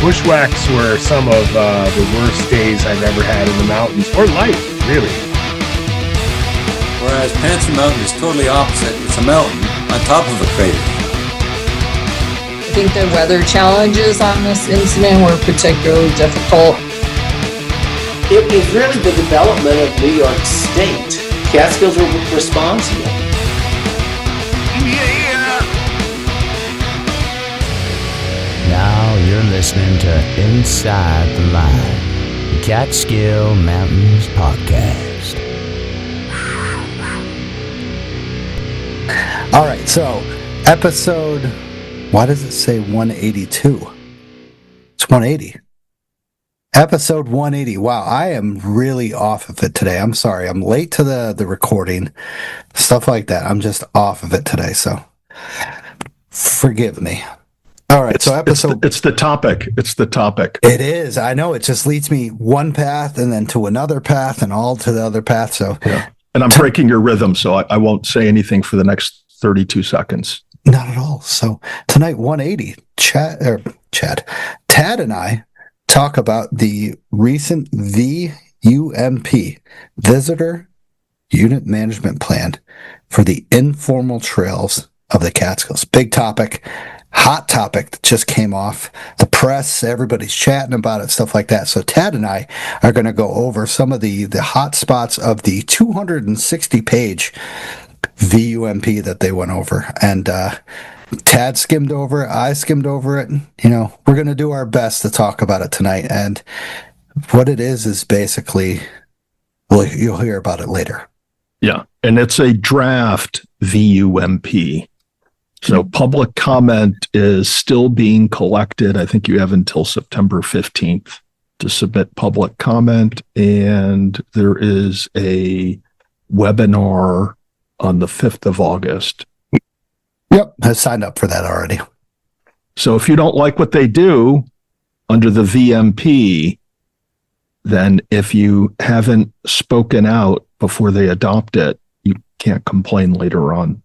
Bushwhacks were some of the worst days I've ever had in the mountains, or life, really. Whereas Panther Mountain is totally opposite. It's a mountain on top of a crater. I think the weather challenges on this incident were particularly difficult. It was really the development of New York State. Catskills were responsible. Now you're listening to Inside the Line, the Catskill Mountains podcast. All right, so episode, why does it say 182? It's 180. Episode 180. Wow, I am really off of it today. I'm sorry. I'm late to the recording, stuff like that. I'm just off of it today, so forgive me. All right, so episode... It's the topic. It's the topic. It is. I know. It just leads me one path and then to another path and all to the other path, so... Yeah. And I'm breaking your rhythm, so I won't say anything for the next 32 seconds. Not at all. So tonight, 180, Tad and I talk about the recent VUMP, Visitor Unit Management Plan, for the informal trails of the Catskills. Big topic, hot topic that just came off the press. Everybody's chatting about it, stuff like that. So Tad and I are going to go over some of the hot spots of the 260-page VUMP that they went over. And Tad skimmed over it. I skimmed over it. You know, we're going to do our best to talk about it tonight. And what it is basically, well, you'll hear about it later. Yeah, and it's a draft VUMP. So public comment is still being collected. I think you have until September 15th to submit public comment. And there is a webinar on the 5th of August. Yep, I signed up for that already. So if you don't like what they do under the VMP, then if you haven't spoken out before they adopt it, you can't complain later on.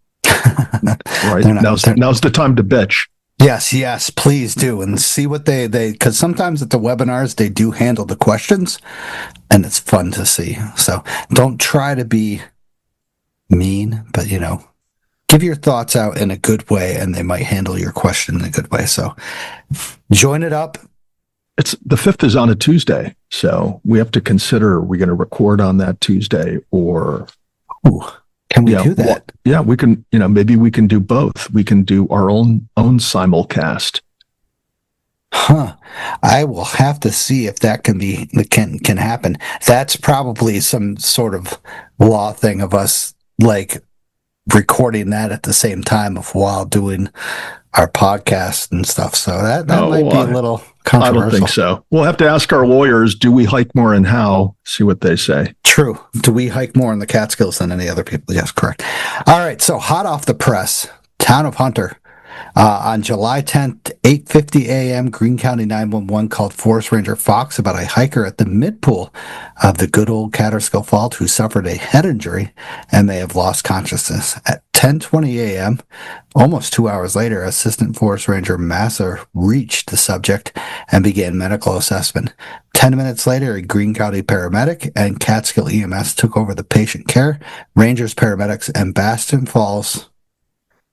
Right? Now's the time to bitch. Yes, please do. And see what they because sometimes at the webinars, they do handle the questions, and it's fun to see. So don't try to be mean, but, you know, give your thoughts out in a good way, and they might handle your question in a good way. So join it up. It's the 5th is on a Tuesday, so we have to consider, are we going to record on that Tuesday or... Ooh. Can we do that? Well, yeah, we can, you know, maybe we can do both. We can do our own simulcast. I will have to see if that can happen. That's probably some sort of law thing of us like recording that at the same time of while doing our podcast and stuff. So that might be a little controversial. I don't think so. We'll have to ask our lawyers, do we hike more and how? See what they say. True. Do we hike more in the Catskills than any other people? Yes, correct. All right. So hot off the press, Town of Hunter. On July 10th, 8:50 a.m., Greene County 911 called Forest Ranger Fox about a hiker at the midpool of the good old Catskill Fault who suffered a head injury and may have lost consciousness. At 10:20 a.m., almost 2 hours later, Assistant Forest Ranger Masser reached the subject and began medical assessment. 10 minutes later, a Greene County paramedic and Catskill EMS took over the patient care. Rangers, paramedics, and Baston Falls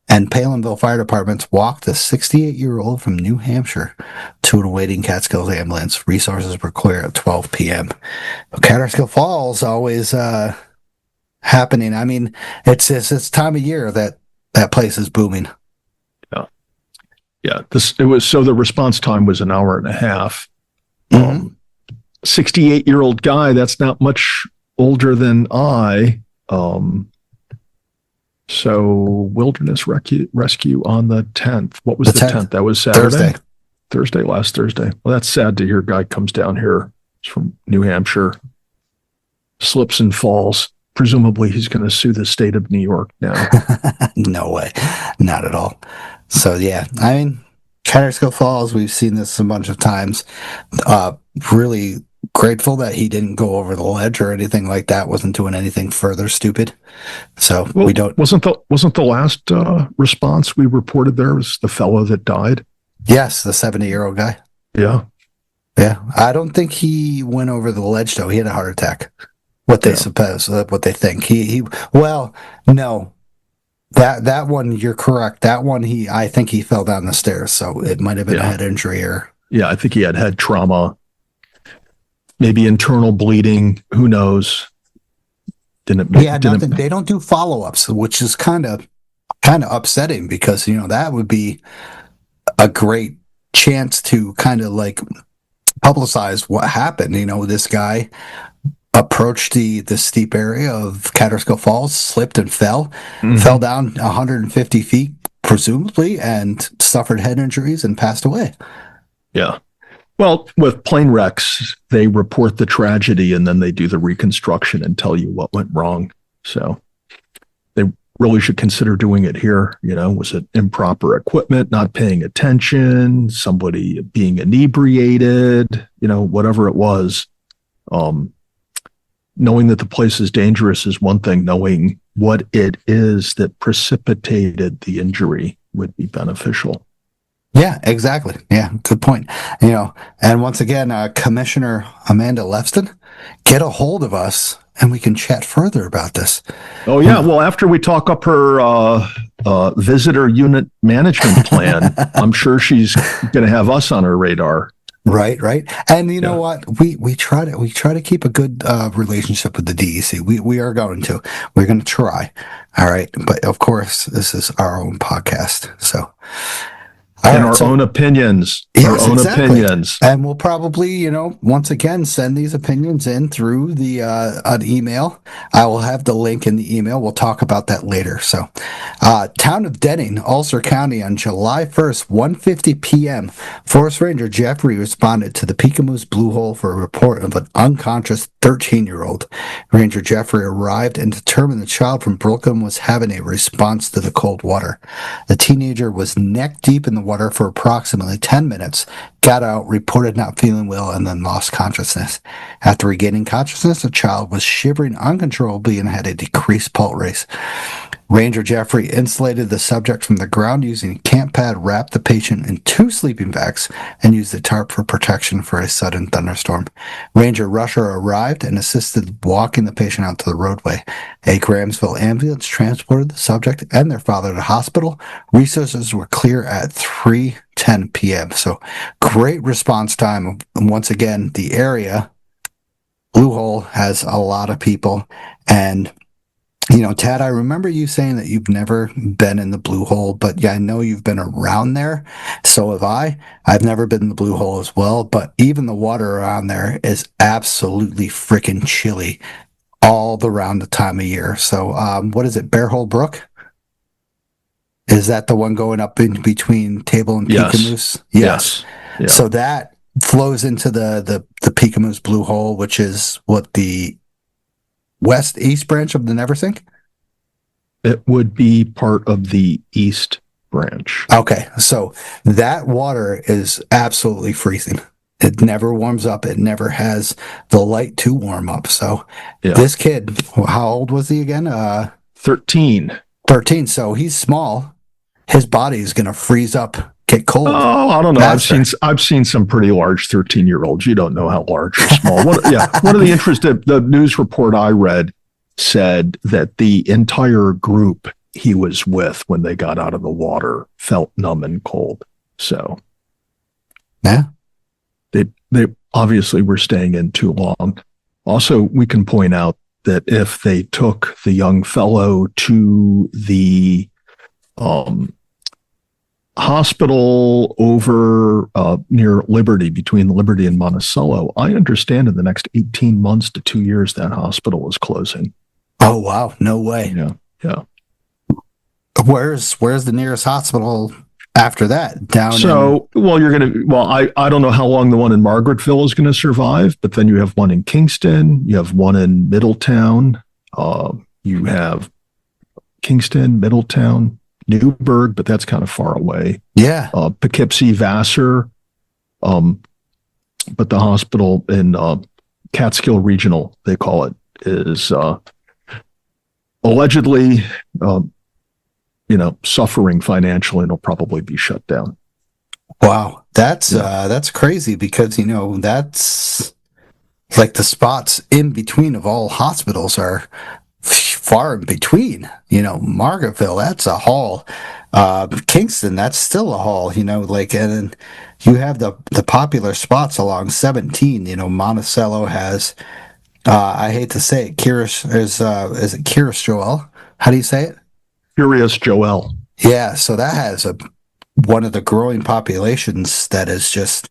and Palinville Fire Departments walked the 68-year-old from New Hampshire to an awaiting Catskills ambulance. Resources were clear at 12 p.m. Catskill Falls always happening. I mean, it's time of year that place is booming. Yeah. So the response time was an hour and a half. 68-year-old guy. That's not much older than I. So Wilderness Rescue on the 10th. What was the 10th? That was Saturday? Last Thursday. Well, that's sad to hear a guy comes down here. He's from New Hampshire, slips and falls. Presumably he's going to sue the state of New York now. No way. Not at all. So, yeah, I mean, Catskill Falls, we've seen this a bunch of times. Really grateful that he didn't go over the ledge or anything like that. Wasn't doing anything further stupid. So we don't. Wasn't the last response we reported there was the fellow that died? Yes, the 70-year-old guy. Yeah. Yeah. I don't think he went over the ledge though. He had a heart attack. What they suppose, what they think. Well, no. That one, you're correct. That one, I think he fell down the stairs, so it might have been a head injury or. Yeah, I think he had head trauma, maybe internal bleeding. Who knows? Nothing. They don't do follow-ups, which is kind of upsetting because that would be a great chance to kind of like publicize what happened. This guy approached the steep area of Catskill Falls, slipped and fell down 150 feet, presumably, and suffered head injuries and passed away. Yeah. Well, with plane wrecks, they report the tragedy and then they do the reconstruction and tell you what went wrong. So they really should consider doing it here. Was it improper equipment, not paying attention, somebody being inebriated, whatever it was. Knowing that the place is dangerous is one thing. Knowing what it is that precipitated the injury would be beneficial. Yeah, exactly. Yeah, good point. And once again, Commissioner Amanda Lefston, get a hold of us and we can chat further about this. Oh, yeah. Well, after we talk up her visitor unit management plan, I'm sure she's going to have us on her radar. Right. And you know what? We try to keep a good relationship with the DEC. We're going to try. All right. But of course, this is our own podcast. So Our own opinions. And we'll probably, once again, send these opinions in through the an email. I will have the link in the email. We'll talk about that later. So, town of Denning, Ulster County, on July 1st, 1:50 p.m., Forest Ranger Jeffrey responded to the Peekamoose Blue Hole for a report of an unconscious 13-year-old. Ranger Jeffrey arrived and determined the child from Brooklyn was having a response to the cold water. The teenager was neck deep in the water for approximately 10 minutes, got out, reported not feeling well, and then lost consciousness. After regaining consciousness, the child was shivering uncontrollably and had a decreased pulse rate. Ranger Jeffrey insulated the subject from the ground using a camp pad, wrapped the patient in 2 sleeping bags, and used the tarp for protection for a sudden thunderstorm. Ranger Rusher arrived and assisted walking the patient out to the roadway. A Grahamsville ambulance transported the subject and their father to the hospital. Resources were clear at 3:10 p.m. So great response time. And once again, the area, Blue Hole, has a lot of people. And Tad, I remember you saying that you've never been in the Blue Hole, but yeah, I know you've been around there. So have I. I've never been in the Blue Hole as well, but even the water around there is absolutely freaking chilly all around the time of year. So, what is it, Bear Hole Brook? Is that the one going up in between Table and Peekamoose? Yes. Yeah. So that flows into the Peekamoose Blue Hole, which is what, the east branch of the Neversink? It would be part of the east branch. Okay, so that water is absolutely freezing. It never warms up. It never has the light to warm up. So This kid, how old was he again? 13. 13. So he's small. His body is going to freeze up, get cold. Oh, I don't know. I've seen some pretty large 13-year-olds. You don't know how large or small. One of the interesting, the news report I read said that the entire group he was with when they got out of the water felt numb and cold. So, yeah, they obviously were staying in too long. Also, we can point out that if they took the young fellow to the hospital over near Liberty, between Liberty and Monticello, I understand in the next 18 months to 2 years, that hospital is closing. Oh, wow. No way. Yeah. Where's the nearest hospital after that? I don't know how long the one in Margaretville is going to survive, but then you have one in Kingston, you have one in Middletown, you have Kingston, Middletown, Newburgh, but that's kind of far away. Yeah. Poughkeepsie, Vassar, but the hospital in Catskill Regional, they call it, is allegedly, suffering financially, and it'll probably be shut down. Wow. That's crazy because, that's like the spots in between of all hospitals are far in between. Margaretville, that's a haul. Kingston, that's still a haul. And then you have the popular spots along 17. Monticello has. I hate to say it. Is it Curious Joel? How do you say it? Curious Joel. Yeah, so that has one of the growing populations that is just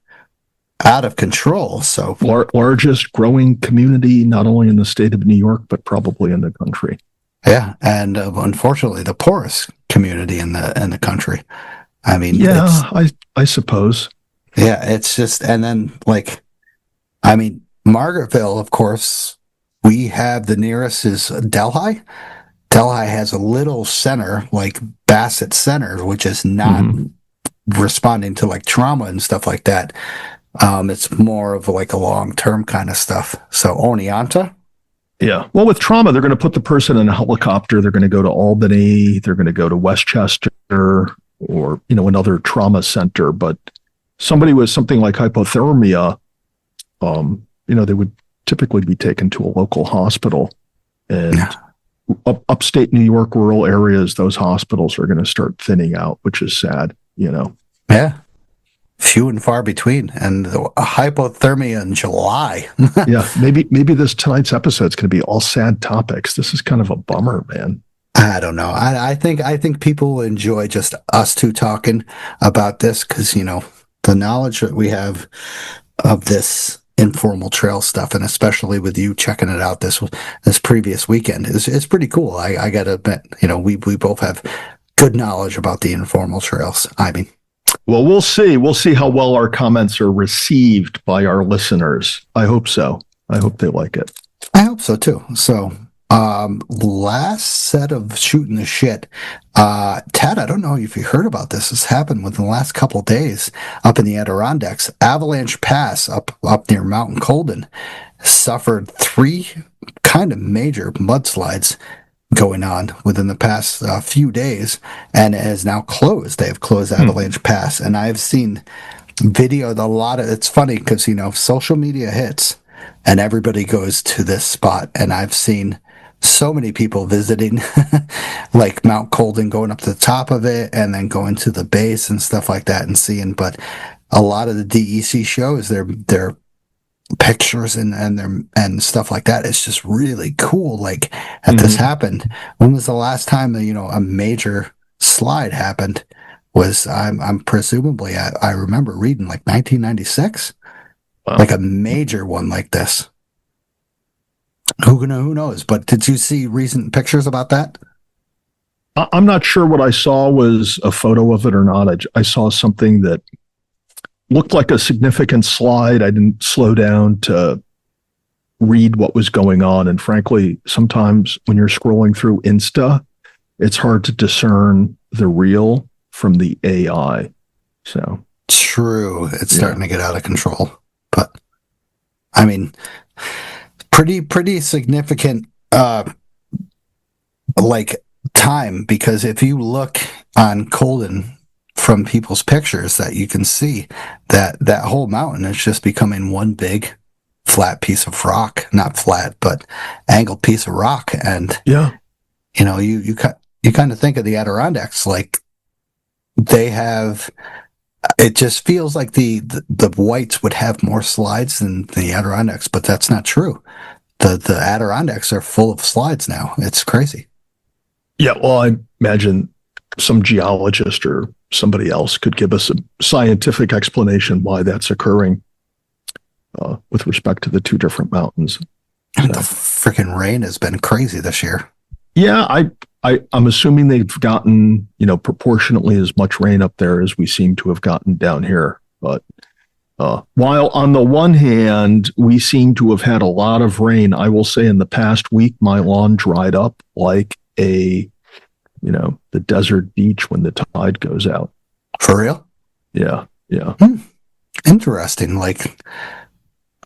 out of control. So largest growing community, not only in the state of New York, but probably in the country. Yeah, and unfortunately, the poorest community in the country. I mean, I suppose. Yeah, it's just, and then Margaretville, of course, we have the nearest is Delhi. Delhi has a little center like Bassett Center, which is not responding to trauma and stuff like that. It's more of a long-term kind of stuff. So Oneonta. Yeah. Well, with trauma, they're going to put the person in a helicopter. They're going to go to Albany. They're going to go to Westchester or, another trauma center. But somebody with something like hypothermia, they would typically be taken to a local hospital. And upstate New York, rural areas, those hospitals are going to start thinning out, which is sad, Yeah. Few and far between, and hypothermia in July. Yeah, maybe tonight's episode is going to be all sad topics. This is kind of a bummer, man. I don't know. I think people enjoy just us two talking about this because the knowledge that we have of this informal trail stuff, and especially with you checking it out this previous weekend, is pretty cool. I got to admit, we both have good knowledge about the informal trails. Well, we'll see. We'll see how well our comments are received by our listeners. I hope so. I hope they like it. I hope so too. So, last set of shooting the shit. Ted, I don't know if you heard about this. This happened within the last couple of days up in the Adirondacks. Avalanche Pass up near Mount Colden suffered 3 kind of major mudslides going on within the past few days, and it is now closed. They have closed Avalanche Pass, and I've seen video. It's funny because social media hits, and everybody goes to this spot, and I've seen so many people visiting, like Mount Colden, going up to the top of it, and then going to the base and stuff like that, and seeing. But a lot of the DEC shows their pictures and stuff like that. It's just really cool. That this happened. When was the last time a major slide happened? Was I'm presumably I remember reading 1996, a major one like this. Who knows? But did you see recent pictures about that? I'm not sure what I saw was a photo of it or not. I saw something that looked like a significant slide. I didn't slow down to read what was going on. And frankly, sometimes when you're scrolling through Insta, it's hard to discern the real from the AI. So true. It's starting to get out of control. But pretty significant time, because if you look on Colden from people's pictures, that you can see that whole mountain is just becoming one big flat piece of rock. Not flat, but angled piece of rock. And you kind of think of the Adirondacks they have. It just feels like the whites would have more slides than the Adirondacks, but that's not true. The Adirondacks are full of slides now. It's crazy. Yeah, well, I imagine some geologist or somebody else could give us a scientific explanation why that's occurring with respect to the 2 different mountains. And the freaking rain has been crazy this year. Yeah, I'm assuming they've gotten, proportionately as much rain up there as we seem to have gotten down here. But while on the one hand, we seem to have had a lot of rain, I will say in the past week, my lawn dried up like the desert beach when the tide goes out. For real? Yeah. Interesting. What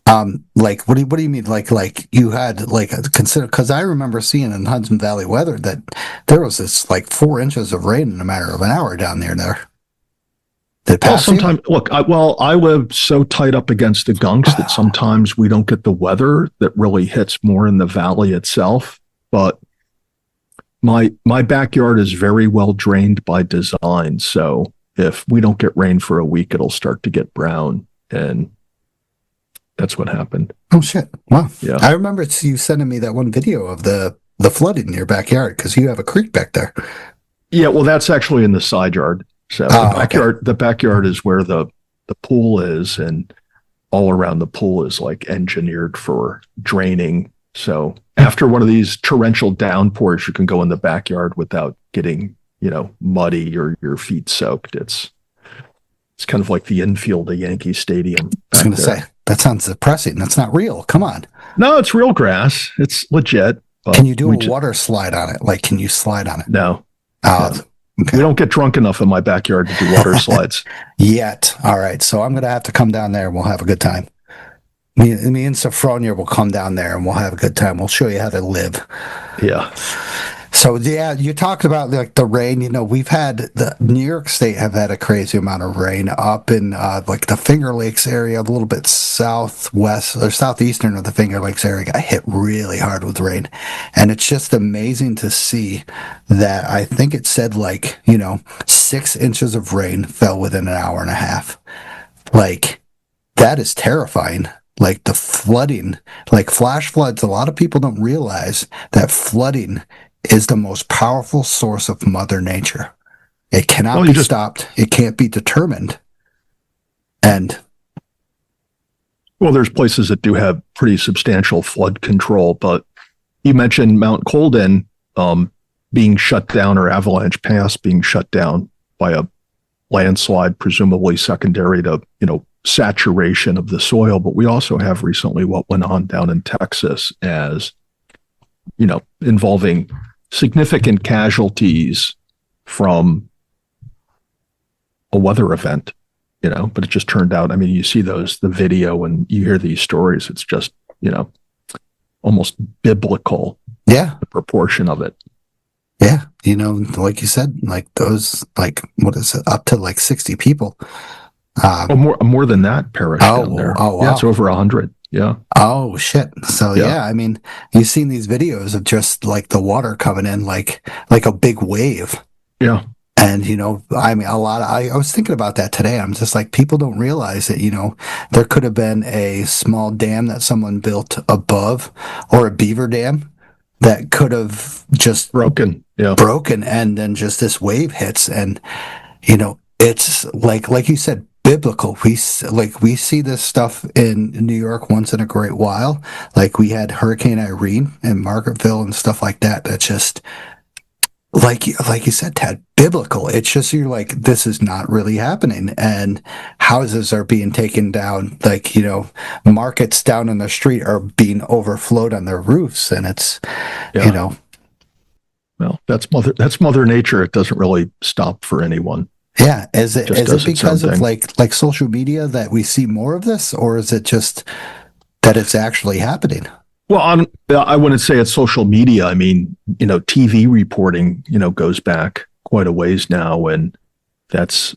do you mean? You had consider, because I remember seeing in Hudson Valley Weather that there was this 4 inches of rain in a matter of an hour down there. Did it Well, pass you? sometimes, look, I live so tight up against the gunks that sometimes we don't get the weather that really hits more in the valley itself. But my backyard is very well drained by design. So if we don't get rain for a week, it'll start to get brown. And that's what happened. Oh shit! Wow. Yeah. I remember you sending me that one video of the flooding in your backyard because you have a creek back there. Yeah, well, that's actually in the side yard. So the backyard is where the pool is, and all around the pool is like engineered for draining. So after one of these torrential downpours, you can go in the backyard without getting, muddy or your feet soaked. It's kind of like the infield of Yankee Stadium. I was going to say, that sounds depressing. That's not real. Come on. No, it's real grass. It's legit. Can you do a water slide on it? Like, can you slide on it? No. No. We don't get drunk enough in my backyard to do water slides. Yet. All right. So I'm going to have to come down there and we'll have a good time. Me and Sophronia will come down there and we'll have a good time. We'll show you how to live. Yeah. So, yeah, you talked about like the rain. We've had the New York State have had a crazy amount of rain up in like the Finger Lakes area, a little bit southwest or southeastern of the Finger Lakes area got hit really hard with rain. And it's just amazing to see that I think it said 6 inches of rain fell within an hour and a half. Like, that is terrifying. Like the flooding, like flash floods, a lot of people don't realize that flooding is the most powerful source of Mother Nature. It cannot be stopped. It can't be determined. And there's places that do have pretty substantial flood control, but you mentioned Mount Colden being shut down, or Avalanche Pass being shut down by a landslide, presumably secondary to, saturation of the soil. But we also have recently what went on down in Texas as, involving significant casualties from a weather event, but it just turned out, you see the video and you hear these stories. It's just, almost biblical. Yeah. The proportion of it. Yeah. Like you said, like those, like, what is it? Up to like 60 people. More than that perished down there. Oh, wow. Yeah, it's over 100. Yeah. Oh shit. So yeah, you've seen these videos of just like the water coming in like a big wave. Yeah. And I was thinking about that today. I'm just like, people don't realize that, there could have been a small dam that someone built above, or a beaver dam that could have just broken, and then just this wave hits, and it's like you said, biblical. We see this stuff in New York once in a great while. Like we had Hurricane Irene in Margaretville and stuff like that. That's just like you said, Ted, biblical. It's just, you're like, this is not really happening, and houses are being taken down. Like, markets down in the street are being overflowed on their roofs, and it's well, that's Mother Nature. It doesn't really stop for anyone. Yeah. Is it because of like social media that we see more of this, or is it just that it's actually happening? Well, I wouldn't say it's social media. TV reporting, goes back quite a ways now, and that's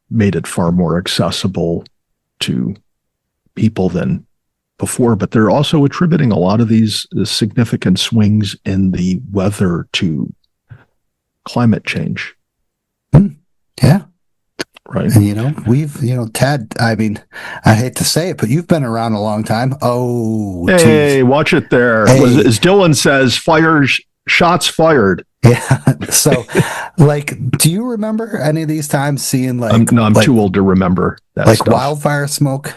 made it far more accessible to people than before. But they're also attributing a lot of these significant swings in the weather to climate change. Yeah. Right. And, we've, Ted, I hate to say it, but you've been around a long time. Oh, hey, geez. Watch it there. Hey. As Dylan says, shots fired. Yeah. So, do you remember any of these times seeing I'm too old to remember that stuff. Wildfire smoke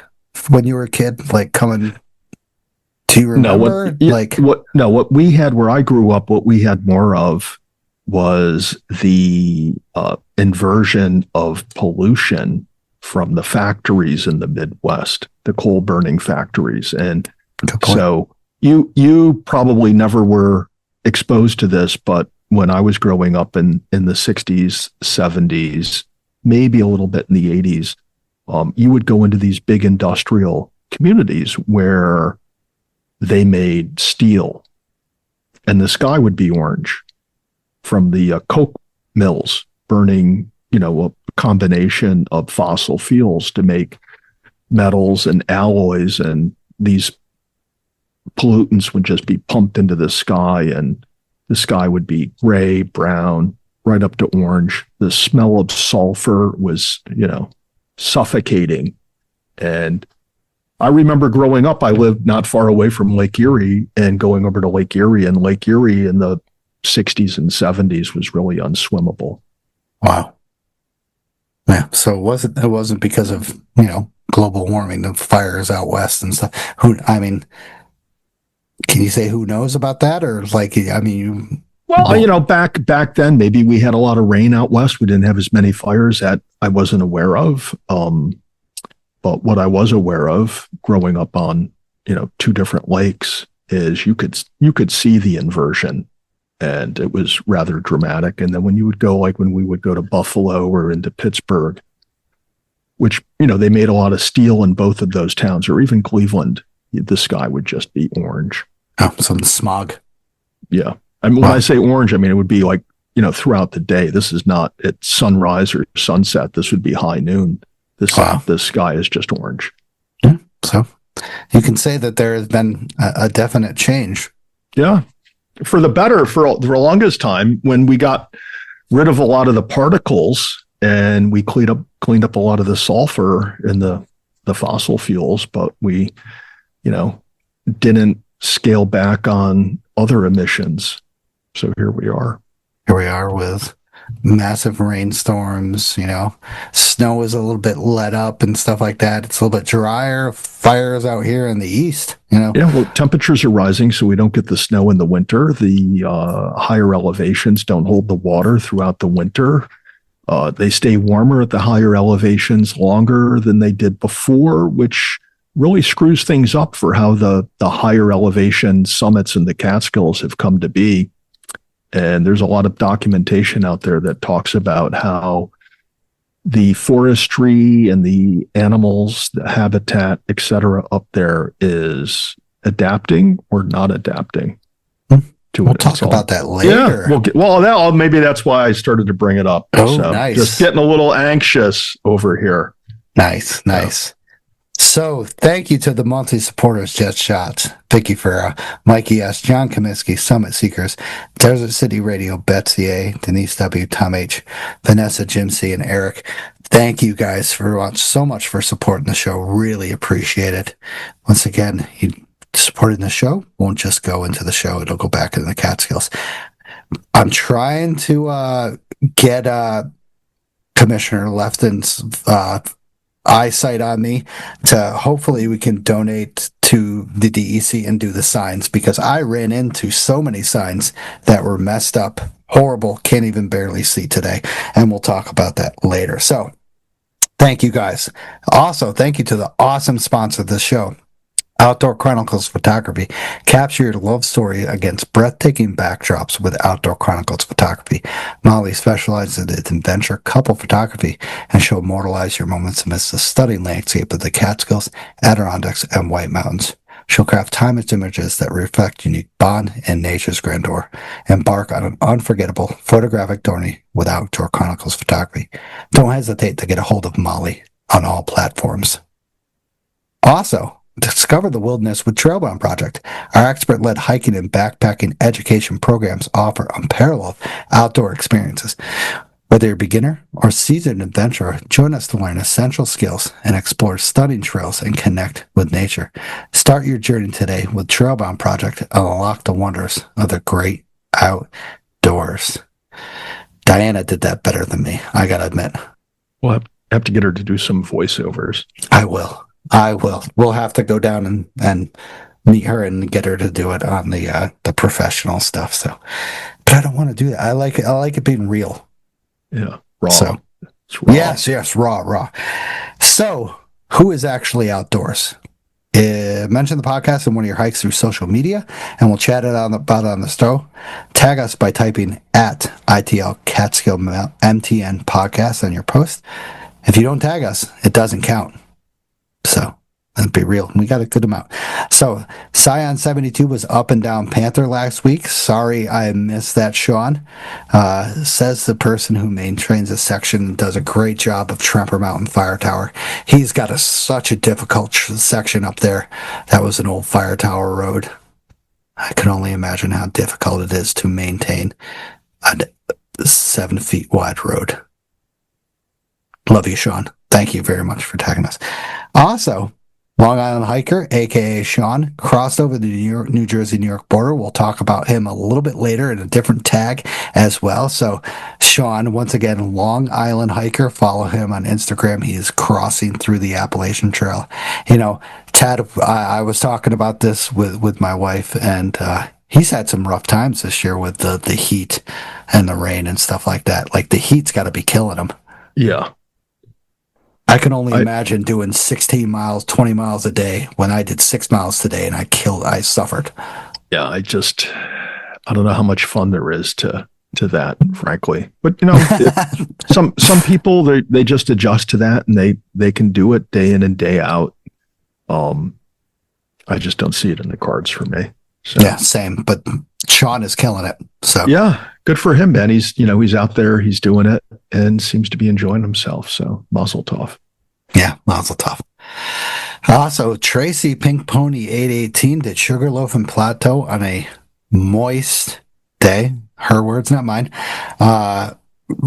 when you were a kid, coming. Do you remember? What we had where I grew up, what we had more of was the inversion of pollution from the factories in the Midwest, the coal burning factories. And so you probably never were exposed to this, but when I was growing up in the 60s, 70s, maybe a little bit in the 80s, you would go into these big industrial communities where they made steel, and the sky would be orange from the coke mills burning, a combination of fossil fuels to make metals and alloys, and these pollutants would just be pumped into the sky, and the sky would be gray, brown, right up to orange. The smell of sulfur was, suffocating. And I remember growing up, I lived not far away from Lake Erie, and going over to Lake Erie, and Lake Erie in the 60s and 70s was really unswimmable. Wow. Yeah. So it wasn't because of, global warming, the fires out west and stuff. Can you say who knows about that? Or back then, maybe we had a lot of rain out west. We didn't have as many fires that I wasn't aware of. But what I was aware of growing up on, two different lakes is you could see the inversion, and it was rather dramatic. And then when you would go, like when we would go to Buffalo or into Pittsburgh, which, they made a lot of steel in both of those towns, or even Cleveland, the sky would just be orange. Oh, some smog. Yeah. When I say orange, it would be like, throughout the day. This is not at sunrise or sunset. This would be high noon. The sky is just orange. Yeah. So you can say that there has been a definite change. Yeah. For the better, for the longest time, when we got rid of a lot of the particles and we cleaned up a lot of the sulfur in the fossil fuels, but we, didn't scale back on other emissions. So here we are. Here we are with massive rainstorms, snow is a little bit let up and stuff like that. It's a little bit drier. Fires out here in the east, Yeah, well, temperatures are rising, so we don't get the snow in the winter. The higher elevations don't hold the water throughout the winter. They stay warmer at the higher elevations longer than they did before, which really screws things up for how the higher elevation summits in the Catskills have come to be. And there's a lot of documentation out there that talks about how the forestry and the animals, the habitat, et cetera, up there is adapting or not adapting to We'll talk about that later. Yeah, maybe that's why I started to bring it up. Oh, nice. Just getting a little anxious over here. Nice. So thank you to the monthly supporters, Jet Shots, Vicky Farah, Mikey S., John Comiskey, Summit Seekers, Desert City Radio, Betsy A., Denise W., Tom H., Vanessa, Jim C., and Eric. Thank you guys so much for supporting the show. Really appreciate it. Once again, you supporting the show won't just go into the show. It'll go back into the Catskills. I'm trying to get Commissioner Lefton's eyesight on me to hopefully we can donate to the DEC and do the signs, because I ran into so many signs that were messed up, horrible, can't even barely see today, and we'll talk about that later. So thank you guys. Also, thank you to the awesome sponsor of the show, Outdoor Chronicles Photography. Capture your love story against breathtaking backdrops with Outdoor Chronicles Photography. Molly specializes in adventure couple photography and she'll immortalize your moments amidst the stunning landscape of the Catskills, Adirondacks, and White Mountains. She'll craft timeless images that reflect unique bond and nature's grandeur. Embark on an unforgettable photographic journey with Outdoor Chronicles Photography. Don't hesitate to get a hold of Molly on all platforms. Also, discover the wilderness with Trailbound Project. Our expert-led hiking and backpacking education programs offer unparalleled outdoor experiences. Whether you're a beginner or seasoned adventurer, join us to learn essential skills and explore stunning trails and connect with nature. Start your journey today with Trailbound Project and unlock the wonders of the great outdoors. Diana did that better than me, I gotta admit. We'll have to get her to do some voiceovers. I will. We'll have to go down and meet her and get her to do it on the professional stuff. So, but I don't want to do that. I like it being real. Yeah, raw. So, raw. Yes, raw. So, who is actually outdoors? Mention the podcast in one of your hikes through social media, and we'll chat about it on the show. Tag us by typing at ITL Catskill MTN podcast on your post. If you don't tag us, it doesn't count. So Let's be real. We got a good amount. So Scion 72 was Up and Down Panther last week. Sorry I missed that, Sean. Says the person who maintains a section and does a great job of Tremper Mountain Fire Tower. He's got such a difficult section up there. That was an old fire tower road. I can only imagine how difficult it is to maintain a 7 feet wide road. Love you, Sean. Thank you very much for tagging us. Also, Long Island hiker, aka Sean, crossed over the New Jersey-New York border. We'll talk about him a little bit later in a different tag as well. So, Sean, once again, Long Island hiker. Follow him on Instagram. He is crossing through the Appalachian Trail. You know, Tad, I was talking about this with my wife, and he's had some rough times this year with the heat and the rain and stuff like that. Like, the heat's got to be killing him. Yeah. I can only imagine doing 16 miles, 20 miles a day when I did 6 miles today and I suffered. Yeah, I don't know how much fun there is to that, frankly. But you know, some people they just adjust to that and they can do it day in and day out. I just don't see it in the cards for me. So. Yeah, same. But Sean is killing it. So yeah, good for him, man. He's out there, he's doing it, and seems to be enjoying himself. So mazel tov. Yeah, mazel tov. Also, Tracy Pink Pony 818 did Sugarloaf and Plateau on a moist day. Her words, not mine.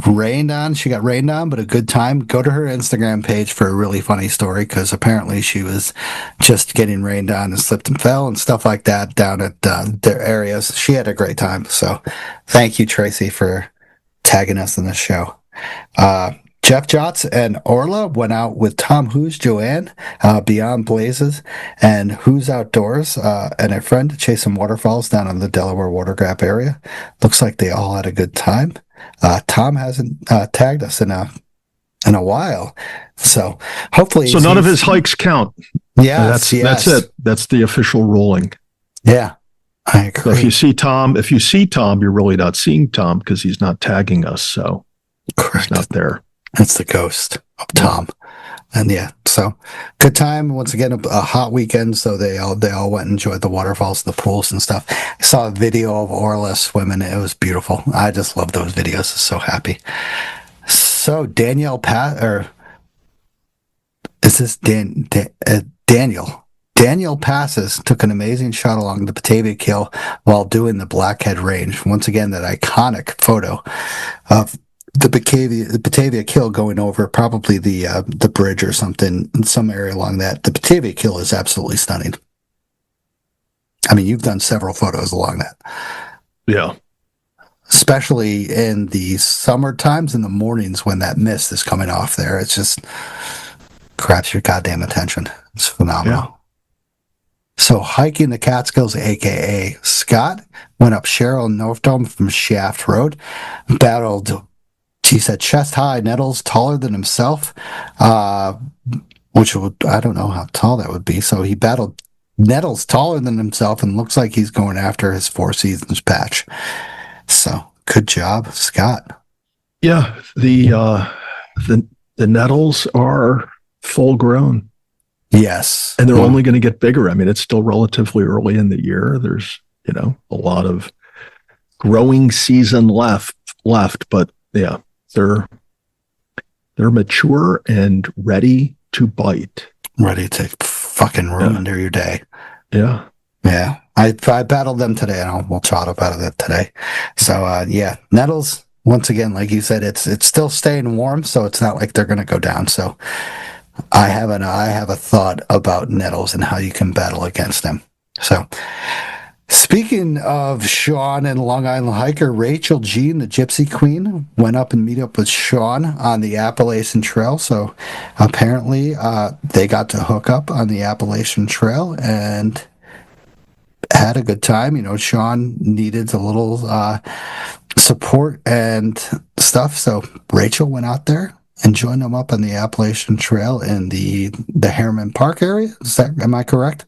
Rained on. She got rained on, but a good time. Go to her Instagram page for a really funny story, because apparently she was just getting rained on and slipped and fell and stuff like that down at their areas. She had a great time. So thank you, Tracy, for tagging us in the show. Jeff Jotz and Orla went out with Tom Who's, Joanne, Beyond Blazes, and Who's Outdoors, and a friend to chase some waterfalls down in the Delaware Water Gap area. Looks like they all had a good time. Tom hasn't tagged us in a while, so hopefully. So none of his hikes count. Yeah, that's it. That's the official ruling. Yeah, I agree. So if you see Tom, you're really not seeing Tom because he's not tagging us. So correct. He's not there. That's the ghost of Tom. And yeah, so good time. Once again, a hot weekend. So they all went and enjoyed the waterfalls, the pools and stuff. I saw a video of Orla swimming. It was beautiful. I just love those videos. I'm so happy. So Daniel Daniel Passes took an amazing shot along the Batavia Kill while doing the Blackhead Range. Once again, that iconic photo of the Batavia Kill going over probably the bridge or something in some area along that. The Batavia Kill is absolutely stunning. I mean, you've done several photos along that. Yeah. Especially in the summer times in the mornings when that mist is coming off there. It's just grabs your goddamn attention. It's phenomenal. Yeah. So hiking the Catskills, aka Scott, went up Cheryl North Dome from Shaft Road, battled. He said chest high nettles taller than himself, which I don't know how tall that would be. So he battled nettles taller than himself and looks like he's going after his Four Seasons patch. So good job, Scott. Yeah, the nettles are full grown. Yes. And they're only going to get bigger. I mean, it's still relatively early in the year. There's, a lot of growing season left, but yeah. They're mature and ready to bite. Ready to fucking ruin your day. Yeah. Yeah. I battled them today, and we'll chat about it today. So, nettles, once again, like you said, it's still staying warm, so it's not like they're going to go down. So I have a thought about nettles and how you can battle against them. So speaking of Sean and Long Island hiker, Rachel Jean, the Gypsy Queen, went up and meet up with Sean on the Appalachian Trail. So apparently they got to hook up on the Appalachian Trail and had a good time. Sean needed a little support and stuff. So Rachel went out there and joined them up on the Appalachian Trail in the Harriman Park area. Am I correct?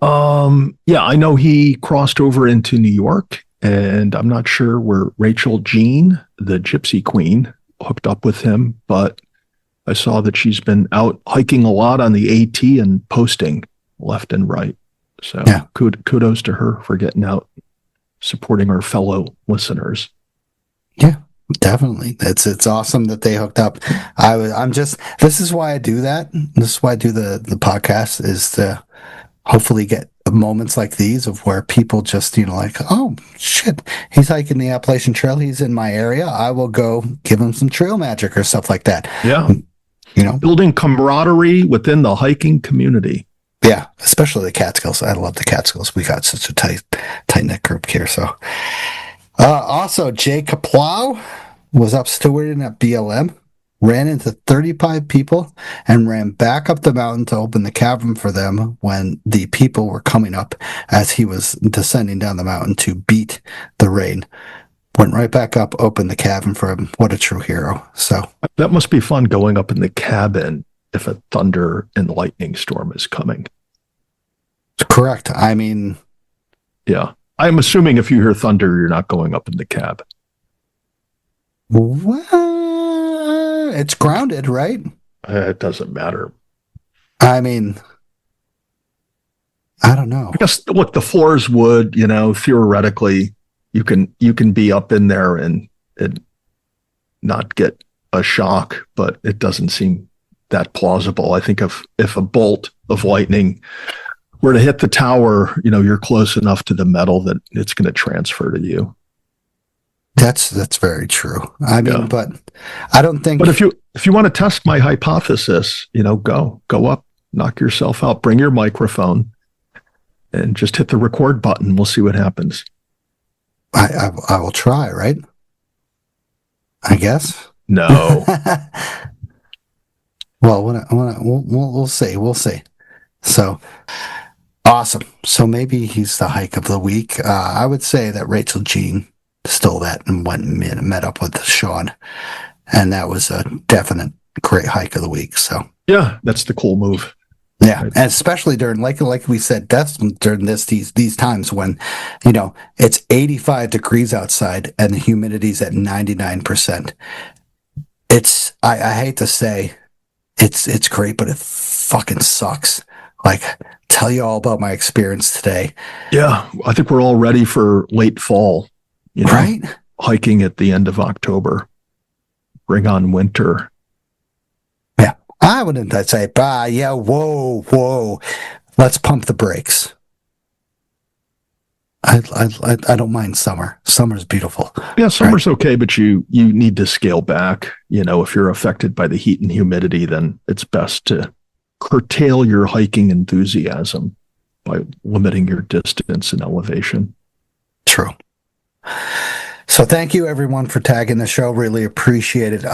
Yeah, I know he crossed over into New York, and I'm not sure where Rachel Jean, the Gypsy Queen, hooked up with him, but I saw that she's been out hiking a lot on the AT and posting left and right. So Yeah. kudos to her for getting out, supporting our fellow listeners. Yeah, definitely. It's awesome that they hooked up. This is why I do that. This is why I do the podcast, is to hopefully get moments like these of where people just, like, oh shit, he's hiking the Appalachian Trail, he's in my area, I will go give him some trail magic or stuff like that. Yeah. Building camaraderie within the hiking community. Yeah, especially the Catskills. I love the Catskills. We got such a tight-knit group here. So, also, Jay Kaplow was up stewarding at BLM, ran into 35 people, and ran back up the mountain to open the cavern for them when the people were coming up as he was descending down the mountain to beat the rain. Went right back up, opened the cavern for him. What a true hero. So that must be fun, going up in the cabin if a thunder and lightning storm is coming. Correct. I mean, yeah. I'm assuming if you hear thunder, you're not going up in the cab. Well, it's grounded, right? It doesn't matter. I mean, I don't know. I guess, look, the floor's wood, theoretically, you can be up in there and not get a shock, but it doesn't seem that plausible. I think if a bolt of lightning were to hit the tower, you're close enough to the metal that it's going to transfer to you. That's very true. I mean, but I don't think. But if you want to test my hypothesis, go up, knock yourself out, bring your microphone, and just hit the record button. We'll see what happens. I will try, right? I guess. No. Well, we'll see. We'll see. So awesome. So maybe he's the hike of the week. I would say that Rachel Jean stole that and went and met up with Sean, and that was a definite great hike of the week. So yeah, that's the cool move. Yeah, and especially during, like we said, that's during these times when, it's 85 degrees outside and the humidity's at 99%. It's I hate to say, it's great, but it fucking sucks. Like, tell you all about my experience today. Yeah, I think we're all ready for late fall. Right? Hiking at the end of October. Bring on winter. I wouldn't say, whoa, let's pump the brakes. I don't mind summer. Summer's beautiful. Yeah, summer's okay, but you need to scale back. If you're affected by the heat and humidity, then it's best to curtail your hiking enthusiasm by limiting your distance and elevation. True. So thank you, everyone, for tagging the show. Really appreciate it.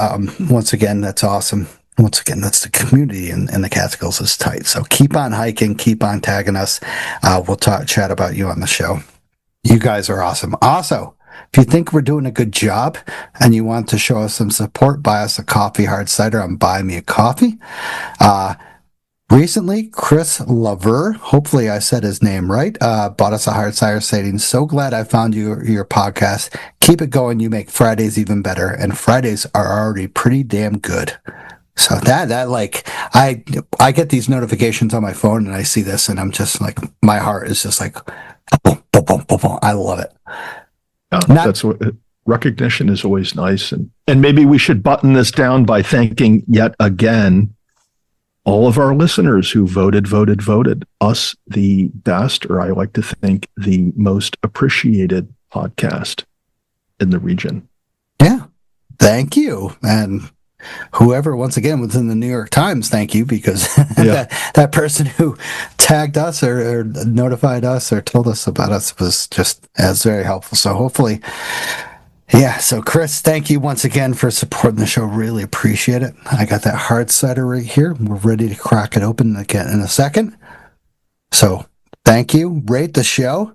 Once again, that's awesome. Once again, that's the community in the Catskills is tight. So keep on hiking, keep on tagging us. We'll chat about you on the show. You guys are awesome. Also, if you think we're doing a good job and you want to show us some support, buy us a coffee hard cider on Buy Me a Coffee. Recently, Chris Laver, hopefully I said his name right, bought us a hard cider saying, "So glad I found your podcast. Keep it going. You make Fridays even better." And Fridays are already pretty damn good. So that like, I get these notifications on my phone and I see this and I'm just like, my heart is just like, boom, boom, boom, boom, boom. I love it. That's what recognition is always nice. And maybe we should button this down by thanking yet again all of our listeners who voted us the best, or I like to think the most appreciated podcast in the region. Yeah. Thank you. And whoever, once again, was in the New York Times, thank you, because that person who tagged us or notified us or told us about us was very helpful. So hopefully, so Chris, thank you once again for supporting the show. Really appreciate it. I got that hard cider right here. We're ready to crack it open again in a second. So thank you. Rate the show.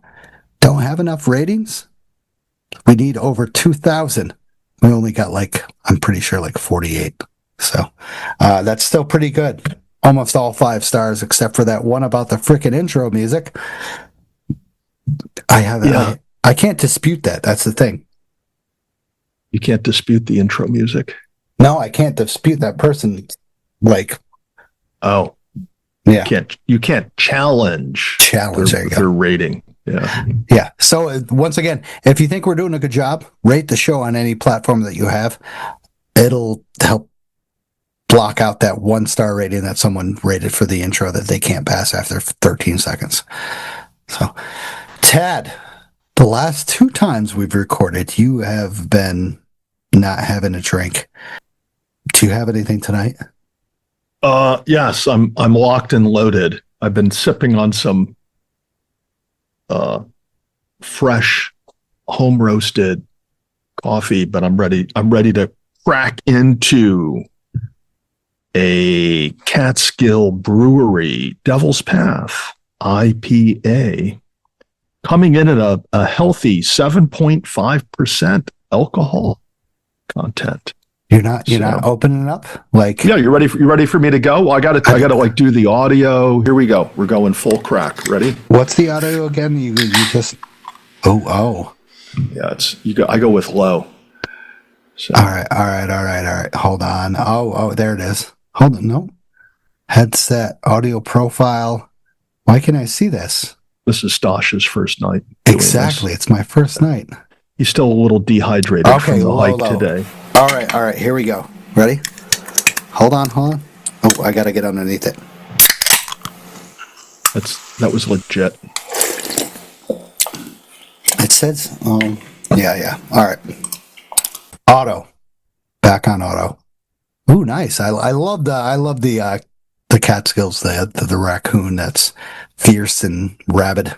Don't have enough ratings. We need over 2,000. We only got I'm pretty sure 48. So that's still pretty good. Almost all 5 stars, except for that one about the frickin' intro music. I can't dispute that. That's the thing. You can't dispute the intro music. No, I can't dispute that person like, Oh, yeah, you can't challenge their rating. Yeah. yeah. So once again, if you think we're doing a good job, rate the show on any platform that you have. It'll help block out that 1-star rating that someone rated for the intro that they can't pass after 13 seconds. So, Tad, the last 2 times we've recorded, you have been not having a drink. Do you have anything tonight? Yes, I'm locked and loaded. I've been sipping on some fresh home roasted coffee, but I'm ready to crack into a Catskill Brewery Devil's Path IPA, coming in at a healthy 7.5% alcohol content. You're not opening up? Like, yeah, you ready for me to go? I gotta like do the audio. Here we go. We're going full crack. Ready? What's the audio again? You just oh. Yeah, I go with low. So. All right. Hold on. Oh, there it is. Hold on. No. Headset, audio profile. Why can't I see this? This is Stosh's first night. Exactly. It's my first night. He's still a little dehydrated from the hike today. All right. Here we go. Ready? Hold on. Oh, I got to get underneath it. That was legit. It says, yeah. All right. Auto. Back on auto. Ooh, nice. I love the Catskills, the raccoon that's fierce and rabid.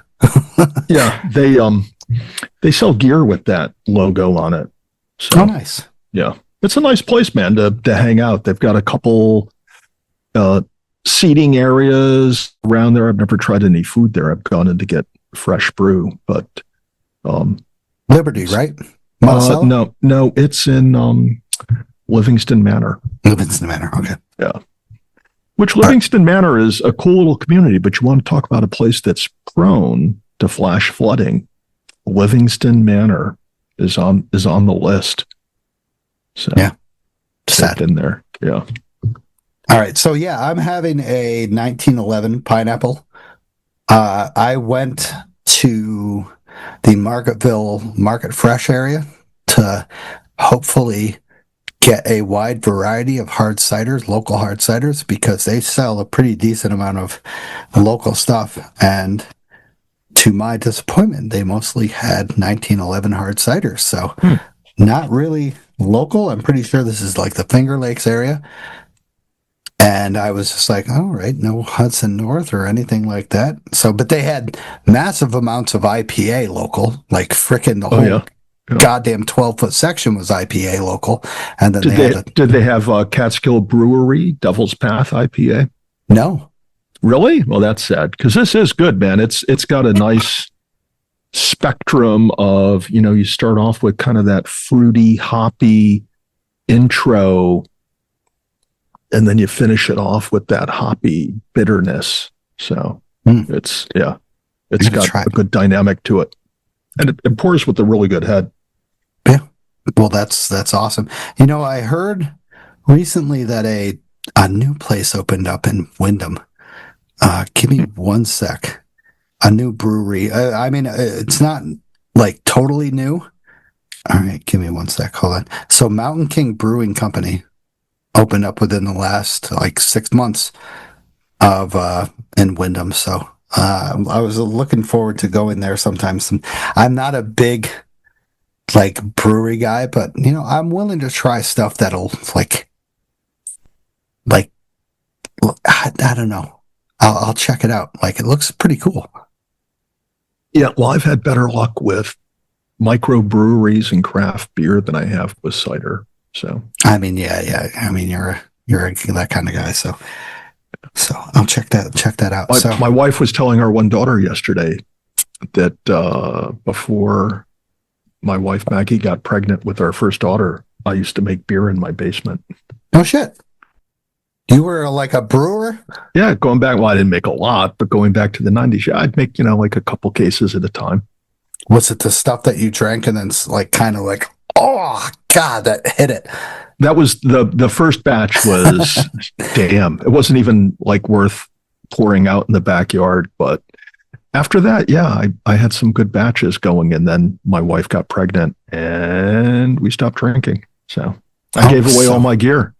Yeah, they sell gear with that logo on it. So, oh, nice. Yeah, it's a nice place, man, to hang out. They've got a couple seating areas around there. I've never tried any food there. I've gone in to get fresh brew, but Liberty, right? No, it's in Livingston Manor. Livingston Manor, okay. Yeah. Which Livingston Manor is a cool little community, but you want to talk about a place that's prone to flash flooding. Livingston Manor is on the list. So yeah, sad in there. Yeah. All right, so yeah, I'm having a 1911 pineapple. I went to the Margaretville Market Fresh area to hopefully get a wide variety of hard ciders, local hard ciders, because they sell a pretty decent amount of local stuff. And to my disappointment, they mostly had 1911 hard ciders. So not really local. I'm pretty sure this is like the Finger Lakes area. And I was just like, all right, no Hudson North or anything like that. So, but they had massive amounts of IPA local, like frickin' the whole goddamn 12-foot section was IPA local. And then did they have Catskill Brewery Devil's Path IPA? No. Really? Well, that's sad, because this is good, man. It's got a nice spectrum of, you start off with kind of that fruity, hoppy intro, and then you finish it off with that hoppy bitterness. So it's got a good dynamic to it. And it pours with a really good head. Yeah. Well, that's awesome. I heard recently that a new place opened up in Wyndham. Give me one sec. A new brewery. I mean, it's not like totally new. All right, give me one sec. Hold on. So Mountain King Brewing Company opened up within the last 6 months of in Wyndham. So I was looking forward to going there sometimes. I'm not a big brewery guy, but I'm willing to try stuff that'll I don't know. I'll check it out. It looks pretty cool. Yeah, well, I've had better luck with microbreweries and craft beer than I have with cider. So I mean, yeah. I mean, you're that kind of guy. So I'll check that out. My wife was telling our one daughter yesterday that before my wife Maggie got pregnant with our first daughter, I used to make beer in my basement. No shit. You were a brewer? Yeah, going back. Well, I didn't make a lot, but going back to the 90s, yeah, I'd make a couple cases at a time. Was it the stuff that you drank and then oh God, that hit it? That was the first batch was damn. It wasn't even like worth pouring out in the backyard. But after that, yeah, I had some good batches going, and then my wife got pregnant and we stopped drinking. So I gave away all my gear.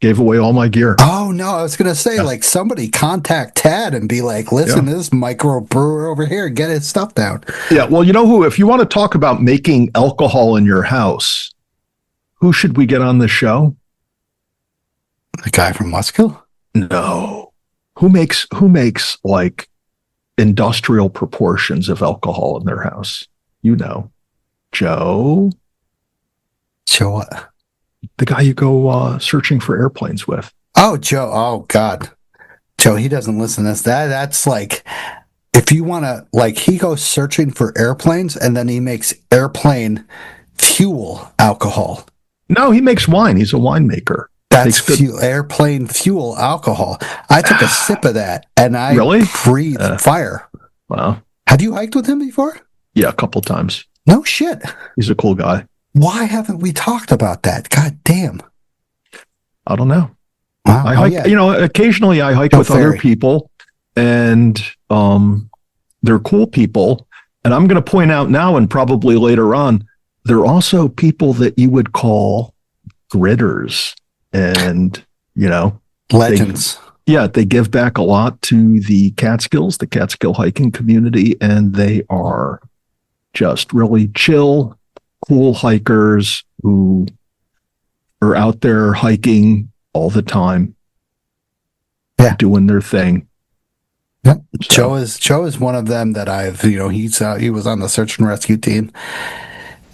Oh no, I was gonna say, like, somebody contact Tad and be like, listen, this microbrewer over here, get his stuff down. Yeah, well, you know who, if you want to talk about making alcohol in your house, who should we get on the show? The guy from Catskill? No. Who makes like industrial proportions of alcohol in their house? You know. Joe? Joe what? The guy you go searching for airplanes with. Oh, Joe. Oh, God. Joe, he doesn't listen to this. That's like, if you want to, like, he goes searching for airplanes and then he makes airplane fuel alcohol. No, he makes wine. He's a winemaker. That's airplane fuel alcohol. I took a sip of that and I breathed fire. Wow. Have you hiked with him before? Yeah, a couple times. No shit. He's a cool guy. Why haven't we talked about that? God damn. I don't know. Wow. I hike, occasionally I hike with other people, and they're cool people. And I'm going to point out now, and probably later on, they're also people that you would call gritters, and, legends. They give back a lot to the Catskills, the Catskill hiking community, and they are just really chill, cool hikers who are out there hiking all the time, doing their thing. Yep. So. Joe is one of them that I've, he was on the search and rescue team,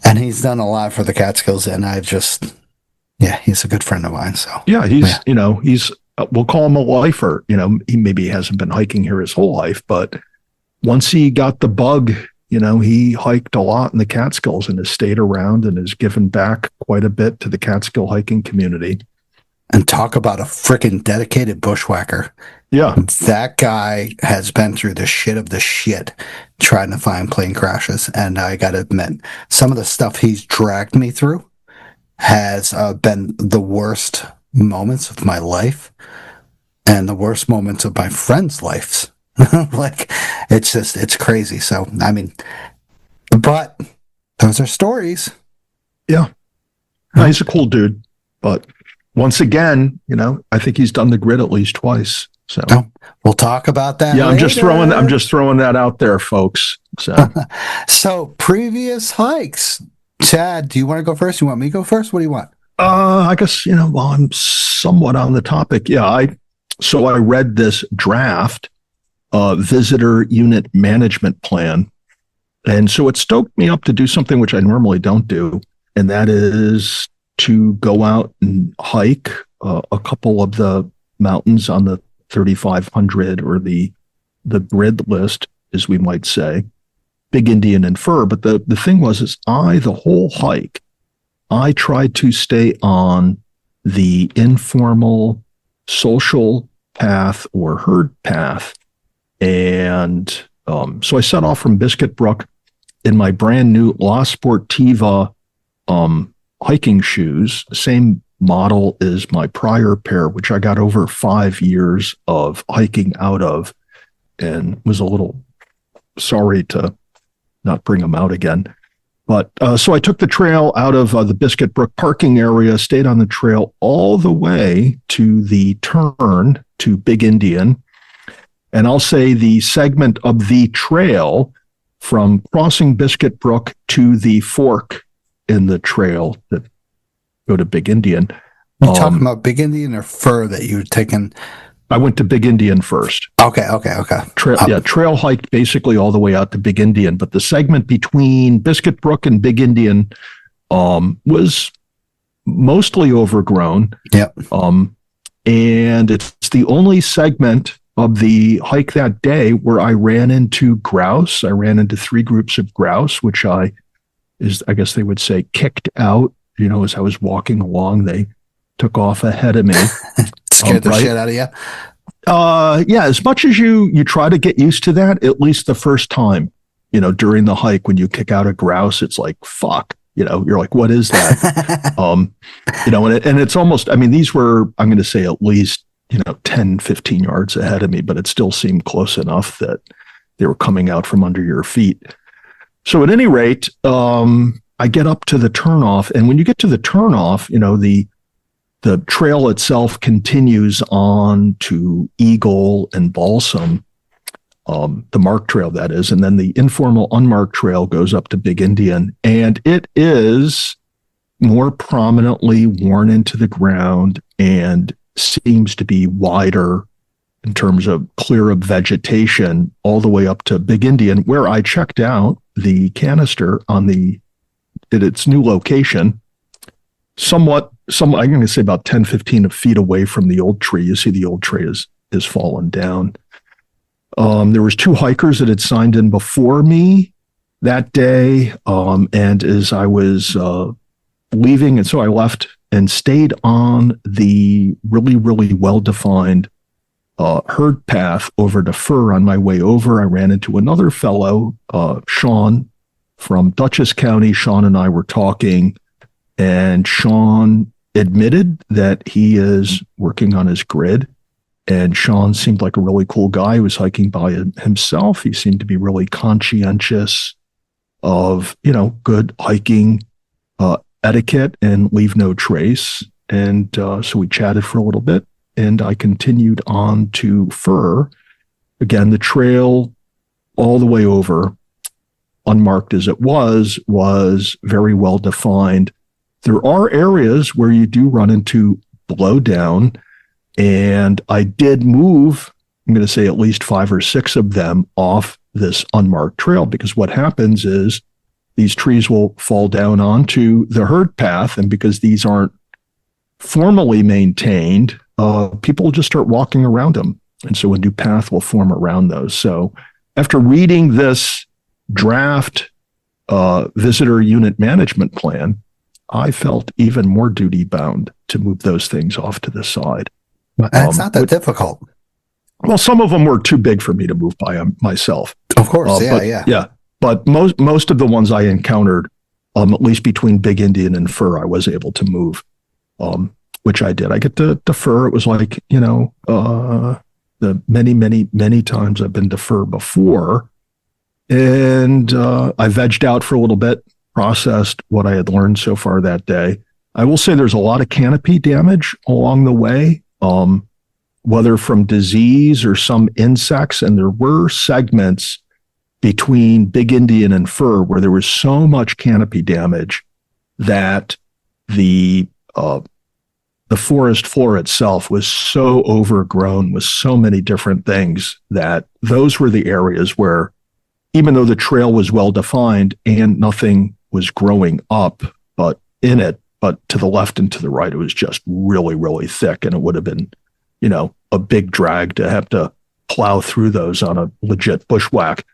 and he's done a lot for the Catskills, and I've just, he's a good friend of mine. So he's we'll call him a lifer. He maybe hasn't been hiking here his whole life, but once he got the bug, he hiked a lot in the Catskills and has stayed around and has given back quite a bit to the Catskill hiking community. And talk about a freaking dedicated bushwhacker. Yeah. That guy has been through the shit of the shit trying to find plane crashes. And I got to admit, some of the stuff he's dragged me through has been the worst moments of my life and the worst moments of my friends' lives. Like, it's crazy. So, I mean, but those are stories. Yeah. No, he's a cool dude. But once again, I think he's done the grid at least twice. So we'll talk about that. Yeah, later. I'm just throwing that out there, folks. So so previous hikes. Chad, do you want to go first? You want me to go first? What do you want? I guess, while I'm somewhat on the topic. Yeah, I read this draft visitor unit management plan. And so it stoked me up to do something which I normally don't do. And that is to go out and hike a couple of the mountains on the 3,500 or the grid list, as we might say, Big Indian and Fur. But the thing was, the whole hike, I tried to stay on the informal social path or herd path. And so I set off from Biscuit Brook in my brand new La Sportiva hiking shoes, same model as my prior pair, which I got over 5 years of hiking out of, and was a little sorry to not bring them out again. But so I took the trail out of the Biscuit Brook parking area, stayed on the trail all the way to the turn to Big Indian. And I'll say the segment of the trail from crossing Biscuit Brook to the fork in the trail that go to Big Indian. You talking about Big Indian or Fur that you'd taken? I went to Big Indian first. Okay. Trail hiked basically all the way out to Big Indian, but the segment between Biscuit Brook and Big Indian was mostly overgrown. Yep. And it's the only segment of the hike that day where I ran into grouse. I ran into 3 groups of grouse, which I guess they would say kicked out. As I was walking along, they took off ahead of me. Scared the shit out of you? Yeah, as much as you try to get used to that, at least the first time, during the hike, when you kick out a grouse, it's like, fuck, You're like, what is that? And it's almost, I mean, these were, I'm going to say at least, 10, 15 yards ahead of me, but it still seemed close enough that they were coming out from under your feet. So at any rate, I get up to the turnoff, and when you get to the turnoff, the trail itself continues on to Eagle and Balsam, the marked trail that is, and then the informal unmarked trail goes up to Big Indian, and it is more prominently worn into the ground and seems to be wider in terms of clear of vegetation all the way up to Big Indian, where I checked out the canister at its new location, I'm going to say about 10, 15 feet away from the old tree. You see the old tree is fallen down. There was 2 hikers that had signed in before me that day. And as I was leaving, and so I left and stayed on the really, really well-defined herd path over to Fur. On my way over, I ran into another fellow, Sean, from Dutchess County. Sean and I were talking, and Sean admitted that he is working on his grid. And Sean seemed like a really cool guy. He was hiking by himself. He seemed to be really conscientious of, good hiking etiquette and leave no trace. And so we chatted for a little bit, and I continued on to Fur. Again, the trail all the way over, unmarked as it was very well defined. There are areas where you do run into blowdown, and I did move, I'm going to say at least 5 or 6 of them off this unmarked trail, because what happens is these trees will fall down onto the herd path, and because these aren't formally maintained, people will just start walking around them. And so a new path will form around those. So after reading this draft visitor unit management plan, I felt even more duty bound to move those things off to the side. It's not that difficult. Well, some of them were too big for me to move by myself. Of course, Yeah. But most of the ones I encountered, at least between Big Indian and Fur, I was able to move, which I did. I get to Fur. It was like, the many, many, many times I've been to Fur before. And I vegged out for a little bit, processed what I had learned so far that day. I will say there's a lot of canopy damage along the way, whether from disease or some insects. And there were segments between Big Indian and Fur where there was so much canopy damage that the forest floor itself was so overgrown with so many different things that those were the areas where, even though the trail was well defined and nothing was growing up but to the left and to the right, it was just really, really thick, and it would have been, a big drag to have to plow through those on a legit bushwhack.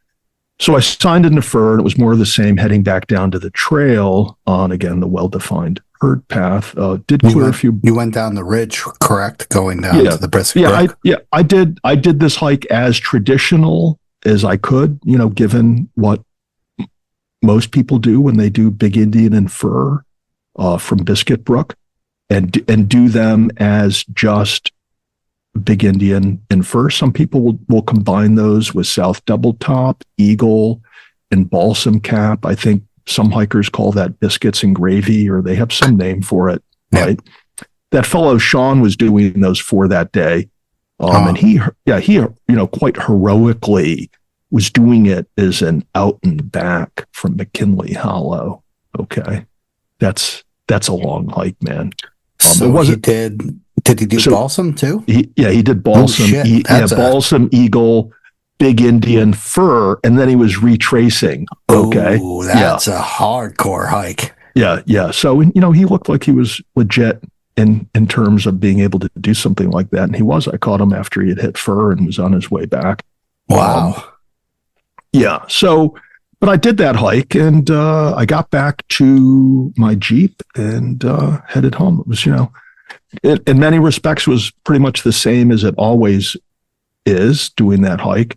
So I signed into Fur, and it was more of the same, heading back down to the trail on, again, the well-defined herd path. Did clear a few. You went down the ridge, correct? Going down to the Brisk Brook. I did this hike as traditional as I could, given what most people do when they do Big Indian and Fur from Biscuit Brook, and do them as just Big Indian and Fur. Some people will combine those with South Double Top, Eagle, and Balsam Cap. I think some hikers call that biscuits and gravy, or they have some name for it, right? That fellow Sean was doing those 4 that day. And he quite heroically was doing it as an out and back from McKinley Hollow. Okay. That's a long hike, man. So did he do Balsam too? He did Balsam. Balsam, Eagle, Big Indian, Fur, and then he was retracing. Okay. Oh, that's a hardcore hike. Yeah. So, he looked like he was legit in terms of being able to do something like that. And he was. I caught him after he had hit Fur and was on his way back. Wow. Yeah. So, but I did that hike, and I got back to my Jeep and headed home. It was, in many respects was pretty much the same as it always is doing that hike.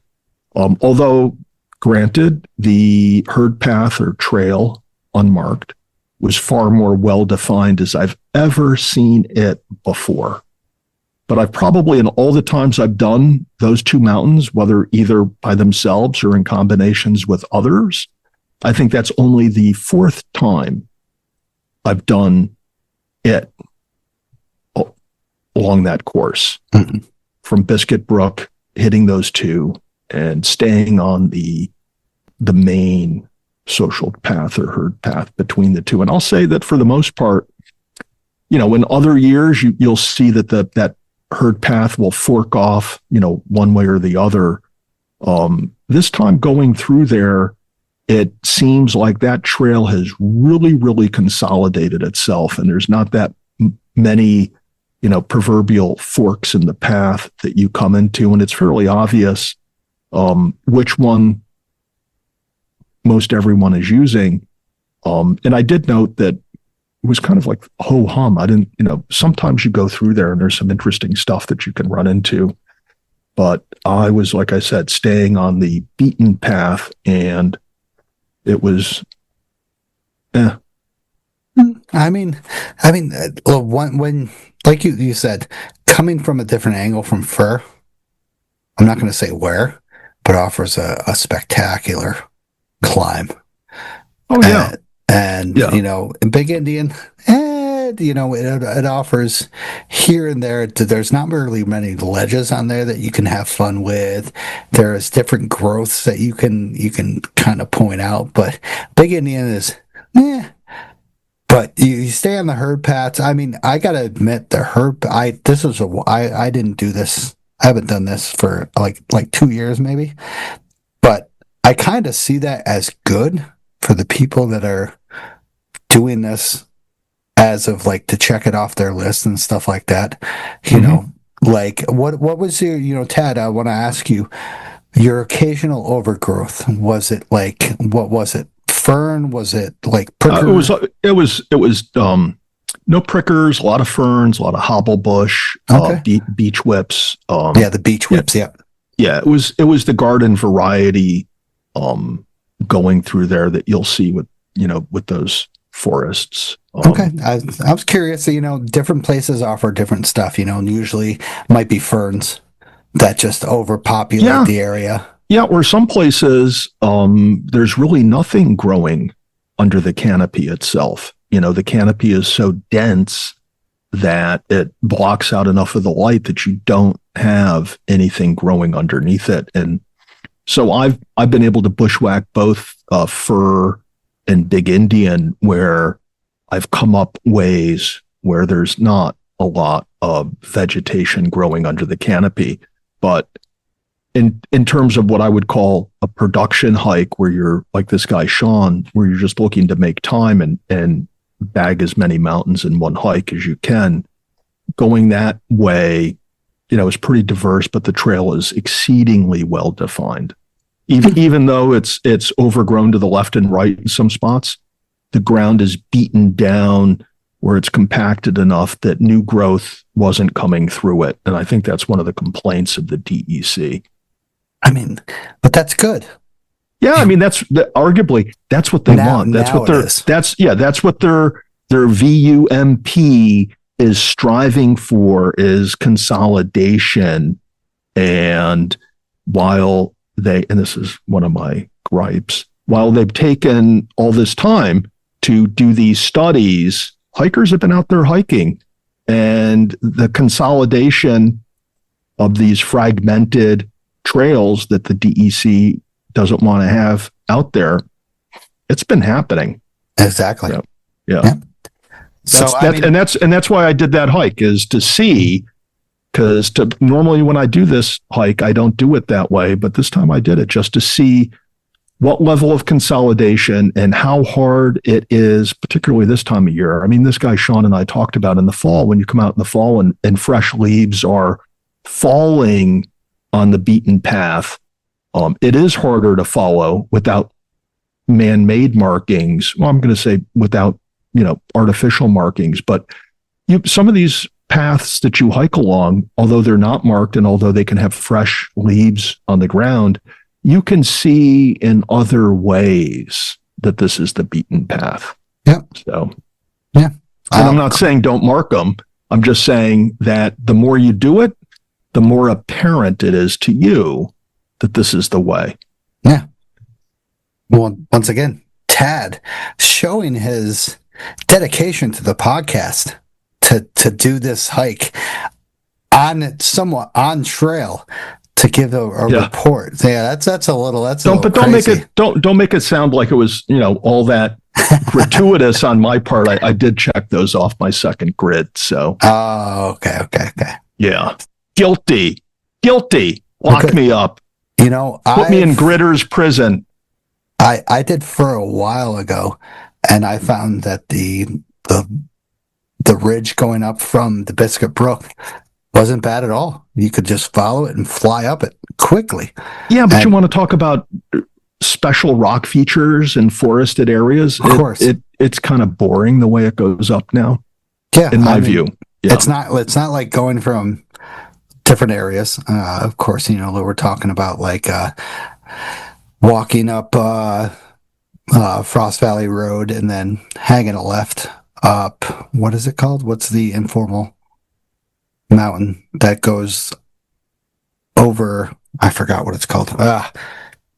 Although, granted, the herd path or trail, unmarked, was far more well-defined as I've ever seen it before. But I've probably, in all the times I've done those two mountains, whether either by themselves or in combinations with others, I think that's only the fourth time I've done it along that course. Mm-hmm. From Biscuit Brook, hitting those two and staying on the main social path or herd path between the two. And I'll say that for the most part, in other years, you'll see that that herd path will fork off, one way or the other. This time going through there, it seems like that trail has really, really consolidated itself, and there's not that many, proverbial forks in the path that you come into, and it's fairly obvious which one most everyone is using. And I did note that it was kind of like ho-hum. I didn't, sometimes you go through there and there's some interesting stuff that you can run into. But I was, like I said, staying on the beaten path, and it was, I mean, when like you said, coming from a different angle from Fur, I'm not going to say where, but offers a spectacular climb. Oh yeah. And in Big Indian, it offers here and there. There's not really many ledges on there that you can have fun with. There's different growths that you can kind of point out, but Big Indian is, But you stay on the herd paths. I mean, I gotta admit, the herd. I didn't do this. I haven't done this for like 2 years maybe, but I kind of see that as good for the people that are doing this as of to check it off their list and stuff like that. What was your, Tad, I want to ask you, your occasional overgrowth, was it what was it? Fern? Was it prickers? It was no prickers, a lot of ferns, a lot of hobblebush, beech whips. The beech whips. Yeah. It was the garden variety going through there that you'll see with those forests. Okay. I was curious, different places offer different stuff, and usually might be ferns that just overpopulate the area. Yeah, or some places there's really nothing growing under the canopy itself. The canopy is so dense that it blocks out enough of the light that you don't have anything growing underneath it. And so I've been able to bushwhack both fir and Big Indian, where I've come up ways where there's not a lot of vegetation growing under the canopy. But in terms of what I would call a production hike, where you're like this guy, Sean, where you're just looking to make time and bag as many mountains in one hike as you can, going that way, is pretty diverse, but the trail is exceedingly well defined. Even though it's overgrown to the left and right in some spots, the ground is beaten down where it's compacted enough that new growth wasn't coming through it. And I think that's one of the complaints of the DEC. I mean, but that's good. Yeah, I mean, arguably that's what they want. That's what their VUMP is striving for, is consolidation. And while and this is one of my gripes, while they've taken all this time to do these studies, hikers have been out there hiking, and the consolidation of these fragmented trails that the DEC doesn't want to have out there, it's been happening. Exactly. Yeah. So that's why I did that hike, is to see, because normally when I do this hike, I don't do it that way, but this time I did it just to see what level of consolidation and how hard it is, particularly this time of year. I mean, this guy Sean and I talked about in the fall, when you come out in the fall and fresh leaves are falling on the beaten path, it is harder to follow without man-made markings. Well, I'm going to say without, artificial markings, but some of these paths that you hike along, although they're not marked and although they can have fresh leaves on the ground, you can see in other ways that this is the beaten path. Yep. So, yeah. And I'm not saying don't mark them. I'm just saying that the more you do it, the more apparent it is to you that this is the way. Yeah. Well, once again, Tad showing his dedication to the podcast to do this hike somewhat on trail to give a report. Yeah, that's a little don't make it sound like it was, all that gratuitous on my part. I did check those off my second grid. So okay. Yeah. Guilty. Lock me up. Put me in Gritter's prison. I did for a while ago, and I found that the ridge going up from the Biscuit Brook wasn't bad at all. You could just follow it and fly up it quickly. Yeah, but you want to talk about special rock features in forested areas? Of course. It's kind of boring the way it goes up now. Yeah. In my view. Yeah. It's not like going from different areas. Of course, we're talking about like walking up Frost Valley Road and then hanging a left up, what is it called? What's the Informal mountain that goes over? I forgot what it's called.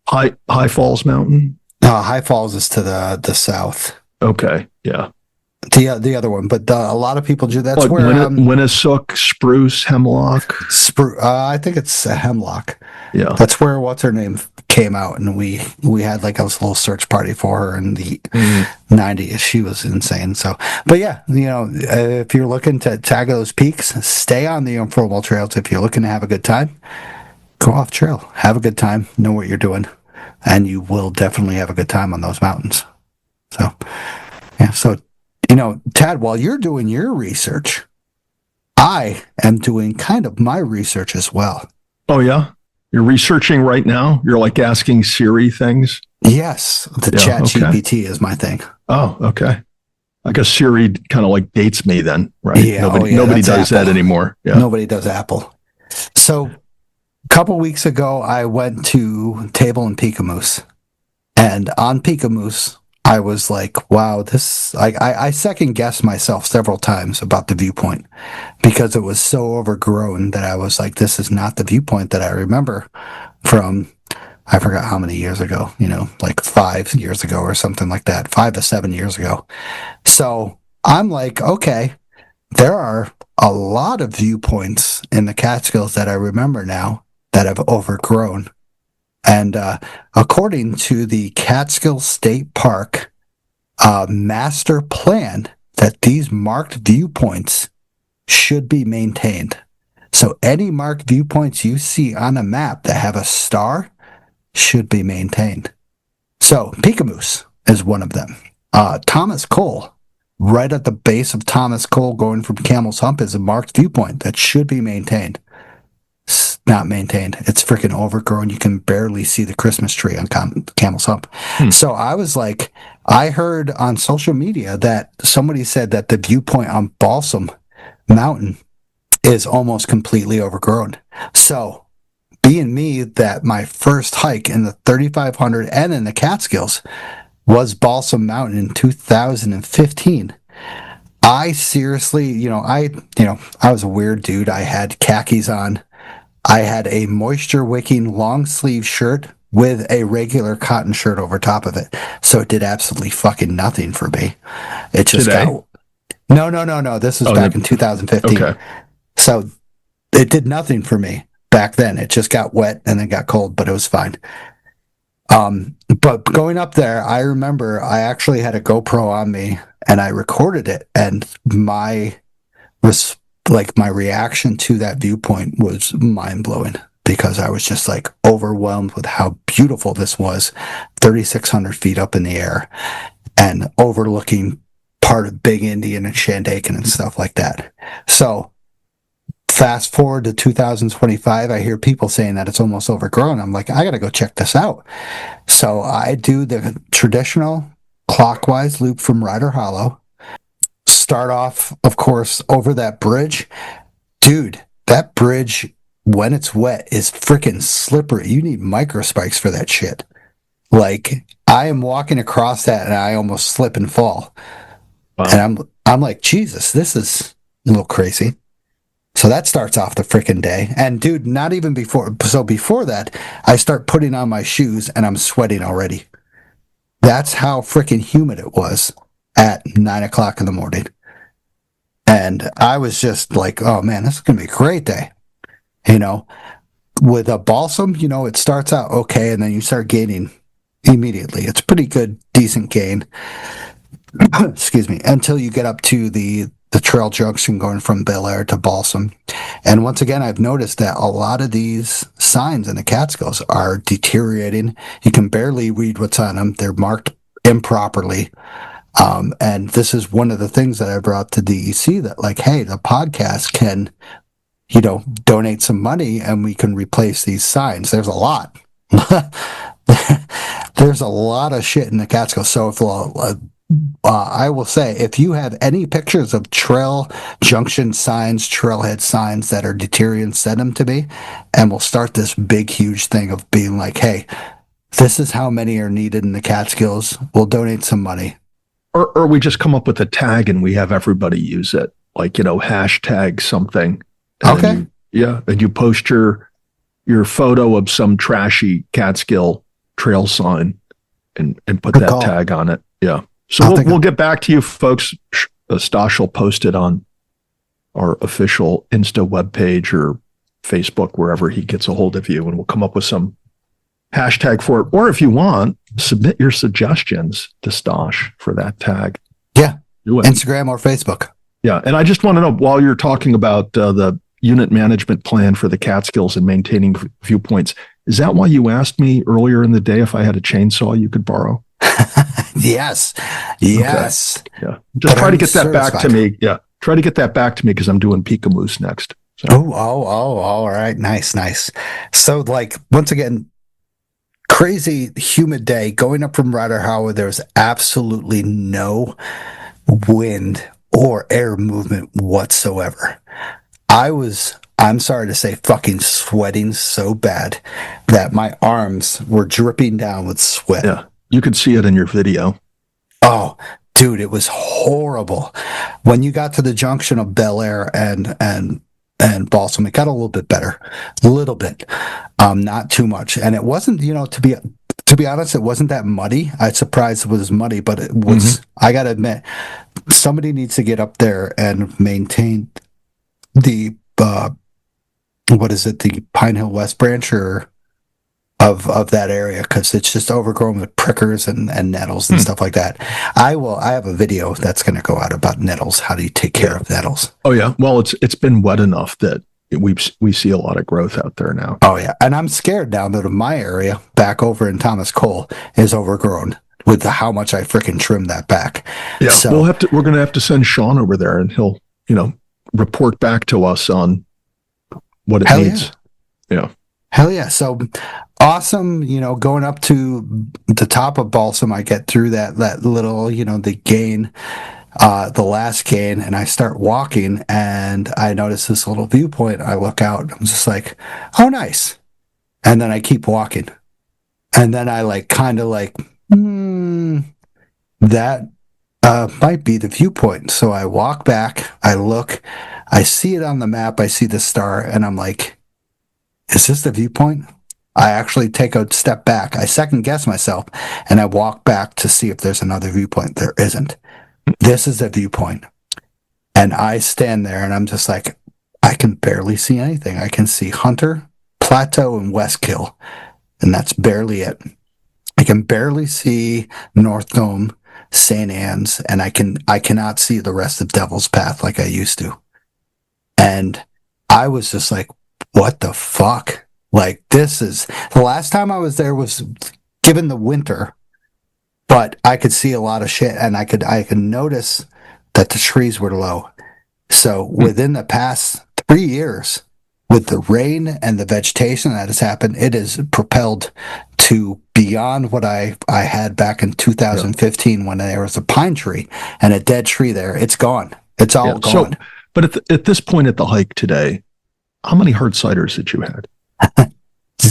High Falls Mountain. High Falls is to the south. Okay, yeah. The other one, but a lot of people do. That's like where Winnisook, Spruce, Hemlock. I think it's Hemlock. Yeah, that's where what's her name came out, and we had like a little search party for her in the 90s. She was insane. So, but yeah, if you're looking to tag those peaks, stay on the Informal trails. If you're looking to have a good time, go off trail, have a good time, know what you're doing, and you will definitely have a good time on those mountains. So, yeah, so. Tad, while you're doing your research, I am doing kind of my research as well. Oh, yeah? You're researching right now? You're like asking Siri things? Yes. The chat GPT is my thing. Oh, okay. I guess Siri kind of like dates me then, right? Yeah, nobody does Apple. That anymore. Yeah. Nobody does Apple. So a couple weeks ago, I went to Table and Peekamoose. And on Peekamoose, I was like, wow, I second guessed myself several times about the viewpoint because it was so overgrown that I was like, this is not the viewpoint that I remember from, I forgot how many years ago, like 5 years ago or something like that, 5 to 7 years ago. So I'm like, okay, there are a lot of viewpoints in the Catskills that I remember now that have overgrown. And according to the Catskill State Park master plan, that these marked viewpoints should be maintained. So any marked viewpoints you see on a map that have a star should be maintained. So Peekamoose is one of them. Thomas Cole, right at the base of Thomas Cole going from Camel's Hump, is a marked viewpoint that should be maintained. Not maintained. It's freaking overgrown. You can barely see the Christmas tree on Camel's Hump. So I was like, I heard on social media that somebody said that the viewpoint on Balsam Mountain is almost completely overgrown. So being me, that my first hike in the 3500 and in the Catskills was Balsam Mountain in 2015. I seriously, I was a weird dude. I had khakis on. I had a moisture wicking long sleeve shirt with a regular cotton shirt over top of it. So it did absolutely fucking nothing for me. It just got... No. This was back in 2015. Okay. So it did nothing for me back then. It just got wet and then got cold, but it was fine. But going up there, I remember I actually had a GoPro on me and I recorded it, and my reaction to that viewpoint was mind-blowing because I was just like overwhelmed with how beautiful this was, 3,600 feet up in the air and overlooking part of Big Indian and Shandaken and stuff like that. So fast forward to 2025, I hear people saying that it's almost overgrown. I'm like, I got to go check this out. So I do the traditional clockwise loop from Rider Hollow. Start off, of course, over that bridge. Dude, that bridge, when it's wet, is freaking slippery. You need micro spikes for that shit. Like I am walking across that and I almost slip and fall. Wow. And I'm like, Jesus, this is a little crazy. So that starts off the freaking day. And dude, not even before. So before that, I start putting on my shoes and I'm sweating already. That's how freaking humid it was at 9 o'clock in the morning. And I was just like, oh man, this is going to be a great day. You know, with a balsam, you know, it starts out okay. And then you start gaining immediately. It's pretty good, decent gain. Excuse me. Until you get up to the trail junction going from Bel Air to Balsam. And once again, I've noticed that a lot of these signs in the Catskills are deteriorating. You can barely read what's on them. They're marked improperly. And this is one of the things that I brought to DEC that like, hey, the podcast can, you know, donate some money and we can replace these signs. There's a lot. There's a lot of shit in the Catskills. So if I will say, if you have any pictures of trail junction signs, trailhead signs that are deteriorating, send them to me, and we'll start this big, huge thing of being like, hey, this is how many are needed in the Catskills. We'll donate some money. Or we just come up with a tag and we have everybody use it, like, you know, hashtag something. Okay. And you post your photo of some trashy Catskill trail sign and put Good that call. tag on it. Yeah. So we'll get back to you folks. Stosh will post it on our official Insta webpage or Facebook, wherever he gets a hold of you, and we'll come up with some hashtag for it. Or if you want, submit your suggestions to Stosh for that tag. Yeah. Do it. Instagram or Facebook. Yeah. And I just want to know, while you're talking about the unit management plan for the Catskills and maintaining viewpoints, is that why you asked me earlier in the day if I had a chainsaw you could borrow? Yes. Yes. Okay. Yeah. Just try to get that back to me. Yeah. Try to get that back to me because I'm doing Peekamoose next. So. Oh, all right. Nice. So like, once again, crazy humid day going up from Ryder Howard. There's absolutely no wind or air movement whatsoever. I'm sorry to say, fucking sweating so bad that my arms were dripping down with sweat. Yeah. You could see it in your video. Oh, dude, it was horrible. When you got to the junction of Bel Air and Balsam, it got a little bit better. A little bit. Not too much. And it wasn't, you know, to be honest, it wasn't that muddy. I was surprised it was muddy, but it was, I gotta admit, somebody needs to get up there and maintain the what is it, the Pine Hill West branch or of that area, because it's just overgrown with prickers and nettles and stuff like that. I have a video that's going to go out about nettles. How do you take care of nettles? Oh yeah. Well, it's been wet enough that we see a lot of growth out there now. Oh yeah. And I'm scared now that my area back over in Thomas Cole is overgrown with how much I freaking trimmed that back. Yeah. So, we're going to have to send Sean over there and he'll, you know, report back to us on what it needs. Yeah. Hell yeah. So awesome. You know, going up to the top of Balsam, I get through that little, you know, the gain, the last gain, and I start walking and I notice this little viewpoint. I look out, I'm just like, oh, nice. And then I keep walking. And then I like, kind of like, that might be the viewpoint. So I walk back, I look, I see it on the map, I see the star, and I'm like, is this the viewpoint? I actually take a step back. I second guess myself and I walk back to see if there's another viewpoint. There isn't. This is the viewpoint. And I stand there and I'm just like, I can barely see anything. I can see Hunter, Plateau, and Westkill. And that's barely it. I can barely see North Dome, St. Anne's, and I cannot see the rest of Devil's Path like I used to. And I was just like, what the fuck? Like, this is the last time I was there was given the winter, but I could see a lot of shit and I could notice that the trees were low. So within the past 3 years, with the rain and the vegetation that has happened, it has propelled to beyond what I had back in 2015 when there was a pine tree and a dead tree there. It's gone. It's all gone. So, but at this point at the hike today, how many hard ciders had you had?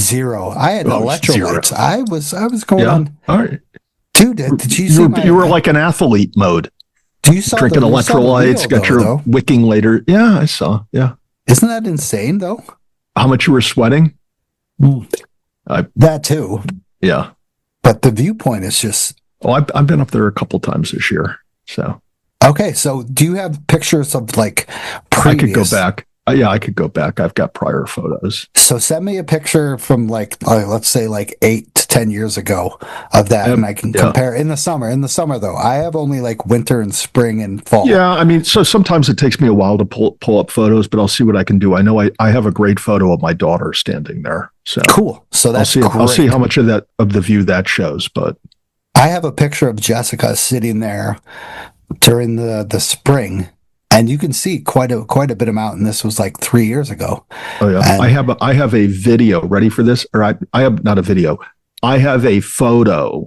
Zero. I had Oh, electrolytes. zero. I was going Yeah. on. All right. Dude, did you see You were like an athlete mode. Do you saw Drinking you saw the electrolytes, reel, got though, your though? wicking later. Yeah, I saw. Yeah. Isn't that insane though? How much you were sweating? That too. Yeah. But the viewpoint is just Oh, I've been up there a couple times this year. So okay. So do you have pictures of like I could go previous? back. Yeah, I could go back. I've got prior photos. So send me a picture from like let's say like 8 to 10 years ago of that, and I can compare in the summer. In the summer though, I have only like winter and spring and fall. Yeah, I mean, so sometimes it takes me a while to pull up photos, but I'll see what I can do. I know I have a great photo of my daughter standing there. So Cool. So that's I'll see great. how much of the view that shows. But I have a picture of Jessica sitting there during the spring, and you can see quite a bit of mountain. This was like 3 years ago. oh yeah, And- I have a video ready for this, or I have not a video. I have a photo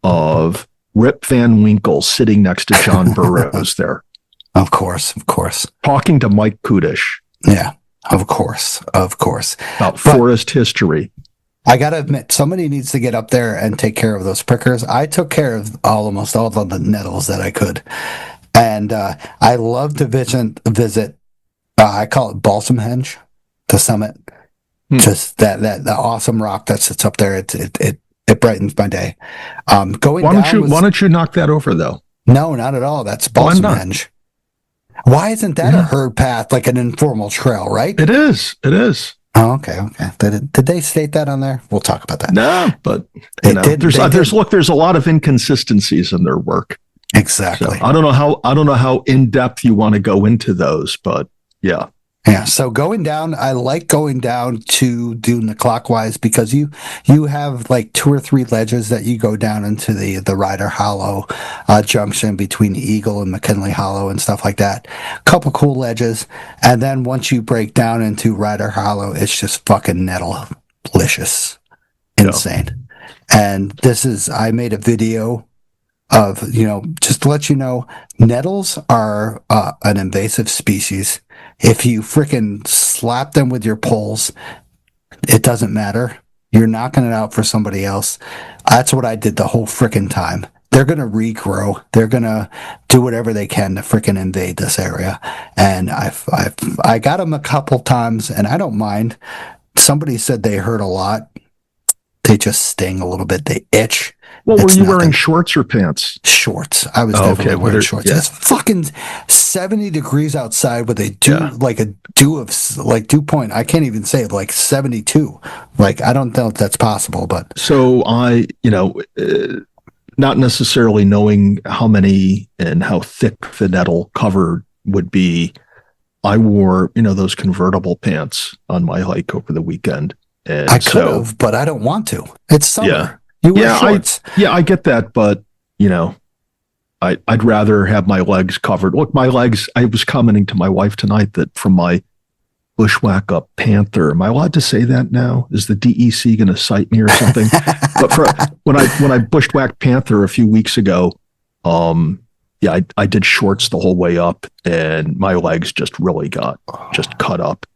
of Rip Van Winkle sitting next to John Burroughs there, Of course. talking to Mike Kudish Yeah, of course. about forest history. I gotta admit, somebody needs to get up there and take care of those prickers. I took care of almost all of the nettles that I could, and I love to visit. I call it Balsam Henge, the summit. Just that the awesome rock that sits up there. It brightens my day. Going Why down. why don't you knock that over though? No, not at all. That's Balsam not? Henge. Why isn't that a herd path, like an informal trail, right? It is. Oh, okay. Did they state that on there? We'll talk about that. No, but They did- there's they did. there's a lot of inconsistencies in their work. So Exactly. I don't know how in depth you want to go into those, but yeah. Yeah. So going down, I like going down to doing the clockwise because you have like 2 or 3 ledges that you go down into the Ryder Hollow junction between Eagle and McKinley Hollow and stuff like that. Couple cool ledges, and then once you break down into Ryder Hollow, it's just fucking nettle-licious, insane. And I made a video of, just to let you know, nettles are an invasive species. If you freaking slap them with your poles, it doesn't matter. You're knocking it out for somebody else. That's what I did the whole freaking time. They're going to regrow. They're going to do whatever they can to freaking invade this area. And I got them a couple times, and I don't mind. Somebody said they hurt a lot. They just sting a little bit. They itch. Well, were It's you wearing nothing. shorts or pants? Shorts. I was Oh, definitely okay. wearing Well, shorts. yeah. It's fucking 70 degrees outside with a dew point. I can't even say it, like 72. Like, I don't know if that's possible, but So not necessarily knowing how many and how thick the nettle cover would be, I wore, those convertible pants on my hike over the weekend. And I could have, but I don't want to. It's summer. Yeah. You wear shorts. I get that, but I'd rather have my legs covered. Look, my legs, I was commenting to my wife tonight that from my bushwhack up panther, am I allowed to say that now? Is the DEC going to cite me or something? But when I bushwhacked panther a few weeks ago, I did shorts the whole way up, and my legs just really got just cut up.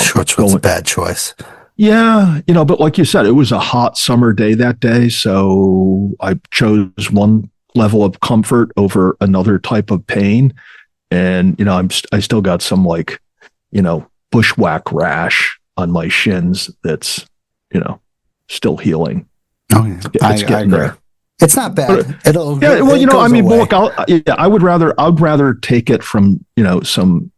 Shorts was a bad choice. Yeah, but like you said, it was a hot summer day that day, so I chose one level of comfort over another type of pain, and I still got some bushwhack rash on my shins that's still healing. Oh yeah, It's getting there. It's not bad. It'll look, I would rather take it from some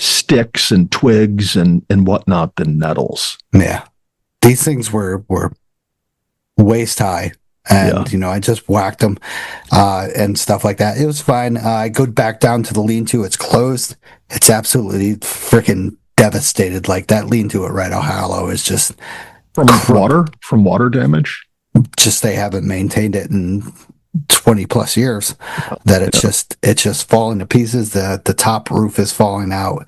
sticks and twigs and whatnot than nettles. Yeah, these things were waist high, and I just whacked them and stuff like that. It was fine. I go back down to the lean-to. It's closed. It's absolutely freaking devastated. Like that lean-to at Ryder Hollow is just from water damage. Just they haven't maintained it in 20 plus years. That it's just falling to pieces. The top roof is falling out.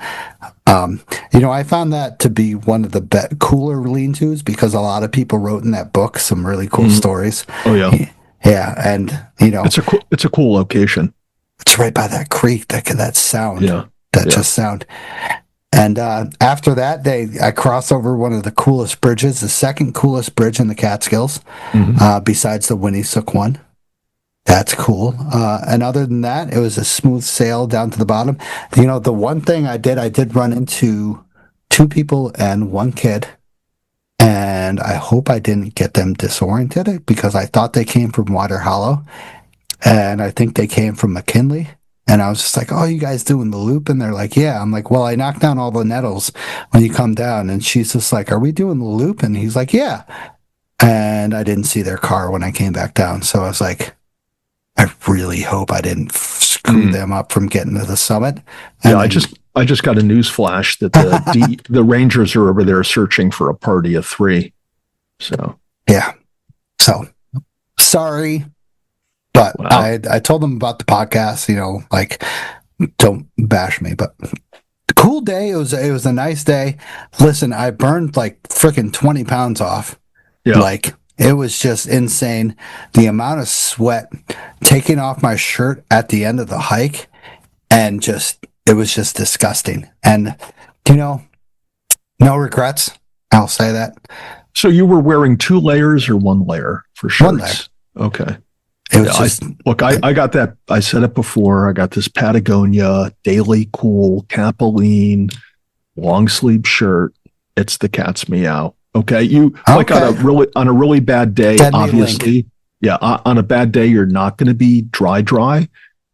I found that to be one of the cooler lean-tos because a lot of people wrote in that book some really cool stories. Oh yeah, yeah, and it's a cool location. It's right by that creek. That sound. Yeah, Just sound. And after that, I crossed over one of the coolest bridges, the second coolest bridge in the Catskills, besides the Winniesook one. That's cool. And other than that, it was a smooth sail down to the bottom. You know, the one thing I did run into 2 people and 1 kid. And I hope I didn't get them disoriented because I thought they came from Water Hollow. And I think they came from McKinley. And I was just like, oh, you guys doing the loop? And they're like, yeah. I'm like, well, I knocked down all the nettles when you come down. And she's just like, are we doing the loop? And he's like, yeah. And I didn't see their car when I came back down. So I was like, I really hope I didn't screw them up from getting to the summit. And yeah, I just got a news flash that the Rangers are over there searching for a party of 3. So yeah. So sorry. But wow. I told them about the podcast, you know, like, don't bash me, but cool day. It was a nice day. Listen, I burned like freaking 20 pounds off. Yeah. Like, it was just insane. The amount of sweat taking off my shirt at the end of the hike, and it was just disgusting. And, you know, no regrets. I'll say that. So you were wearing 2 layers or 1 layer for shirts? 1 layer. Okay. It was I got that. I said it before. I got this Patagonia Daily Cool Capeline long sleeve shirt. It's the cat's meow. Okay. Like on a really bad day, obviously. Yeah. On a bad day, you're not going to be dry,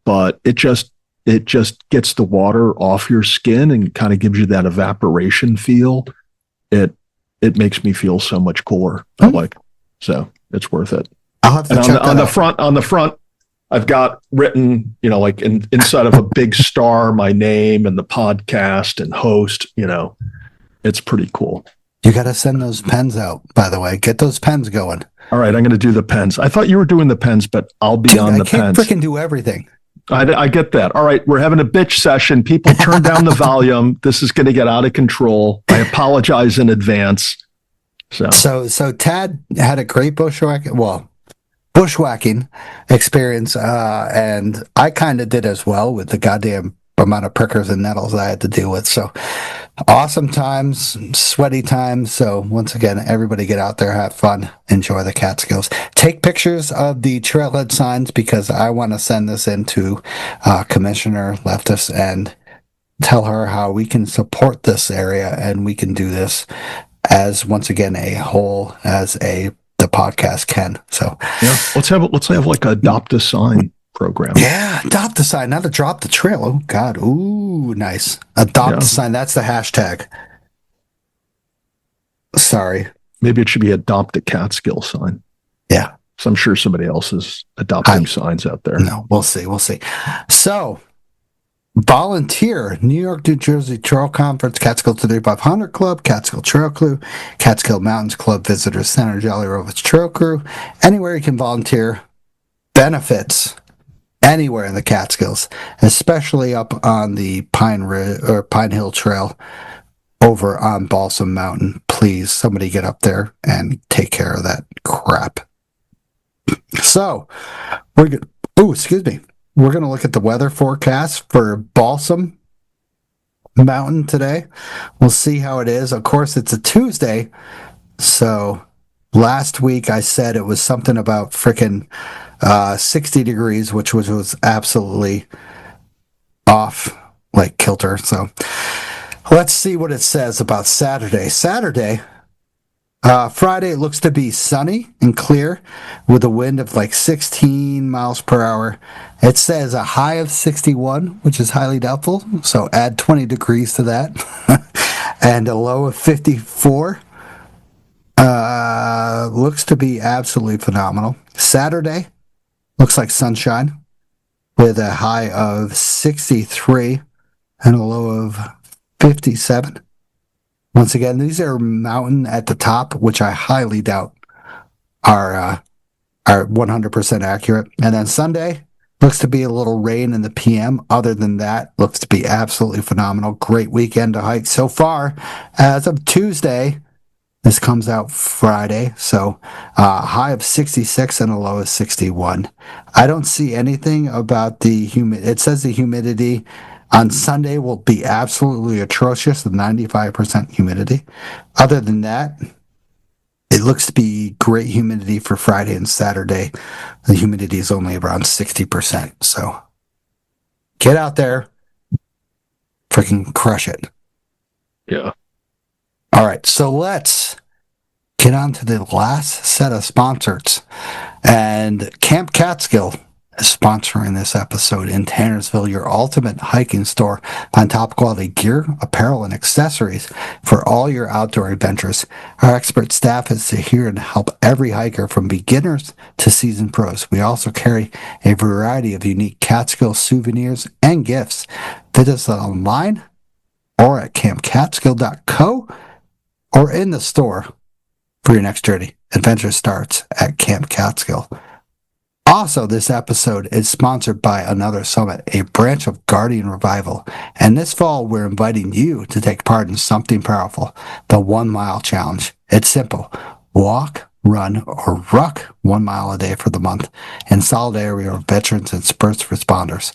but it just gets the water off your skin and kind of gives you that evaporation feel. It makes me feel so much cooler. So it's worth it. I'll have to check that out. On the front, I've got written, you know, like inside of a big star, my name and the podcast and host, you know, it's pretty cool. You got to send those pens out, by the way. Get those pens going. All right. I'm going to do the pens. I thought you were doing the pens, but I'll be on the pens. I can't freaking do everything. I get that. All right. We're having a bitch session. People turn down the volume. This is going to get out of control. I apologize in advance. So Tad had a great bushwhacking experience, and I kind of did as well with the goddamn amount of prickers and nettles I had to deal with. So awesome times, sweaty times. So once again, everybody get out there, have fun, enjoy the Catskills. Take pictures of the trailhead signs because I want to send this into Commissioner Leftis and tell her how we can support this area and we can do this as, once again, a whole, as the podcast can. So yeah, let's have like a adopt a sign program. Yeah, adopt a sign, not a drop the trail. Oh God, ooh, nice. Adopt a sign. That's the hashtag. Sorry, maybe it should be adopt a Catskill sign. Yeah, so I'm sure somebody else is adopting signs out there. No, we'll see. So, volunteer New York, New Jersey Trail Conference, Catskill 3500 Club, Catskill Trail Crew, Catskill Mountains Club Visitors Center, Jolly Rovers Trail Crew. Anywhere you can volunteer, benefits anywhere in the Catskills, especially up on the Pine Hill Trail over on Balsam Mountain. Please, somebody get up there and take care of that crap. So, we're going to look at the weather forecast for Balsam Mountain today. We'll see how it is. Of course, it's a Tuesday, so last week I said it was something about freaking 60 degrees, which was absolutely off, like kilter. So let's see what it says about Saturday. Friday, it looks to be sunny and clear with a wind of like 16 miles per hour. It says a high of 61, which is highly doubtful. So add 20 degrees to that. And a low of 54. Looks to be absolutely phenomenal. Saturday, looks like sunshine with a high of 63 and a low of 57. Once again, these are mountain at the top, which I highly doubt are 100% accurate. And then Sunday looks to be a little rain in the PM. Other than that, looks to be absolutely phenomenal. Great weekend to hike so far. As of Tuesday, this comes out Friday, so high of 66 and a low of 61. I don't see anything about the humidity. It says the humidity On Sunday will be absolutely atrocious with 95% humidity. Other than that, it looks to be great humidity for Friday and Saturday. The humidity is only around 60%. So get out there, freaking crush it. Yeah. All right, so let's get on to the last set of sponsors. And Camp Catskill is sponsoring this episode in Tannersville, your ultimate hiking store on top quality gear, apparel, and accessories for all your outdoor adventures. Our expert staff is here to help every hiker from beginners to seasoned pros. We also carry a variety of unique Catskill souvenirs and gifts. Visit us online or at campcatskill.co or in the store for your next journey. Adventure starts at Camp Catskill. Also, this episode is sponsored by Another Summit, a branch of Guardian Revival. And this fall, we're inviting you to take part in something powerful, the 1 Mile Challenge. It's simple. Walk, run, or ruck 1 mile a day for the month in solidarity with veterans and first responders.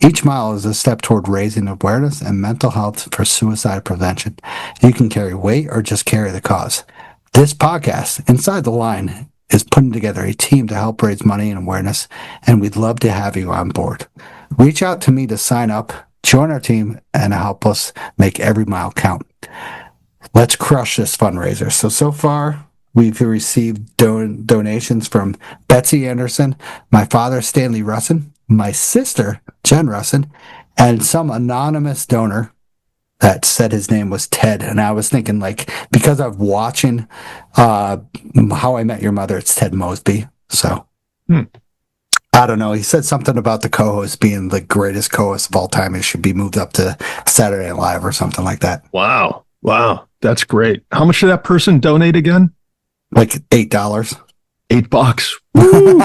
Each mile is a step toward raising awareness and mental health for suicide prevention. You can carry weight or just carry the cause. This podcast, Inside the Line, is putting together a team to help raise money and awareness, and we'd love to have you on board. Reach out to me to sign up, join our team, and help us make every mile count. Let's crush this fundraiser. So far, we've received donations from Betsy Anderson, my father, Stanley Russin, my sister, Jen Russin, and some anonymous donor that said his name was Ted. And I was thinking, like, because I'm watching How I Met Your Mother, it's Ted Mosby. So, I don't know. He said something about the co-host being the greatest co-host of all time. It should be moved up to Saturday Night Live or something like that. Wow. That's great. How much did that person donate again? Like $8. $8. Woo!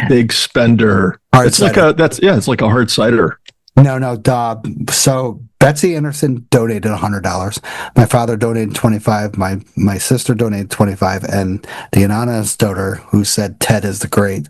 Big spender. It's like it's like a hard cider. No. So Betsy Anderson donated $100. My father donated $25. My sister donated $25, and the anonymous donor who said Ted is the great.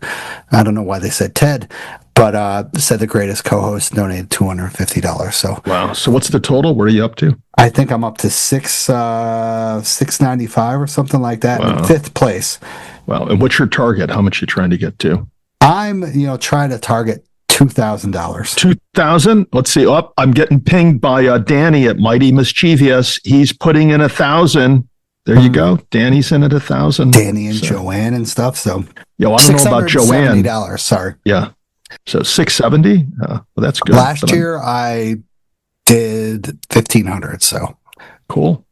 I don't know why they said Ted, but said the greatest co-host donated $250. So wow. So what's the total? What are you up to? I think I'm up to $695 or something like that. Wow. In 5th place. Wow. And what's your target? How much you trying to get to? I'm trying to target $2,000. 2,000. Let's see. Oh, I'm getting pinged by Danny at Mighty Mischievous. He's putting in 1,000. There you go. Danny's in at 1,000. Danny and Joanne and stuff. So I don't know about Joanne. $670. Sorry. Yeah. So 670. Well, that's good. Last year I did 1,500. So cool.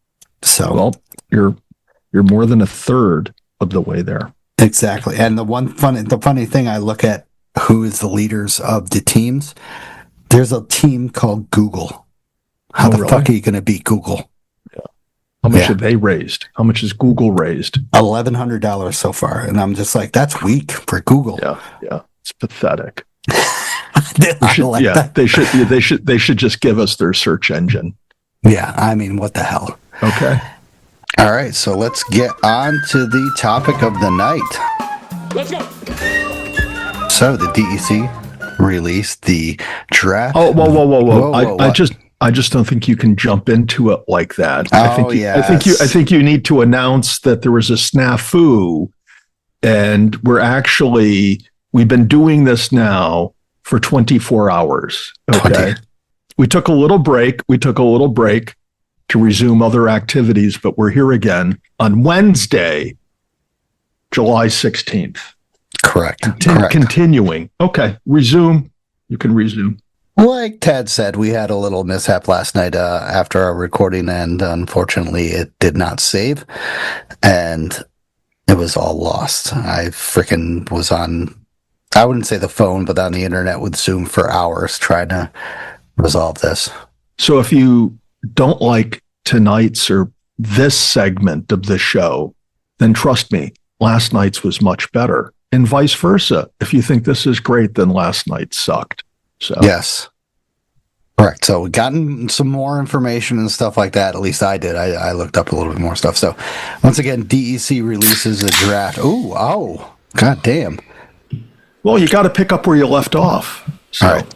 So well, you're more than a third of the way there. Exactly. And the funny thing, I look at who is the leaders of the teams. There's a team called Google. How the fuck are you going to beat Google? Yeah. How much have they raised? How much has Google raised? $1,100 so far. And I'm just like, that's weak for Google. Yeah. It's pathetic. They should just give us their search engine. Yeah. I mean, what the hell? Okay. All right. So let's get on to the topic of the night. Let's go. So the DEC released the draft. Oh, whoa. I just don't think you can jump into it like that. I think you need to announce that there was a snafu, and we've been doing this now for 24 hours. Okay. We took a little break to resume other activities, but we're here again on Wednesday, July 16th. Correct. Continuing. Okay. Resume. You can resume. Like Ted said, we had a little mishap last night after our recording, and unfortunately it did not save, and it was all lost. I freaking was on, I wouldn't say the phone, but on the internet with Zoom for hours trying to resolve this. So if you don't like tonight's or this segment of the show, then trust me, last night's was much better. And vice versa. If you think this is great, then last night sucked. So yes. Correct. So we've gotten some more information and stuff like that. At least I did. I looked up a little bit more stuff. So once again, DEC releases a draft. Oh, god damn. Well, you got to pick up where you left off. So. All right.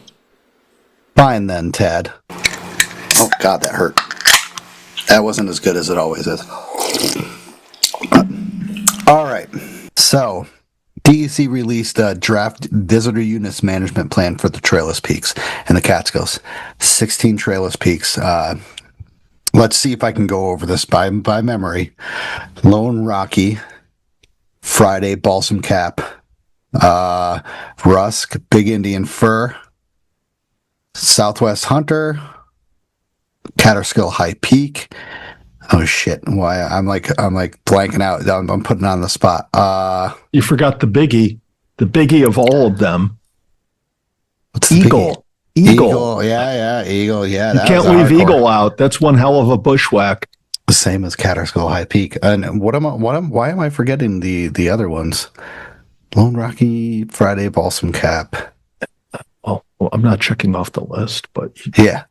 Fine then, Tad. Oh, God, that hurt. That wasn't as good as it always is. But, all right. So, DEC released a draft visitor units management plan for the Trailless Peaks and the Catskills. 16 Trailless Peaks. Let's see if I can go over this by memory. Lone Rocky, Friday Balsam Cap, Rusk, Big Indian Fir, Southwest Hunter, Catskill High Peak. Oh shit! Why I'm like blanking out. I'm putting on the spot. You forgot the biggie of all of them. What's the Eagle. Eagle. Yeah, Eagle. Yeah, You can't leave hardcore. Eagle out. That's one hell of a bushwhack. The same as Catskill High Peak. And why am I forgetting the other ones? Lone Rocky, Friday Balsam Cap. Oh, well, I'm not checking off the list, but yeah,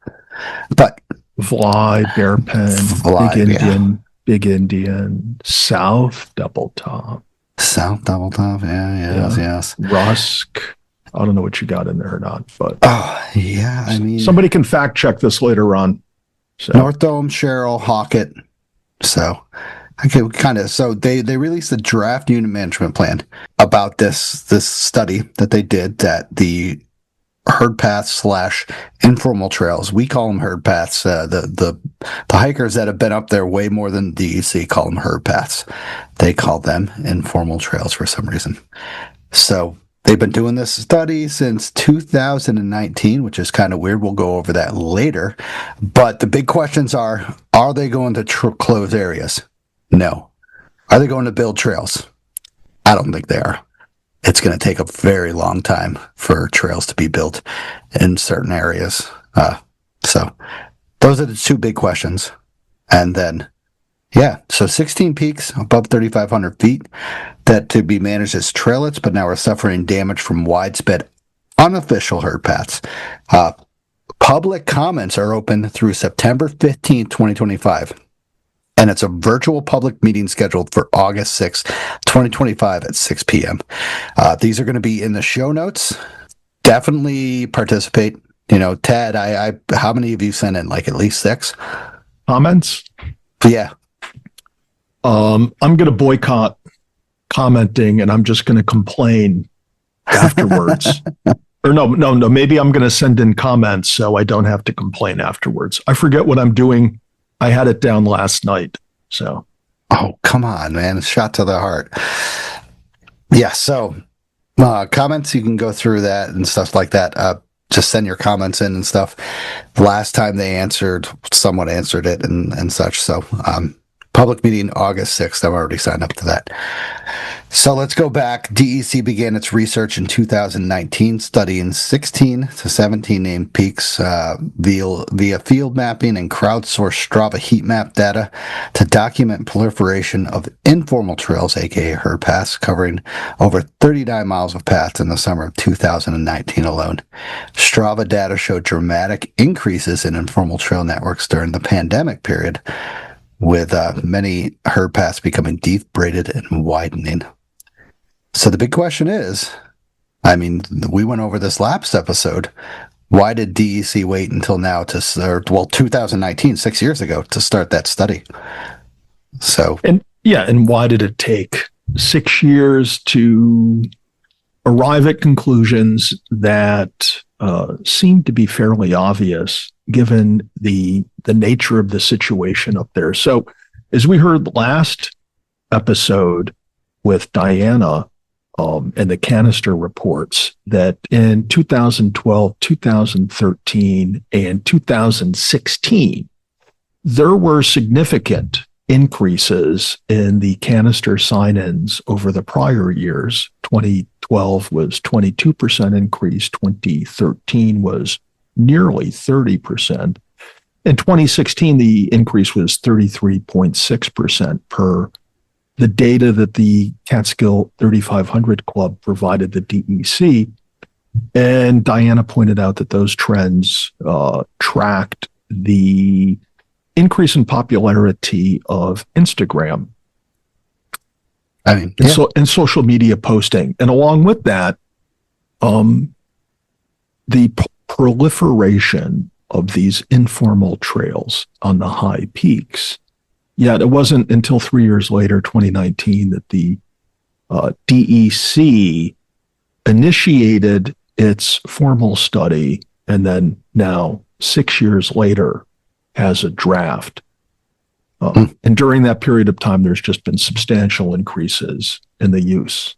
but Fly, Bear Pen, Big Indian, South Double Top. Yes. Rusk. I don't know what you got in there or not, but I mean, somebody can fact check this later on. So. North Dome, Sherrill, Hawkett. So, okay, so they released a draft unit management plan about this study that they did that the herd paths / informal trails. We call them herd paths. The hikers that have been up there way more than DEC call them herd paths. They call them informal trails for some reason. So they've been doing this study since 2019, which is kind of weird. We'll go over that later. But the big questions are they going to close areas? No. Are they going to build trails? I don't think they are. It's going to take a very long time for trails to be built in certain areas. So those are the two big questions. And then, so 16 peaks above 3,500 feet that to be managed as trailets, but now are suffering damage from widespread unofficial herd paths. Public comments are open through September 15th, 2025. And it's a virtual public meeting scheduled for August 6th, 2025 at 6 p.m. These are going to be in the show notes. Definitely participate. Tad, how many of you sent in? Like at least 6 comments? Yeah. I'm going to boycott commenting and I'm just going to complain afterwards. Or no, maybe I'm going to send in comments so I don't have to complain afterwards. I forget what I'm doing. I had it down last night, so. Oh, come on, man. A shot to the heart. Yeah, so comments, you can go through that and stuff like that. Just send your comments in and stuff. The last time they answered, someone answered it and such. So public meeting August 6th. I've already signed up to that. So let's go back. DEC began its research in 2019, studying 16 to 17 named peaks via field mapping and crowdsourced Strava heat map data to document proliferation of informal trails, aka herd paths, covering over 39 miles of paths in the summer of 2019 alone. Strava data showed dramatic increases in informal trail networks during the pandemic period, with many herd paths becoming deep-braided and widening. So the big question is, we went over this last episode. Why did DEC wait until now to start, 2019, 6 years ago, to start that study? So. And why did it take 6 years to arrive at conclusions that seemed to be fairly obvious given the nature of the situation up there? So as we heard last episode with Diana and the canister reports, that in 2012, 2013, and 2016, there were significant increases in the canister sign-ins over the prior years. 2012 was 22% increase. 2013 was nearly 30%. In 2016, the increase was 33.6% per the data that the Catskill 3500 Club provided the DEC. And Diana pointed out that those trends tracked the increase in popularity of Instagram and social media posting. And along with that, the proliferation of these informal trails on the high peaks. Yet it wasn't until 3 years later, 2019, that the DEC initiated its formal study, and then now 6 years later has a draft. And during that period of time, there's just been substantial increases in the use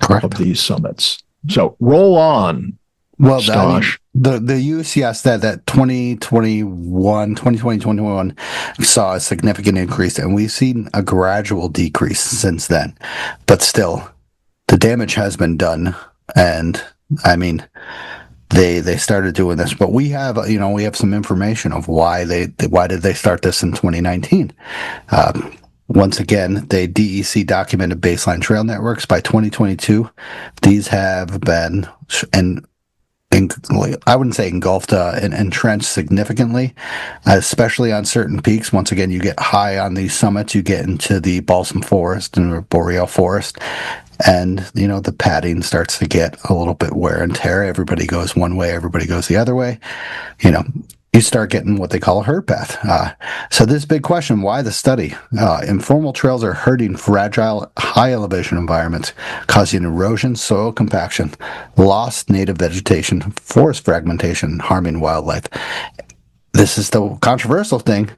of these summits. So roll on. Well, Stosh. the use, yes, that 2021 saw a significant increase, and we've seen a gradual decrease since then. But still, the damage has been done, and I mean, they started doing this. But we have some information of why did they start this in 2019. Once again, the DEC documented baseline trail networks by 2022. These have been I wouldn't say engulfed, entrenched significantly, especially on certain peaks. Once again, you get high on these summits, you get into the balsam forest and boreal forest, and the padding starts to get a little bit wear and tear. Everybody goes one way, everybody goes the other way. You start getting what they call a herd path. So this big question, why the study? Informal trails are hurting fragile, high elevation environments, causing erosion, soil compaction, lost native vegetation, forest fragmentation, harming wildlife. This is the controversial thing,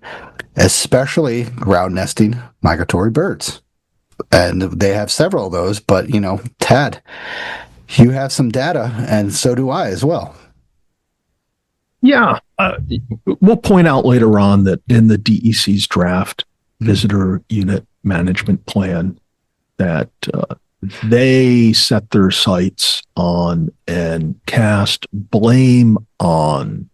especially ground nesting migratory birds. And they have several of those, but Tad, you have some data, and so do I as well. Yeah, we'll point out later on that in the DEC's draft visitor unit management plan, that they set their sights on and cast blame on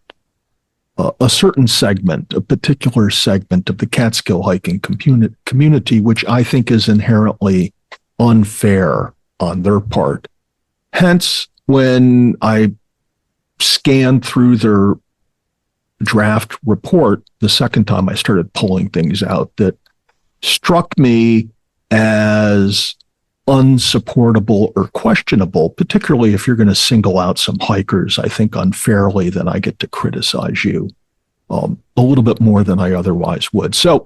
a certain segment, a particular segment of the Catskill hiking community, which I think is inherently unfair on their part. Hence, when I scanned through their draft report the second time I started pulling things out that struck me as unsupportable or questionable, particularly if you're going to single out some hikers, I think unfairly, then I get to criticize you a little bit more than I otherwise would. So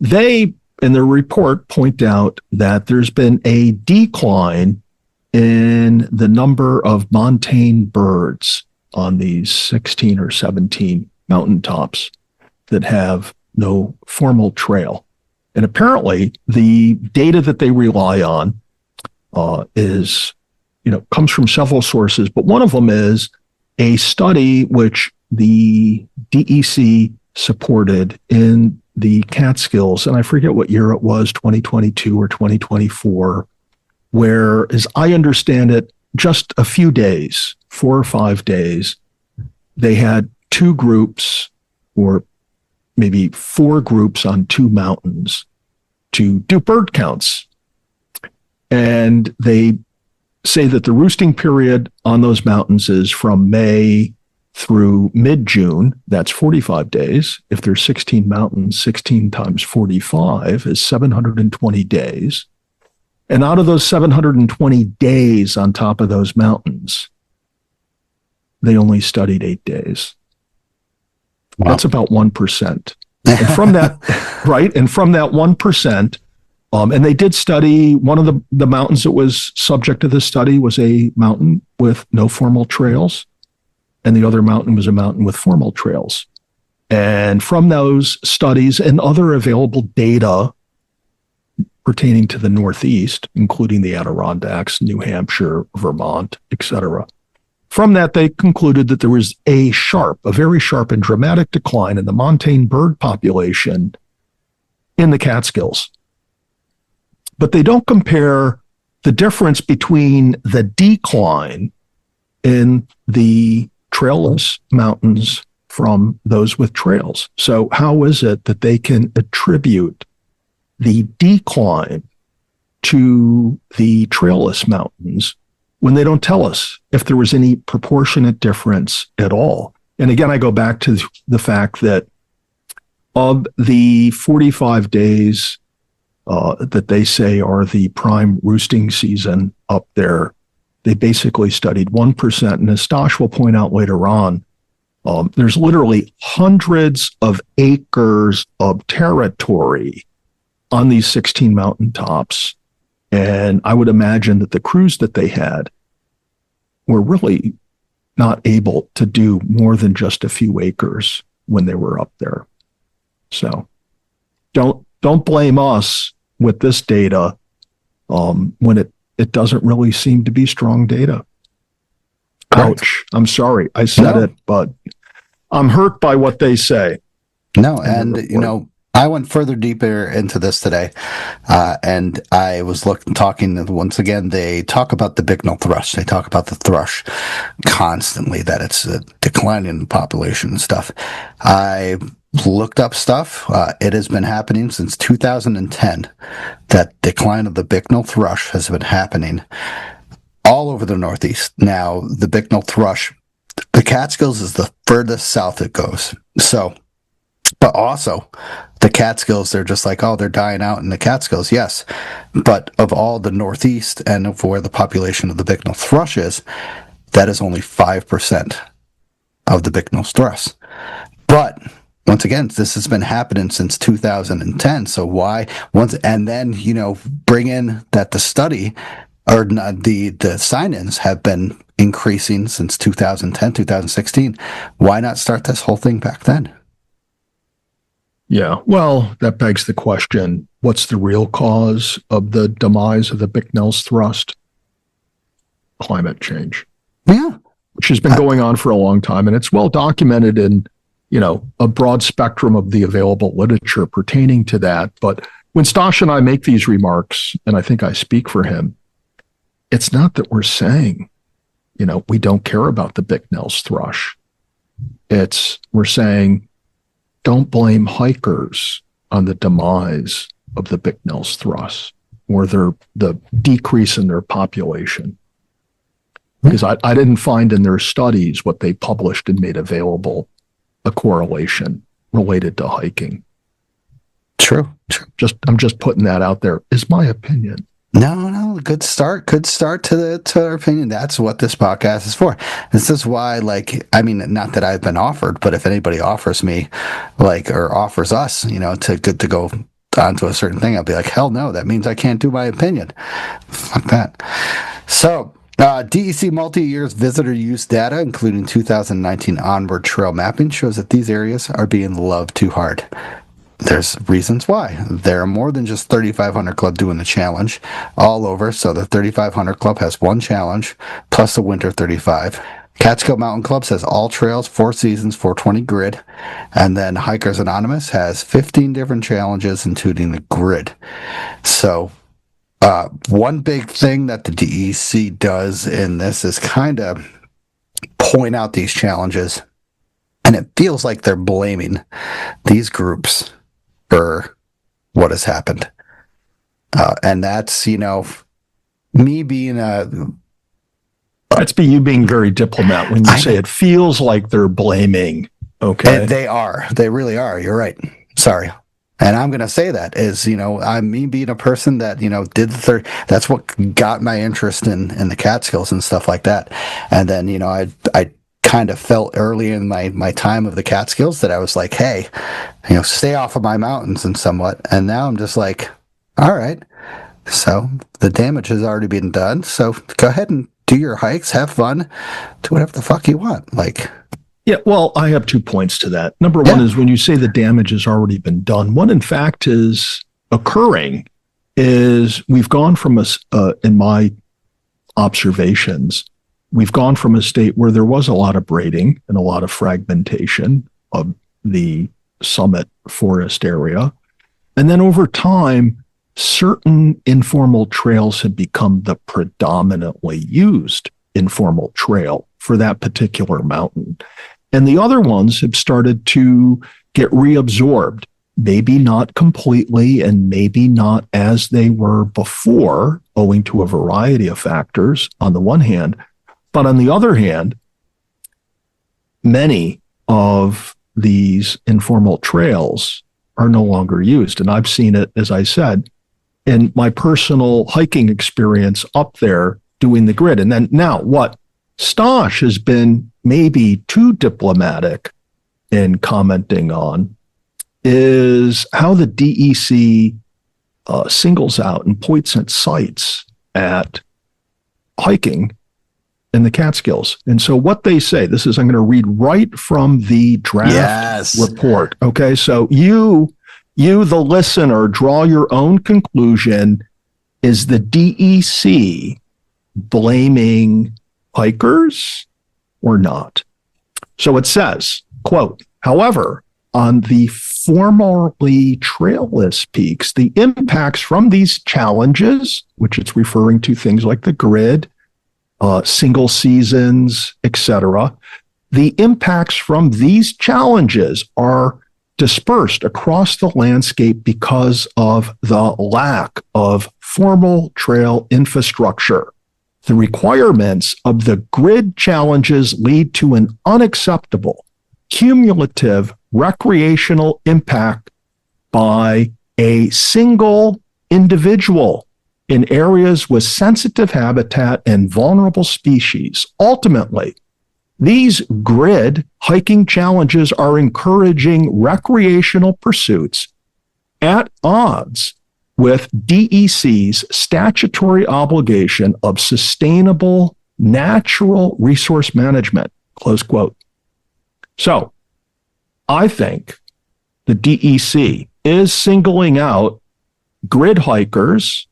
they, in their report, point out that there's been a decline in the number of montane birds on these 16 or 17 mountaintops that have no formal trail. And apparently the data that they rely on comes from several sources, but one of them is a study which the DEC supported in the Catskills, and I forget what year it was, 2022 or 2024, where, as I understand it, just a few days, 4 or 5 days, they had 2 groups or maybe 4 groups on 2 mountains to do bird counts. And they say that the roosting period on those mountains is from May through mid-June. That's 45 days. If there's 16 mountains, 16 times 45 is 720 days. And out of those 720 days on top of those mountains, they only studied 8 days. Wow. That's about 1%. And from that, right? And from that 1%, and they did study, one of the mountains that was subject to this study was a mountain with no formal trails, and the other mountain was a mountain with formal trails. And from those studies and other available data pertaining to the Northeast, including the Adirondacks, New Hampshire, Vermont, etc., from that, they concluded that there was a very sharp and dramatic decline in the montane bird population in the Catskills. But they don't compare the difference between the decline in the trailless mountains from those with trails. So how is it that they can attribute the decline to the trailless mountains when they don't tell us if there was any proportionate difference at all? And again, I go back to the fact that of the 45 days that they say are the prime roosting season up there, they basically studied 1%. And as Stosh will point out later on, There's literally hundreds of acres of territory on these 16 mountaintops. And I would imagine that the crews that they had were really not able to do more than just a few acres when they were up there. So don't blame us with this data when it doesn't really seem to be strong data. Ouch. I'm sorry I said it, but I'm hurt by what they say. No, and I went further deeper into this today, and I was talking once again. They talk about the Bicknell thrush. They talk about the thrush constantly, that it's declining in the population and stuff. I looked up stuff. It has been happening since 2010. That decline of the Bicknell thrush has been happening all over the Northeast. Now, the Bicknell thrush, the Catskills is the furthest south it goes. So, but also the Catskills, they're just like, oh, they're dying out in the Catskills. Yes. But of all the Northeast and of where the population of the Bicknell thrush is, that is only 5% of the Bicknell thrush. But once again, this has been happening since 2010. So why and then, bring in that the study or the sign-ins have been increasing since 2010, 2016. Why not start this whole thing back then? Yeah, well, that begs the question, what's the real cause of the demise of the Bicknell's thrust? Climate change. Yeah. Which has been going on for a long time, and it's well documented in, a broad spectrum of the available literature pertaining to that. But when Stosh and I make these remarks, and I think I speak for him, it's not that we're saying, we don't care about the Bicknell's thrush. We're saying, don't blame hikers on the demise of the Bicknell's thrush or the decrease in their population. Because I didn't find in their studies what they published and made available a correlation related to hiking. True. I'm just putting that out there, is my opinion. No, good start to our opinion. That's what this podcast is for. This is why, not that I've been offered, but if anybody offers me, or offers us, to go onto a certain thing, I'll be like, hell no, that means I can't do my opinion. Fuck that. So, DEC multi-years visitor use data, including 2019 onward trail mapping, shows that these areas are being loved too hard. There's reasons why. There are more than just 3,500 Club doing the challenge all over. So the 3,500 Club has one challenge plus the Winter 35. Catskill Mountain Club says all trails, 4 seasons, 420 grid. And then Hikers Anonymous has 15 different challenges, including the grid. So one big thing that the DEC does in this is kind of point out these challenges. And it feels like they're blaming these groups for what has happened. And that's, me being That's you being very diplomat when you say it feels like they're blaming. Okay. They are. They really are. You're right. Sorry. And I'm going to say that is, I'm me being a person that, did that's what got my interest in the Catskills and stuff like that. And then, I kind of felt early in my time of the Catskills that I was like, hey, stay off of my mountains and somewhat. And now I'm just like, all right, so the damage has already been done. So go ahead and do your hikes, have fun, do whatever the fuck you want. Yeah, well, I have 2 points to that. Number one is when you say the damage has already been done, what in fact is occurring is we've gone from in my observations, we've gone from a state where there was a lot of braiding and a lot of fragmentation of the summit forest area. And then over time, certain informal trails have become the predominantly used informal trail for that particular mountain. And the other ones have started to get reabsorbed, maybe not completely and maybe not as they were before, owing to a variety of factors on the one hand. But on the other hand, many of these informal trails are no longer used. And I've seen it, as I said, in my personal hiking experience up there doing the grid. And then now what? Stosh has been maybe too diplomatic in commenting on is how the DEC singles out and points at sites at hiking in the Catskills. And so what they say, I'm going to read right from the draft report. Okay. So you, the listener, draw your own conclusion. Is the DEC blaming hikers or not? So it says, quote, however, on the formerly trailless peaks, the impacts from these challenges, which it's referring to things like the grid, single seasons, etc., the impacts from these challenges are dispersed across the landscape because of the lack of formal trail infrastructure. The requirements of the grid challenges lead to an unacceptable cumulative recreational impact by a single individual in areas with sensitive habitat and vulnerable species. Ultimately, these grid hiking challenges are encouraging recreational pursuits at odds with DEC's statutory obligation of sustainable natural resource management, close quote. So I think the DEC is singling out grid hikers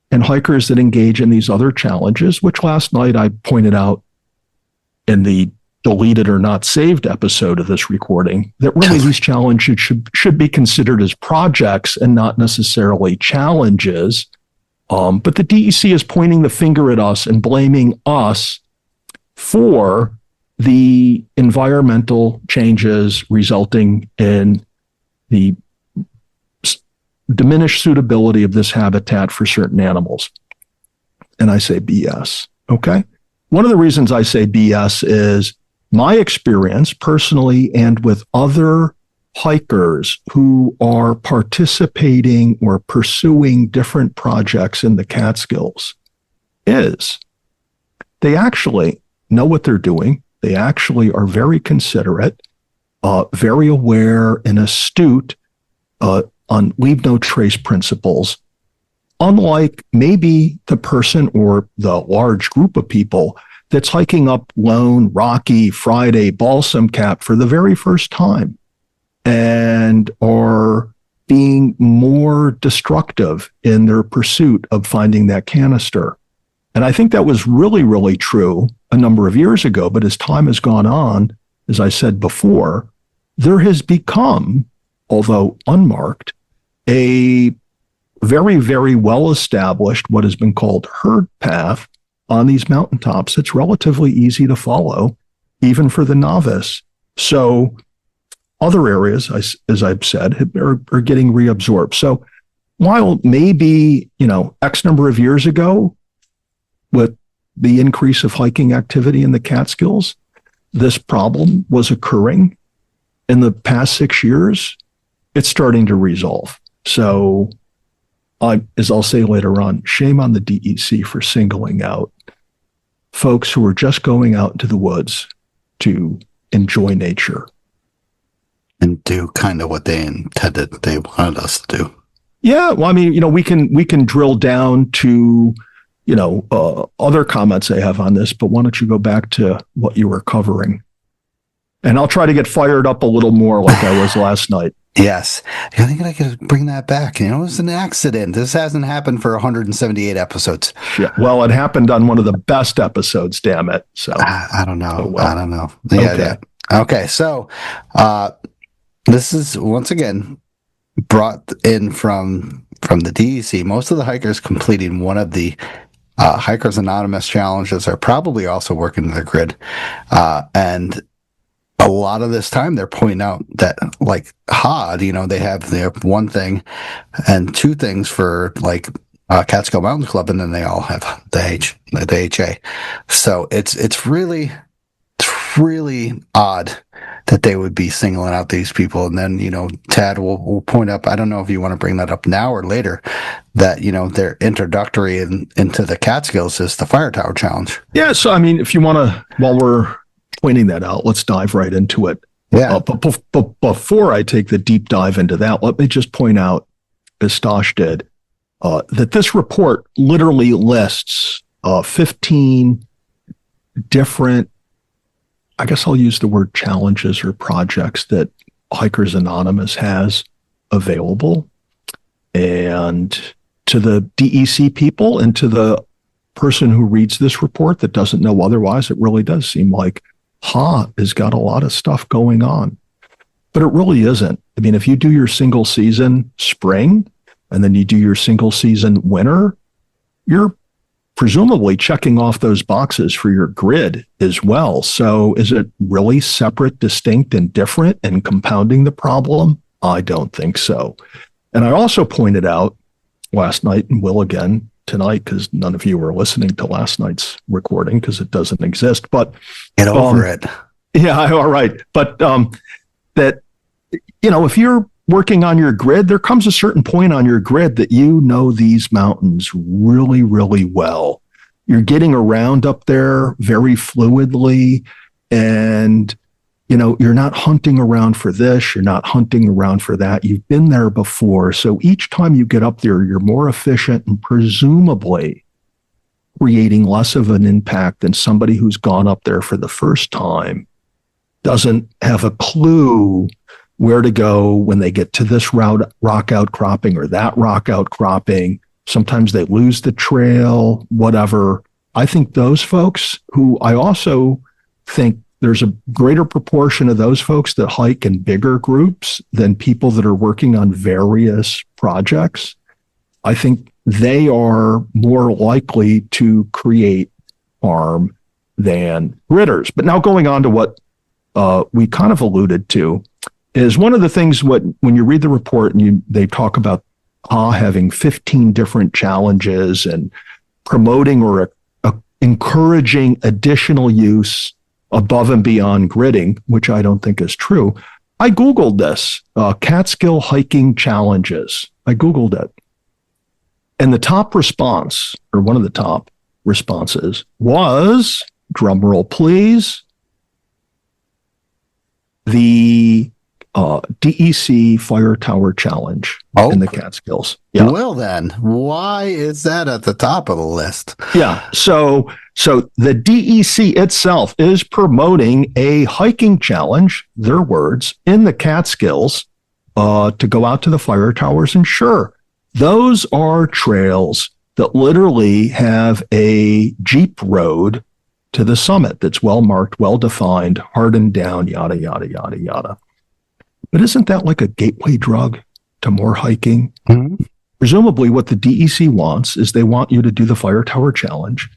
and hikers that engage in these other challenges, which last night I pointed out in the deleted or not saved episode of this recording, that really these challenges should be considered as projects and not necessarily challenges. But the DEC is pointing the finger at us and blaming us for the environmental changes resulting in the diminished suitability of this habitat for certain animals. And I say BS, okay? One of the reasons I say BS is my experience personally and with other hikers who are participating or pursuing different projects in the Catskills is they actually know what they're doing. They actually are very considerate, very aware and astute on leave no trace principles, unlike maybe the person or the large group of people that's hiking up Lone, Rocky, Friday, Balsam Cap for the very first time and are being more destructive in their pursuit of finding that canister. And I think that was really, really true a number of years ago. But as time has gone on, as I said before, there has become, although unmarked, a very, very well-established, what has been called herd path on these mountaintops. It's relatively easy to follow, even for the novice. So other areas, as I've said, are getting reabsorbed. So while maybe, X number of years ago, with the increase of hiking activity in the Catskills, this problem was occurring in the past 6 years, it's starting to resolve. So, as I'll say later on, shame on the DEC for singling out folks who are just going out into the woods to enjoy nature. And do kind of what they wanted us to do. Yeah, well, I mean, we can drill down to, other comments I have on this, but why don't you go back to what you were covering? And I'll try to get fired up a little more like I was last night. Yes. I think I could bring that back. It was an accident. This hasn't happened for 178 episodes. Yeah. Well, it happened on one of the best episodes, damn it. So I don't know. Oh, well. I don't know. Yeah, okay. Yeah. Okay. So this is once again brought in from the DEC. Most of the hikers completing one of the Hikers Anonymous challenges are probably also working the grid. And a lot of this time they're pointing out that like HOD, they have one thing and two things for like Catskill Mountain Club, and then they all have the HA. So it's really really odd that they would be singling out these people. And then, Tad will point up, I don't know if you want to bring that up now or later, that, their introductory into the Catskills is the Fire Tower Challenge. Yeah. So, I mean, if you want to, while we're pointing that out, let's dive right into it. Yeah. But before I take the deep dive into that, let me just point out, as Stosh did, that this report literally lists 15 different, I guess I'll use the word challenges or projects that Hikers Anonymous has available. And to the DEC people and to the person who reads this report that doesn't know otherwise, it really does seem like has got a lot of stuff going on. But it really isn't. I mean, if you do your single season spring and then you do your single season winter, you're presumably checking off those boxes for your grid as well. So is it really separate, distinct, and different and compounding the problem? I don't think so. And I also pointed out last night, and will again tonight, because none of you were listening to last night's recording because it doesn't exist, but get over it. Yeah, all right. But that, if you're working on your grid, there comes a certain point on your grid that these mountains really, really well. You're getting around up there very fluidly, and you're not hunting around for this, you're not hunting around for that. You've been there before. So each time you get up there, you're more efficient and presumably creating less of an impact than somebody who's gone up there for the first time, doesn't have a clue where to go when they get to this rock outcropping or that rock outcropping. Sometimes they lose the trail, whatever. I think those folks, who I also think there's a greater proportion of those folks that hike in bigger groups than people that are working on various projects. I think they are more likely to create harm than gridders. But now going on to what we kind of alluded to, is one of the things when you read the report and they talk about having 15 different challenges and promoting or encouraging additional use above and beyond gridding, which I don't think is true. I Googled this, Catskill hiking challenges. I Googled it. And the top response, or one of the top responses, was, drumroll please, the DEC Fire Tower Challenge in the Catskills. Yeah. Well then, why is that at the top of the list? Yeah. So the DEC itself is promoting a hiking challenge, their words, in the Catskills to go out to the fire towers. And sure, those are trails that literally have a Jeep road to the summit that's well marked, well defined, hardened down, yada, yada, yada, yada. But isn't that like a gateway drug to more hiking? Mm-hmm. Presumably what the DEC wants is they want you to do the Fire Tower Challenge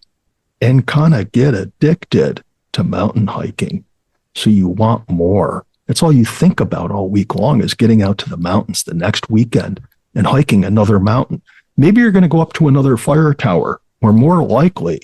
and kind of get addicted to mountain hiking. So you want more. That's all you think about all week long, is getting out to the mountains the next weekend and hiking another mountain. Maybe you're going to go up to another fire tower, or more likely,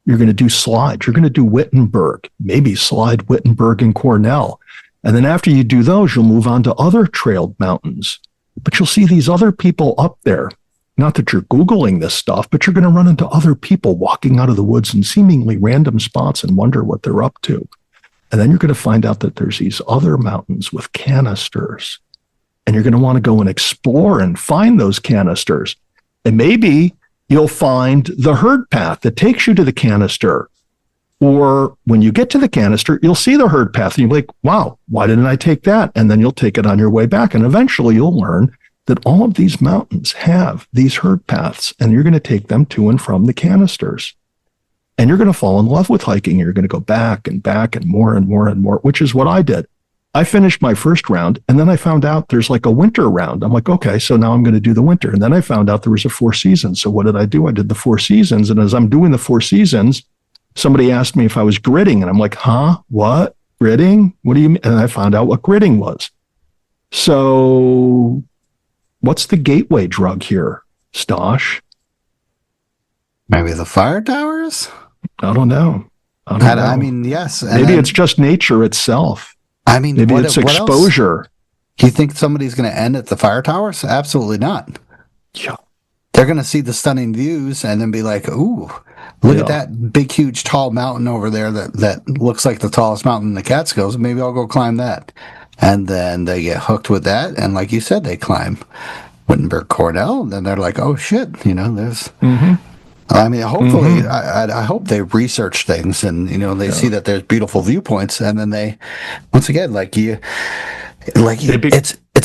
you're going to do slides. You're going to do Wittenberg, maybe slide Wittenberg and Cornell. And then after you do those, you'll move on to other trailed mountains. But you'll see these other people up there. Not that you're Googling this stuff, but you're going to run into other people walking out of the woods in seemingly random spots and wonder what they're up to. And then you're going to find out that there's these other mountains with canisters. And you're going to want to go and explore and find those canisters. And maybe you'll find the herd path that takes you to the canister. Or when you get to the canister, you'll see the herd path and you'll be like, wow, why didn't I take that? And then you'll take it on your way back. And eventually you'll learn that all of these mountains have these herd paths, and you're going to take them to and from the canisters. And you're going to fall in love with hiking. You're going to go back and back and more and more and more, which is what I did. I finished my first round, and then I found out there's like a winter round. I'm like, okay, so now I'm going to do the winter. And then I found out there was a 4 seasons. So what did I do? I did the 4 seasons. And as I'm doing the 4 seasons, somebody asked me if I was gridding, and I'm like, what? Gridding? What do you mean? And I found out what gridding was. So what's the gateway drug here, Stosh? Maybe the fire towers? I don't know. I don't know. I mean, yes. And Maybe then, it's just nature itself. I mean, Maybe what, it's what else? exposure. Do you think somebody's going to end at the fire towers? Absolutely not. Yeah. They're going to see the stunning views and then be like, ooh, look at Yeah. that big, huge, tall mountain over there that looks like the tallest mountain in the Catskills. Maybe I'll go climb that. And then they get hooked with that. And like you said, they climb Wittenberg Cornell. And then they're like, oh, shit, there's... Mm-hmm. I mean, hopefully, I hope they research things and, they see that there's beautiful viewpoints. And then they, once again, it's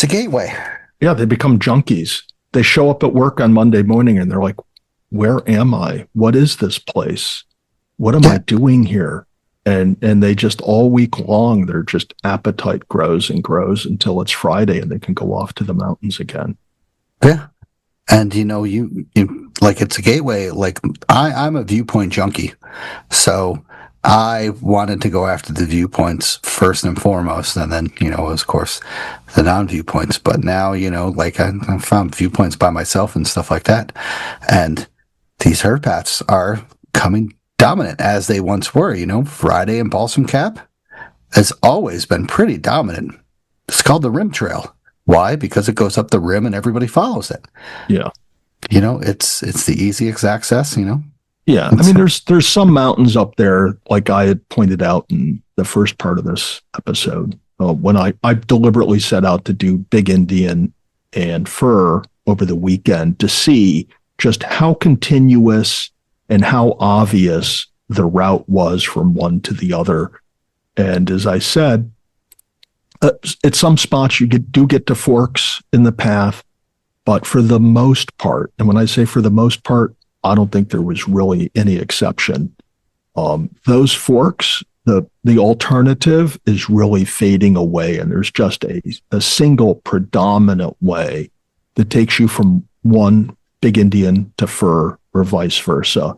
a gateway. Yeah, they become junkies. They show up at work on Monday morning and they're like, where am I? What is this place? What am I doing here? And they just all week long, their just appetite grows and grows until it's Friday and they can go off to the mountains again. Yeah. And, you like, it's a gateway. Like, I'm a viewpoint junkie. So I wanted to go after the viewpoints first and foremost. And then, of course, the non-viewpoints. But now, like I found viewpoints by myself and stuff like that. And these herd paths are coming dominant as they once were. Friday and Balsam Cap has always been pretty dominant. It's called the Rim Trail. Why? Because it goes up the rim and everybody follows it. Yeah. It's the easiest access, Yeah. I mean, there's some mountains up there, like I had pointed out in the first part of this episode, when I deliberately set out to do Big Indian and Fur over the weekend to see just how continuous and how obvious the route was from one to the other. And as I said, at some spots you do get to forks in the path, but for the most part, and when I say for the most part, I don't think there was really any exception. Those forks, the alternative is really fading away, and there's just a single predominant way that takes you from one Big Indian to Fur or vice versa.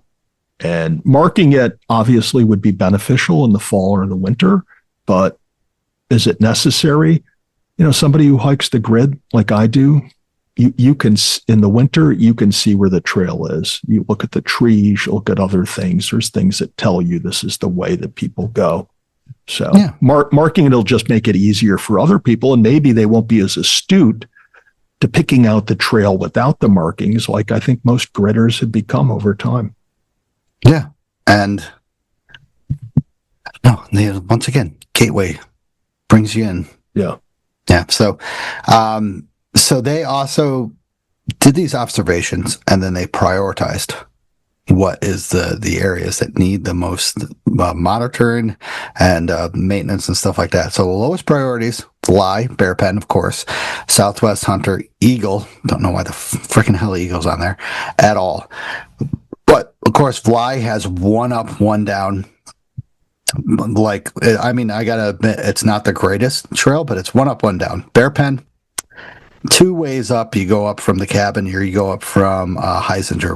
And marking it obviously would be beneficial in the fall or the winter, but is it necessary? Somebody who hikes the grid like I do, you can, in the winter, you can see where the trail is. You look at the trees, you look at other things. There's things that tell you this is the way that people go. So marking it'll just make it easier for other people, and maybe they won't be as astute to picking out the trail without the markings, like I think most gridders have become over time. Yeah. And once again, gateway brings you in. Yeah. Yeah. So, so they also did these observations and then they prioritized what is the areas that need the most monitoring and maintenance and stuff like that. So the lowest priorities, Fly, Bear Pen, of course, Southwest Hunter, Eagle. Don't know why the freaking hell Eagle's on there at all. But of course, Fly has one up, one down. Like, I mean, I gotta admit, it's not the greatest trail, but it's one up, one down. Bear Pen, 2 ways up. You go up from the cabin, or you go up from Heisinger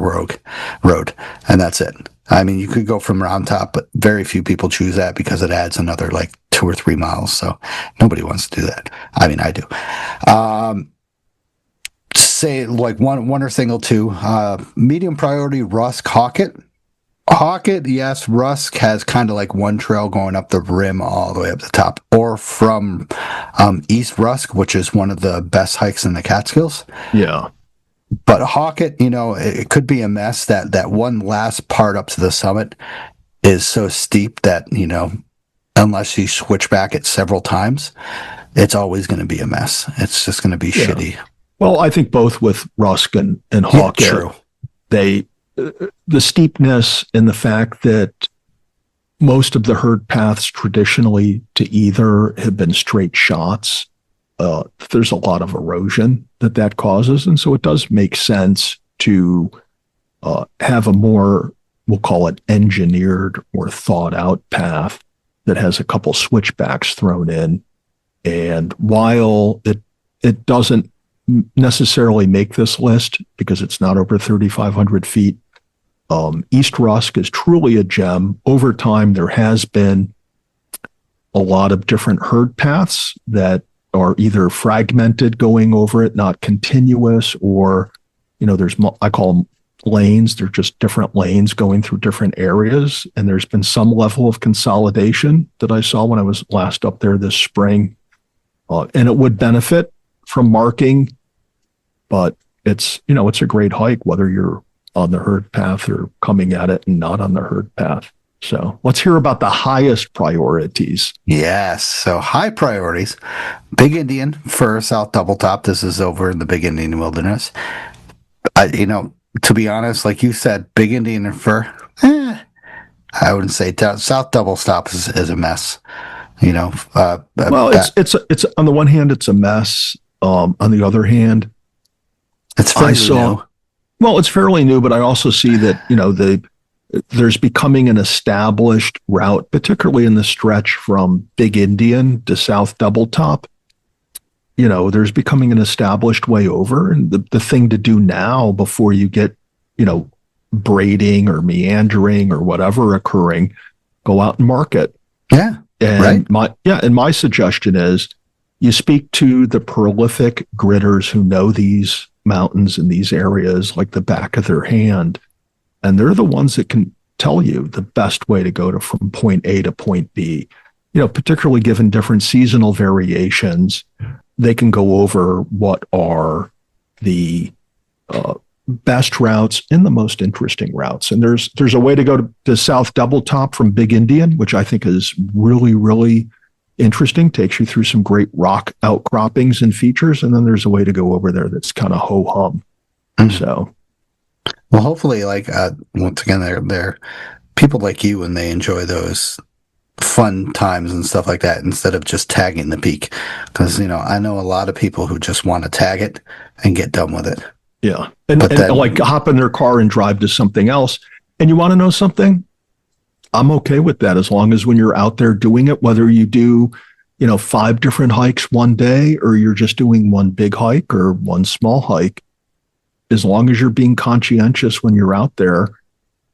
Road, and that's it. I mean, you could go from Round Top, but very few people choose that because it adds another like 2 or 3 miles. So nobody wants to do that. I mean, I do. Say like one or single 2. Medium priority, Rusk, Hawkett. Hawkett, yes, Rusk has kind of like one trail going up the rim all the way up the top, or from East Rusk, which is one of the best hikes in the Catskills. Yeah. But Hawkett, it could be a mess. That one last part up to the summit is so steep that, unless you switch back it several times, it's always going to be a mess. It's just going to be shitty. Well, I think both with Rusk and Hawkett, true. The steepness and the fact that most of the herd paths traditionally to either have been straight shots, there's a lot of erosion that causes. And so it does make sense to have a more, we'll call it engineered or thought out path that has a couple switchbacks thrown in. And while it doesn't necessarily make this list because it's not over 3,500 feet, East Rusk is truly a gem. Over time, there has been a lot of different herd paths that are either fragmented going over it, not continuous, or, there's, I call them lanes. They're just different lanes going through different areas. And there's been some level of consolidation that I saw when I was last up there this spring. And it would benefit from marking, but it's a great hike, whether you're on the herd path or coming at it and not on the herd path. So let's hear about the highest priorities. Yes. So high priorities, Big Indian for South Double Top. This is over in the Big Indian Wilderness. To be honest, like you said, Big Indian and fur, I wouldn't say South Double Top is a mess. Well, it's on the one hand, it's a mess. On the other hand, it's fairly new. Well, it's fairly new, but I also see that, there's becoming an established route, particularly in the stretch from Big Indian to South Double Top. There's becoming an established way over. And the thing to do now before you get, braiding or meandering or whatever occurring, go out and mark it. Yeah. And my suggestion is you speak to the prolific gritters who know these mountains and these areas like the back of their hand. And they're the ones that can tell you the best way to go from point A to point B. Particularly given different seasonal variations, they can go over what are the best routes and the most interesting routes. And there's a way to go to South Double Top from Big Indian, which I think is really, really interesting. Takes you through some great rock outcroppings and features. And then there's a way to go over there that's kind of ho-hum. So, well, hopefully, once again, they're people like you, and they enjoy those fun times and stuff like that instead of just tagging the peak. Because, I know a lot of people who just want to tag it and get done with it. Yeah. And like hop in their car and drive to something else. And you want to know something? I'm okay with that as long as when you're out there doing it, whether you do, 5 different hikes one day or you're just doing one big hike or one small hike, as long as you're being conscientious when you're out there,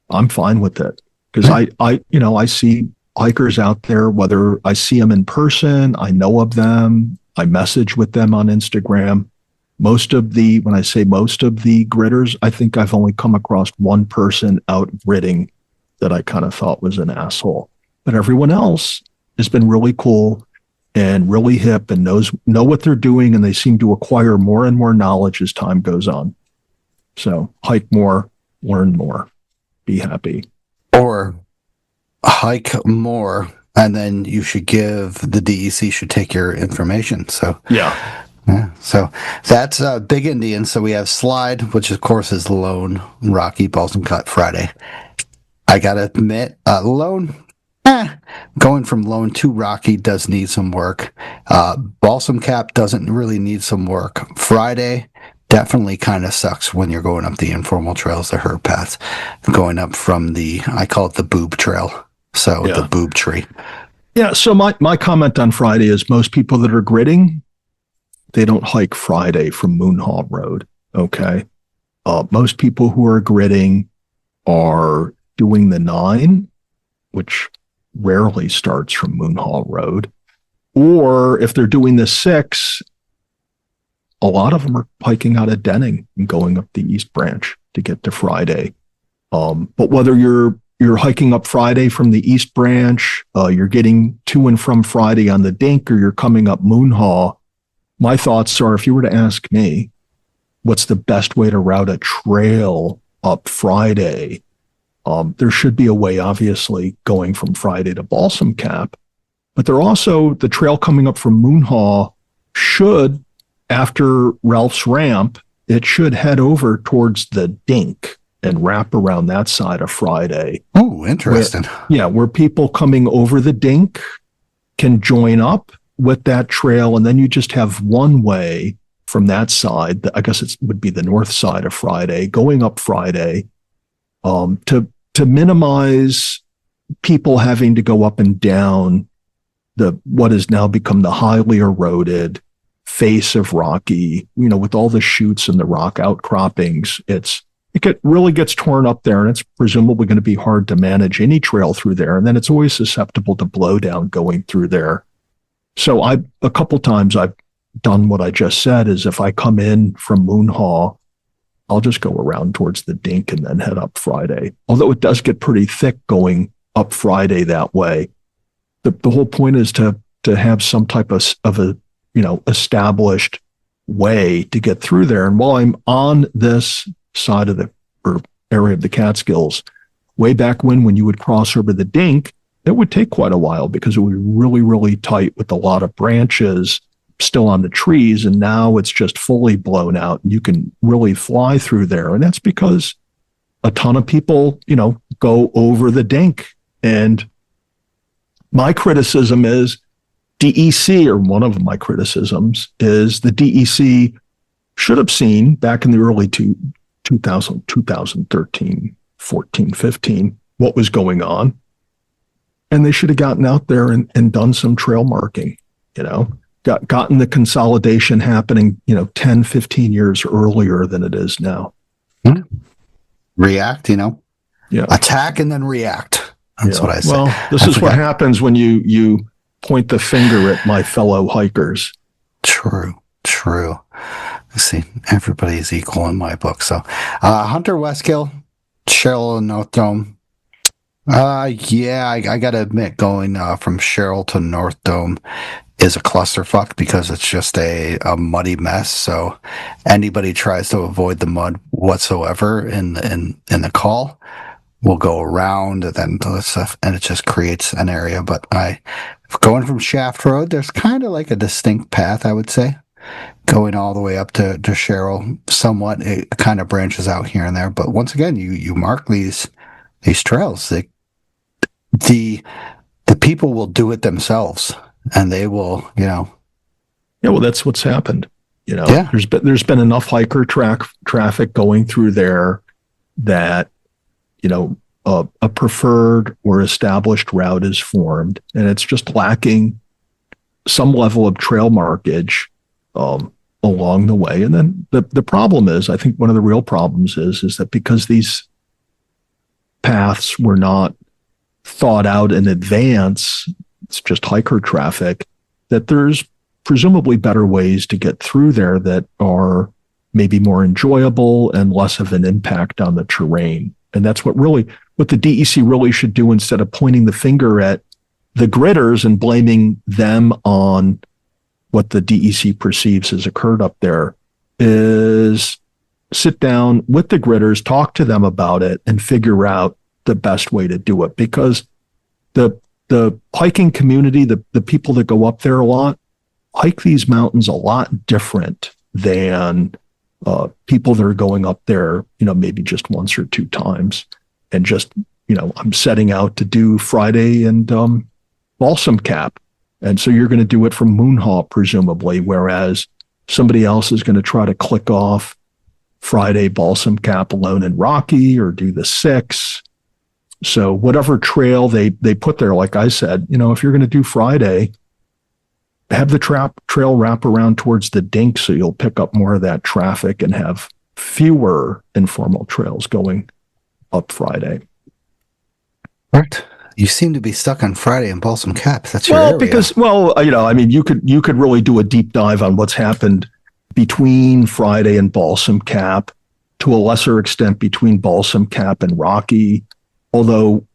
I'm fine with it. Because I see hikers out there, whether I see them in person, I know of them, I message with them on Instagram. When I say most of the gritters, I think I've only come across one person out gritting that I kind of thought was an asshole. But everyone else has been really cool and really hip and know what they're doing, and they seem to acquire more and more knowledge as time goes on. So hike more, learn more, be happy. Or hike more, and then you should give the DEC should take your information. So yeah. So that's Big Indian. So we have Slide, which of course is Lone, Rocky, Balsam Cut, Friday. I gotta admit, Lone, going from Lone to Rocky does need some work. Balsam Cap doesn't really need some work. Friday definitely kind of sucks when you're going up the informal trails, the herd paths, going up from I call it the boob trail. So the boob tree. Yeah. So my comment on Friday is most people that are gritting, they don't hike Friday from Moon Hall Road. Okay. Most people who are gritting are doing the 9, which rarely starts from Moon Hall Road. Or if they're doing the 6, a lot of them are hiking out of Denning and going up the East Branch to get to Friday. But whether you're hiking up Friday from the East Branch, you're getting to and from Friday on the Dink, or you're coming up Moon Hall, my thoughts are, if you were to ask me, what's the best way to route a trail up Friday? There should be a way, obviously, going from Friday to Balsam Cap, but the trail coming up from Moon Hall should, after Ralph's Ramp, it should head over towards the Dink and wrap around that side of Friday. Oh, interesting. Where people coming over the Dink can join up with that trail, and then you just have one way from that side. I guess it would be the north side of Friday, going up Friday, to minimize people having to go up and down what has now become the highly eroded face of Rocky, with all the chutes and the rock outcroppings. It really gets torn up there, and it's presumably going to be hard to manage any trail through there. And then it's always susceptible to blowdown going through there. So a couple times I've done what I just said, is if I come in from Moon Hall I'll just go around towards the Dink and then head up Friday. Although it does get pretty thick going up Friday that way. The whole point is to have some type of a, established way to get through there. And while I'm on this side of the area of the Catskills, way back when you would cross over the Dink, it would take quite a while because it would be really, really tight with a lot of branches still on the trees. And now it's just fully blown out and you can really fly through there. And that's because a ton of people, go over the Dink. And my criticism is DEC, or one of my criticisms is the DEC should have seen back in the early 2013, 14, 15, what was going on. And they should have gotten out there and done some trail marking, gotten the consolidation happening, 10, 15 years earlier than it is now. React, Yeah. Attack and then react. That's what I say. Well, this is what happens when you point the finger at my fellow hikers. True. Let's see, everybody's equal in my book. So, Hunter Westkill, Cheryl and North Dome. I gotta admit, going from Cheryl to North Dome is a clusterfuck because it's just a muddy mess. So anybody tries to avoid the mud whatsoever in the call will go around and then stuff, and it just creates an area. But going from Shaft Road, there's kind of like a distinct path, I would say, going all the way up to Cheryl. Somewhat, it kind of branches out here and there. But once again, you mark these trails. The people will do it themselves, and they will, Yeah, well, that's what's happened. Yeah. There's been enough hiker traffic going through there that a preferred or established route is formed, and it's just lacking some level of trail markage along the way. And then the problem is, I think one of the real problems is that because these paths were not thought out in advance, it's just hiker traffic, that there's presumably better ways to get through there that are maybe more enjoyable and less of an impact on the terrain. And that's what the DEC really should do, instead of pointing the finger at the gritters and blaming them on what the DEC perceives has occurred up there, is sit down with the gritters, talk to them about it, and figure out the best way to do it. Because the hiking community, the people that go up there a lot, hike these mountains a lot different than people that are going up there, maybe just once or two times, and just, I'm setting out to do Friday and Balsam Cap. And so you're going to do it from Moonhaw, presumably, whereas somebody else is going to try to click off Friday, Balsam Cap, Alone and Rocky, or do the 6. So whatever trail they put there, like I said, if you're going to do Friday, have the trail wrap around towards the Dink, so you'll pick up more of that traffic and have fewer informal trails going up Friday. Right. You seem to be stuck on Friday and Balsam Cap. That's your area. Because you could really do a deep dive on what's happened between Friday and Balsam Cap, to a lesser extent between Balsam Cap and Rocky. Although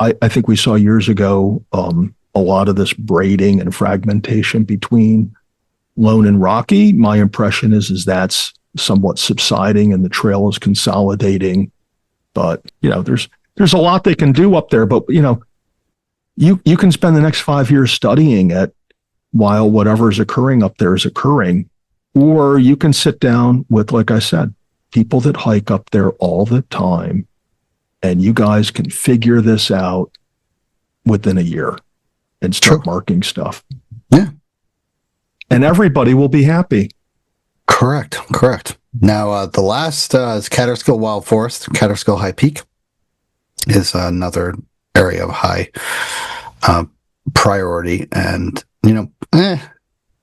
I think we saw years ago a lot of this braiding and fragmentation between Lone and Rocky. My impression is that's somewhat subsiding and the trail is consolidating. But there's a lot they can do up there. But you can spend the next 5 years studying it while whatever is occurring up there is occurring, or you can sit down with, like I said, people that hike up there all the time, and you guys can figure this out within a year and start marking stuff. Yeah. And everybody will be happy. Correct. Now, the last is Catskill Wild Forest. Catskill High Peak is another area of high priority. And,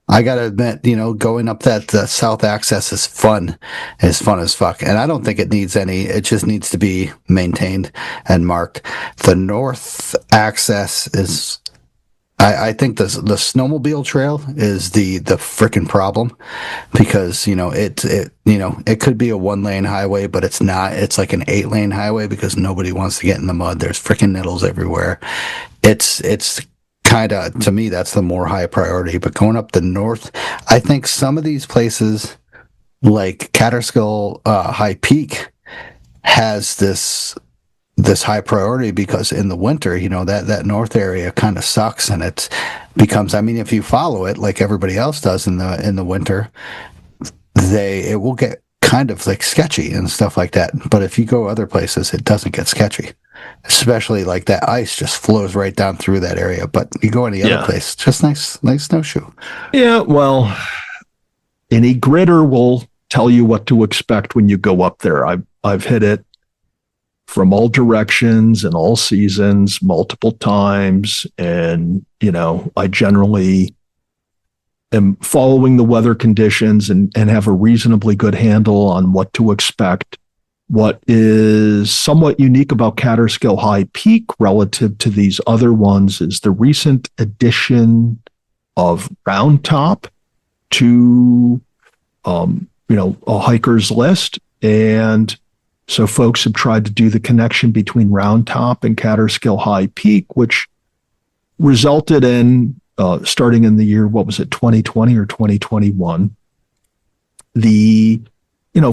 I got to admit, going up that south access is fun as fuck. And I don't think it needs it just needs to be maintained and marked. The north access is I think the snowmobile trail is the freaking problem, because it could be a 1-lane highway, but it's not. It's like an 8-lane highway because nobody wants to get in the mud. There's freaking nettles everywhere. It's kind of, to me, that's the more high priority. But going up the north, I think some of these places like Catskill High Peak has this high priority, because in the winter, that north area kind of sucks, and it becomes, I mean, if you follow it like everybody else does in the winter, it will get kind of like sketchy and stuff like that. But if you go other places, it doesn't get sketchy, especially like that ice just flows right down through that area. But you go any other place, just nice snowshoe. Yeah, well, any gritter will tell you what to expect when you go up there. I've hit it from all directions and all seasons multiple times. And, I generally am following the weather conditions and have a reasonably good handle on what to expect. What is somewhat unique about Catskill High Peak relative to these other ones is the recent addition of Round Top to, a hiker's list. And so folks have tried to do the connection between Round Top and Catskill High Peak, which resulted in, starting in the year, 2020 or 2021, the,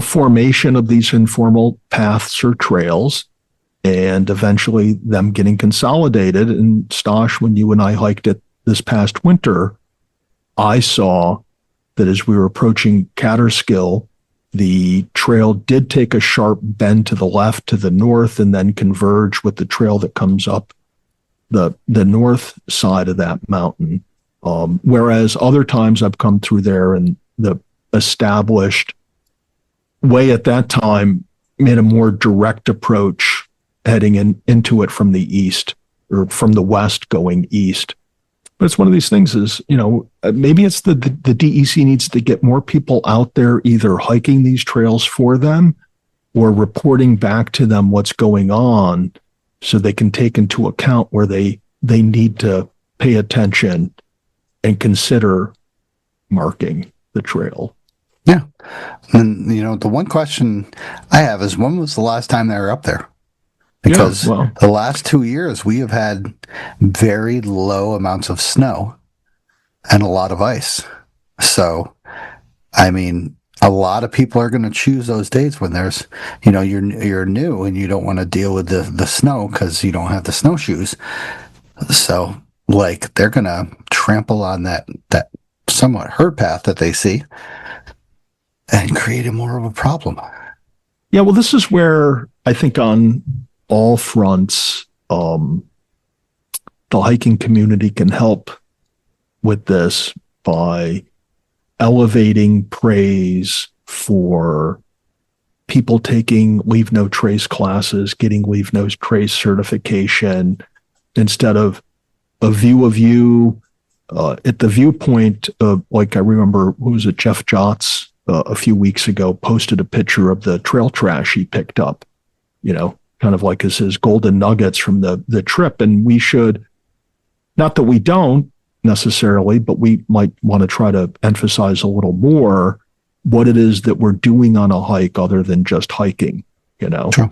formation of these informal paths or trails, and eventually them getting consolidated. And Stosh, when you and I hiked it this past winter, I saw that as we were approaching Catskill, the trail did take a sharp bend to the left, to the north, and then converge with the trail that comes up the north side of that mountain. Whereas other times I've come through there, and the established way at that time made a more direct approach heading into it from the east, or from the west going east. But it's one of these things is, maybe it's the DEC needs to get more people out there either hiking these trails for them or reporting back to them what's going on, so they can take into account where they need to pay attention and consider marking the trail. Yeah. And, the one question I have is, when was the last time they were up there? Because the last 2 years, we have had very low amounts of snow and a lot of ice. So, I mean, a lot of people are going to choose those days when there's, you're new and you don't want to deal with the snow because you don't have the snowshoes. So, like, they're going to trample on that somewhat herd path that they see and create more of a problem. Yeah, well, this is where I think on all fronts, the hiking community can help with this by elevating praise for people taking Leave No Trace classes, getting Leave No Trace certification, instead of a view of you at the viewpoint of, like, I remember, who was it, Jeff Jotz a few weeks ago posted a picture of the trail trash he picked up, kind of like as his golden nuggets from the trip. And we should, not that we don't necessarily, but we might want to try to emphasize a little more what it is that we're doing on a hike other than just hiking, Sure.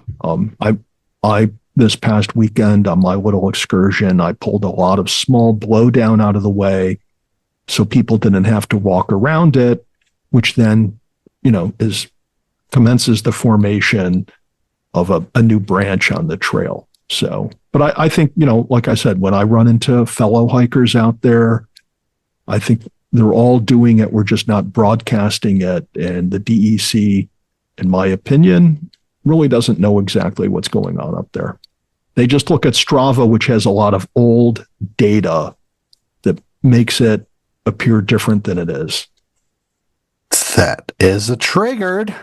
I this past weekend on my little excursion, I pulled a lot of small blowdown out of the way so people didn't have to walk around it, which then, commences the formation of a new branch on the trail. So, but I think, like I said, when I run into fellow hikers out there, I think they're all doing it. We're just not broadcasting it. And the DEC, in my opinion, really doesn't know exactly what's going on up there. They just look at Strava, which has a lot of old data that makes it appear different than it is. That is a triggered.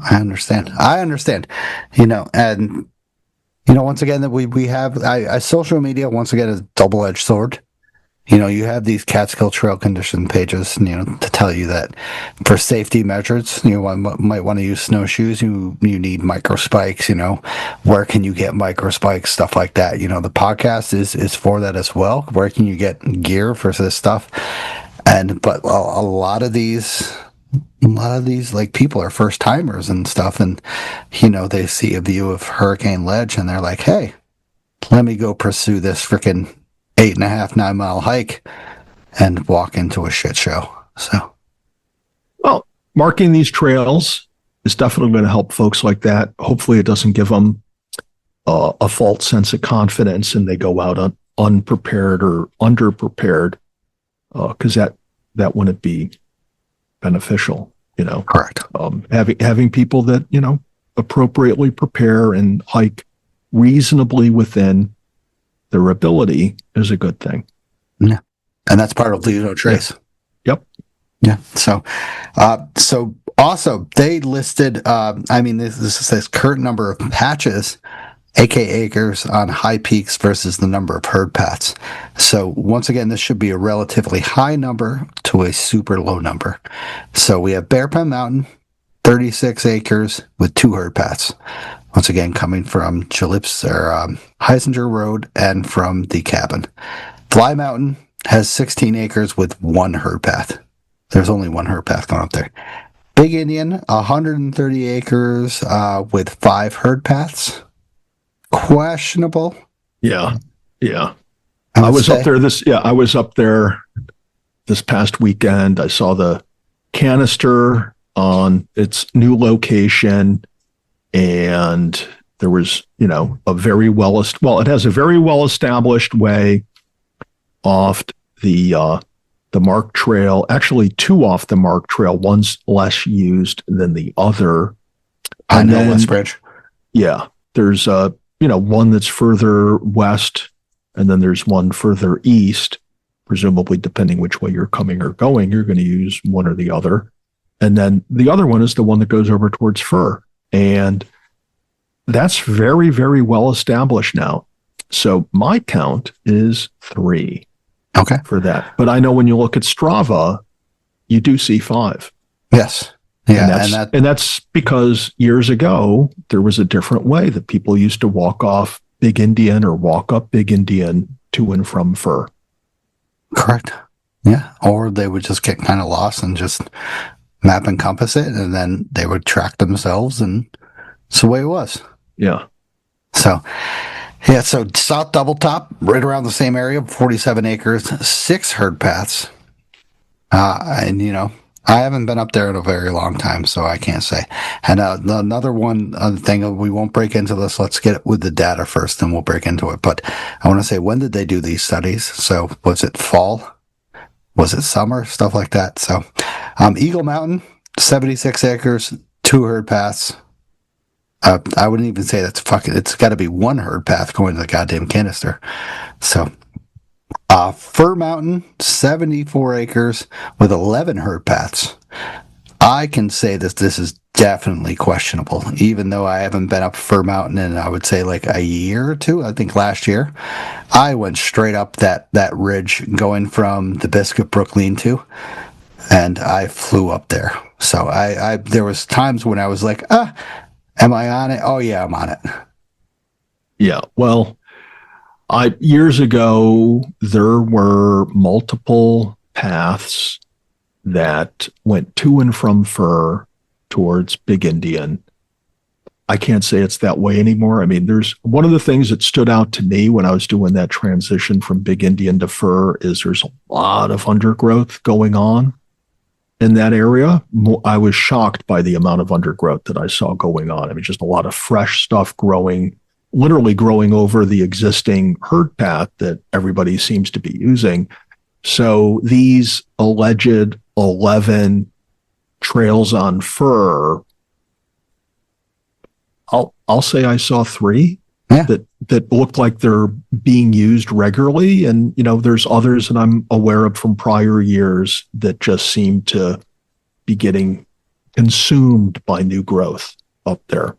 I understand. And once again, that we have social media, once again, is a double-edged sword. You have these Catskill trail condition pages, to tell you that for safety measures, might want to use snowshoes. You need micro spikes. Where can you get micro spikes? Stuff like that. The podcast is for that as well. Where can you get gear for this stuff? But a lot of these like people are first timers and stuff, and they see a view of Hurricane Ledge and they're like, hey, let me go pursue this freaking 8.5, 9 mile hike and walk into a shit show. So, well, marking these trails is definitely going to help folks like that. Hopefully it doesn't give them a false sense of confidence and they go out unprepared or underprepared, because that wouldn't be beneficial, Correct. Having people that, appropriately prepare and hike reasonably within their ability is a good thing. Yeah. And that's part of Leave No Trace. Yep. Yeah. So also they listed, this is this current number of patches, AK acres on high peaks versus the number of herd paths. So once again, this should be a relatively high number to a super low number. So we have Bear Pen Mountain, 36 acres with 2 herd paths. Once again, coming from Heisinger Road and from the cabin. Fly Mountain has 16 acres with 1 herd path. There's only 1 herd path going up there. Big Indian, 130 acres with 5 herd paths. Questionable. Yeah. I was up there this past weekend. I saw the canister on its new location. And there was, it has a very well-established way off the Mark Trail, actually 2 off the Mark Trail, one's less used than the other. I know West Bridge. Yeah. There's one that's further west, and then there's one further east. Presumably, depending which way you're coming or going, you're going to use one or the other. And then the other one is the one that goes over towards Fur. And that's very, very well established now. So my count is 3. Okay. For that. But I know when you look at Strava, you do see 5. Yes. Yeah. And that's because years ago, there was a different way that people used to walk off Big Indian or walk up Big Indian to and from Fur. Correct. Yeah. Or they would just get kind of lost and just map and compass it, and then they would track themselves, and it's the way it was. Yeah. So South Double Top, right around the same area, 47 acres, 6 herd paths. I haven't been up there in a very long time, so I can't say. And another thing, we won't break into this. Let's get it with the data first, and we'll break into it. But I want to say, when did they do these studies? So was it fall? Was it summer? Stuff like that. So Eagle Mountain, 76 acres, 2 herd paths. I wouldn't even say it's got to be 1 herd path going to the goddamn canister. So Fur Mountain, 74 acres with 11 herd paths. I can say that this is definitely questionable, even though I haven't been up Fur Mountain in, I would say, like a year or 2. I think last year I went straight up that ridge going from the Biscuit Brook lean-to, and I flew up there. So there was times when I was like, am I on it? Oh yeah, I'm on it. Yeah. Well, years ago, there were multiple paths that went to and from Fur towards Big Indian. I can't say it's that way anymore. I mean, there's one of the things that stood out to me when I was doing that transition from Big Indian to Fur is there's a lot of undergrowth going on in that area. I was shocked by the amount of undergrowth that I saw going on. I mean, just a lot of fresh stuff growing, literally growing over the existing herd path that everybody seems to be using. So these alleged 11 trails on Fur, I'll say I saw 3 that look like they're being used regularly. And, there's others that I'm aware of from prior years that just seem to be getting consumed by new growth up there.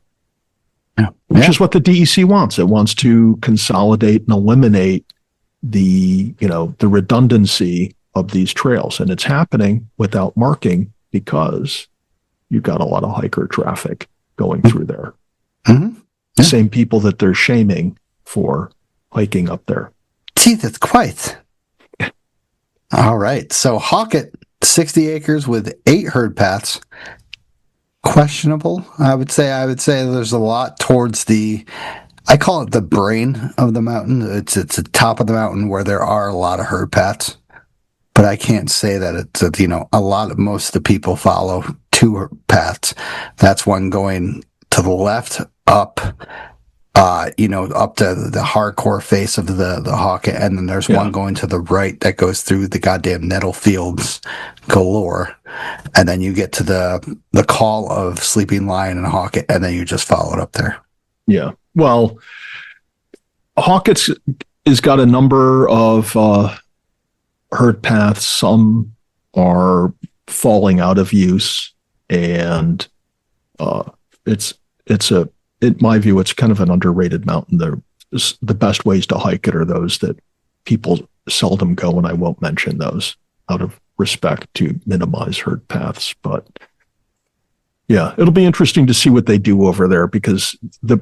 Yeah. Which is what the DEC wants. It wants to consolidate and eliminate the redundancy of these trails. And it's happening without marking because you've got a lot of hiker traffic going through there. Mm-hmm. The Yeah. same people that they're shaming for hiking up there. Gee, that's quite. All right. So Hawkett, 60 acres with 8 herd paths. Questionable, I would say. There's a lot towards I call it the brain of the mountain. It's the top of the mountain where there are a lot of herd paths. But I can't say that it's, most of the people follow 2 paths. That's one going to the left, up to the hardcore face of the Hawkett, and then there's one going to the right that goes through the goddamn nettle fields galore, and then you get to the call of Sleeping Lion and Hawkett, and then you just follow it up there. Yeah. Well, Hawkett's has got a number of herd paths. Some are falling out of use, and in my view, it's kind of an underrated mountain. The best ways to hike it are those that people seldom go, and I won't mention those out of respect to minimize herd paths. But yeah, it'll be interesting to see what they do over there, because the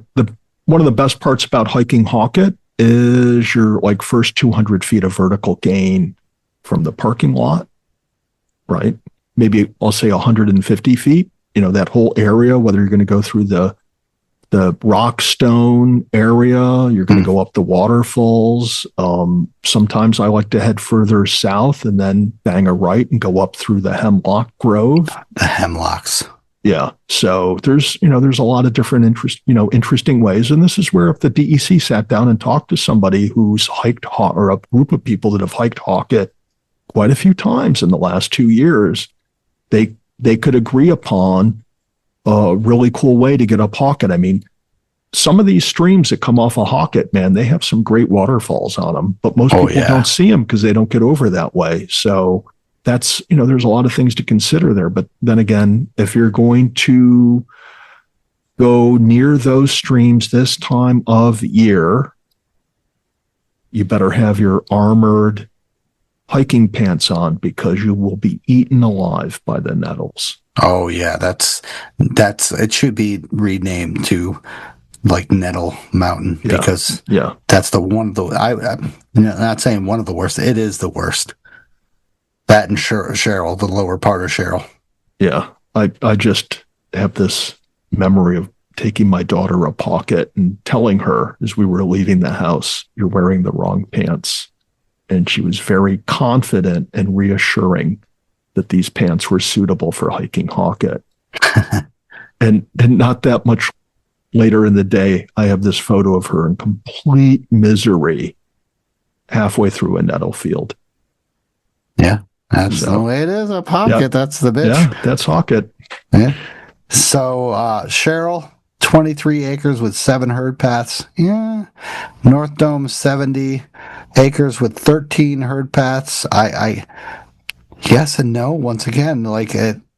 one of the best parts about hiking Hawkett is your first 200 feet of vertical gain from the parking lot, right? Maybe I'll say 150 feet, that whole area, whether you're going to go through the Rockstone area, you're going to go up the waterfalls. Sometimes I like to head further south and then bang a right and go up through the Hemlock Grove. The Hemlocks. Yeah. So there's a lot of different interesting ways. And this is where if the DEC sat down and talked to somebody who's hiked or a group of people that have hiked Hawkett quite a few times in the last 2 years, they could agree upon a really cool way to get up Hawkett. I mean, some of these streams that come off of Hawkett, man, they have some great waterfalls on them, but most people don't see them because they don't get over that way. So that's, there's a lot of things to consider there. But then again, if you're going to go near those streams this time of year, you better have your armored hiking pants on, because you will be eaten alive by the nettles. Oh yeah, that's it should be renamed to Nettle Mountain, because that's I'm not saying one of the worst. It is the worst. That and Cheryl, the lower part of Cheryl. Yeah, I just have this memory of taking my daughter up Hawkett and telling her as we were leaving the house, "You're wearing the wrong pants," and she was very confident and reassuring that these pants were suitable for hiking Hawkett. and not that much later in the day, I have this photo of her in complete misery halfway through a nettle field. Yeah, that's the way it is up Hawkett. Yeah. That's the bitch. Yeah, that's Hawkett. Yeah. So Cheryl, 23 acres with 7 herd paths. Yeah. North Dome, 70 acres with 13 herd paths. I yes and no. Once again,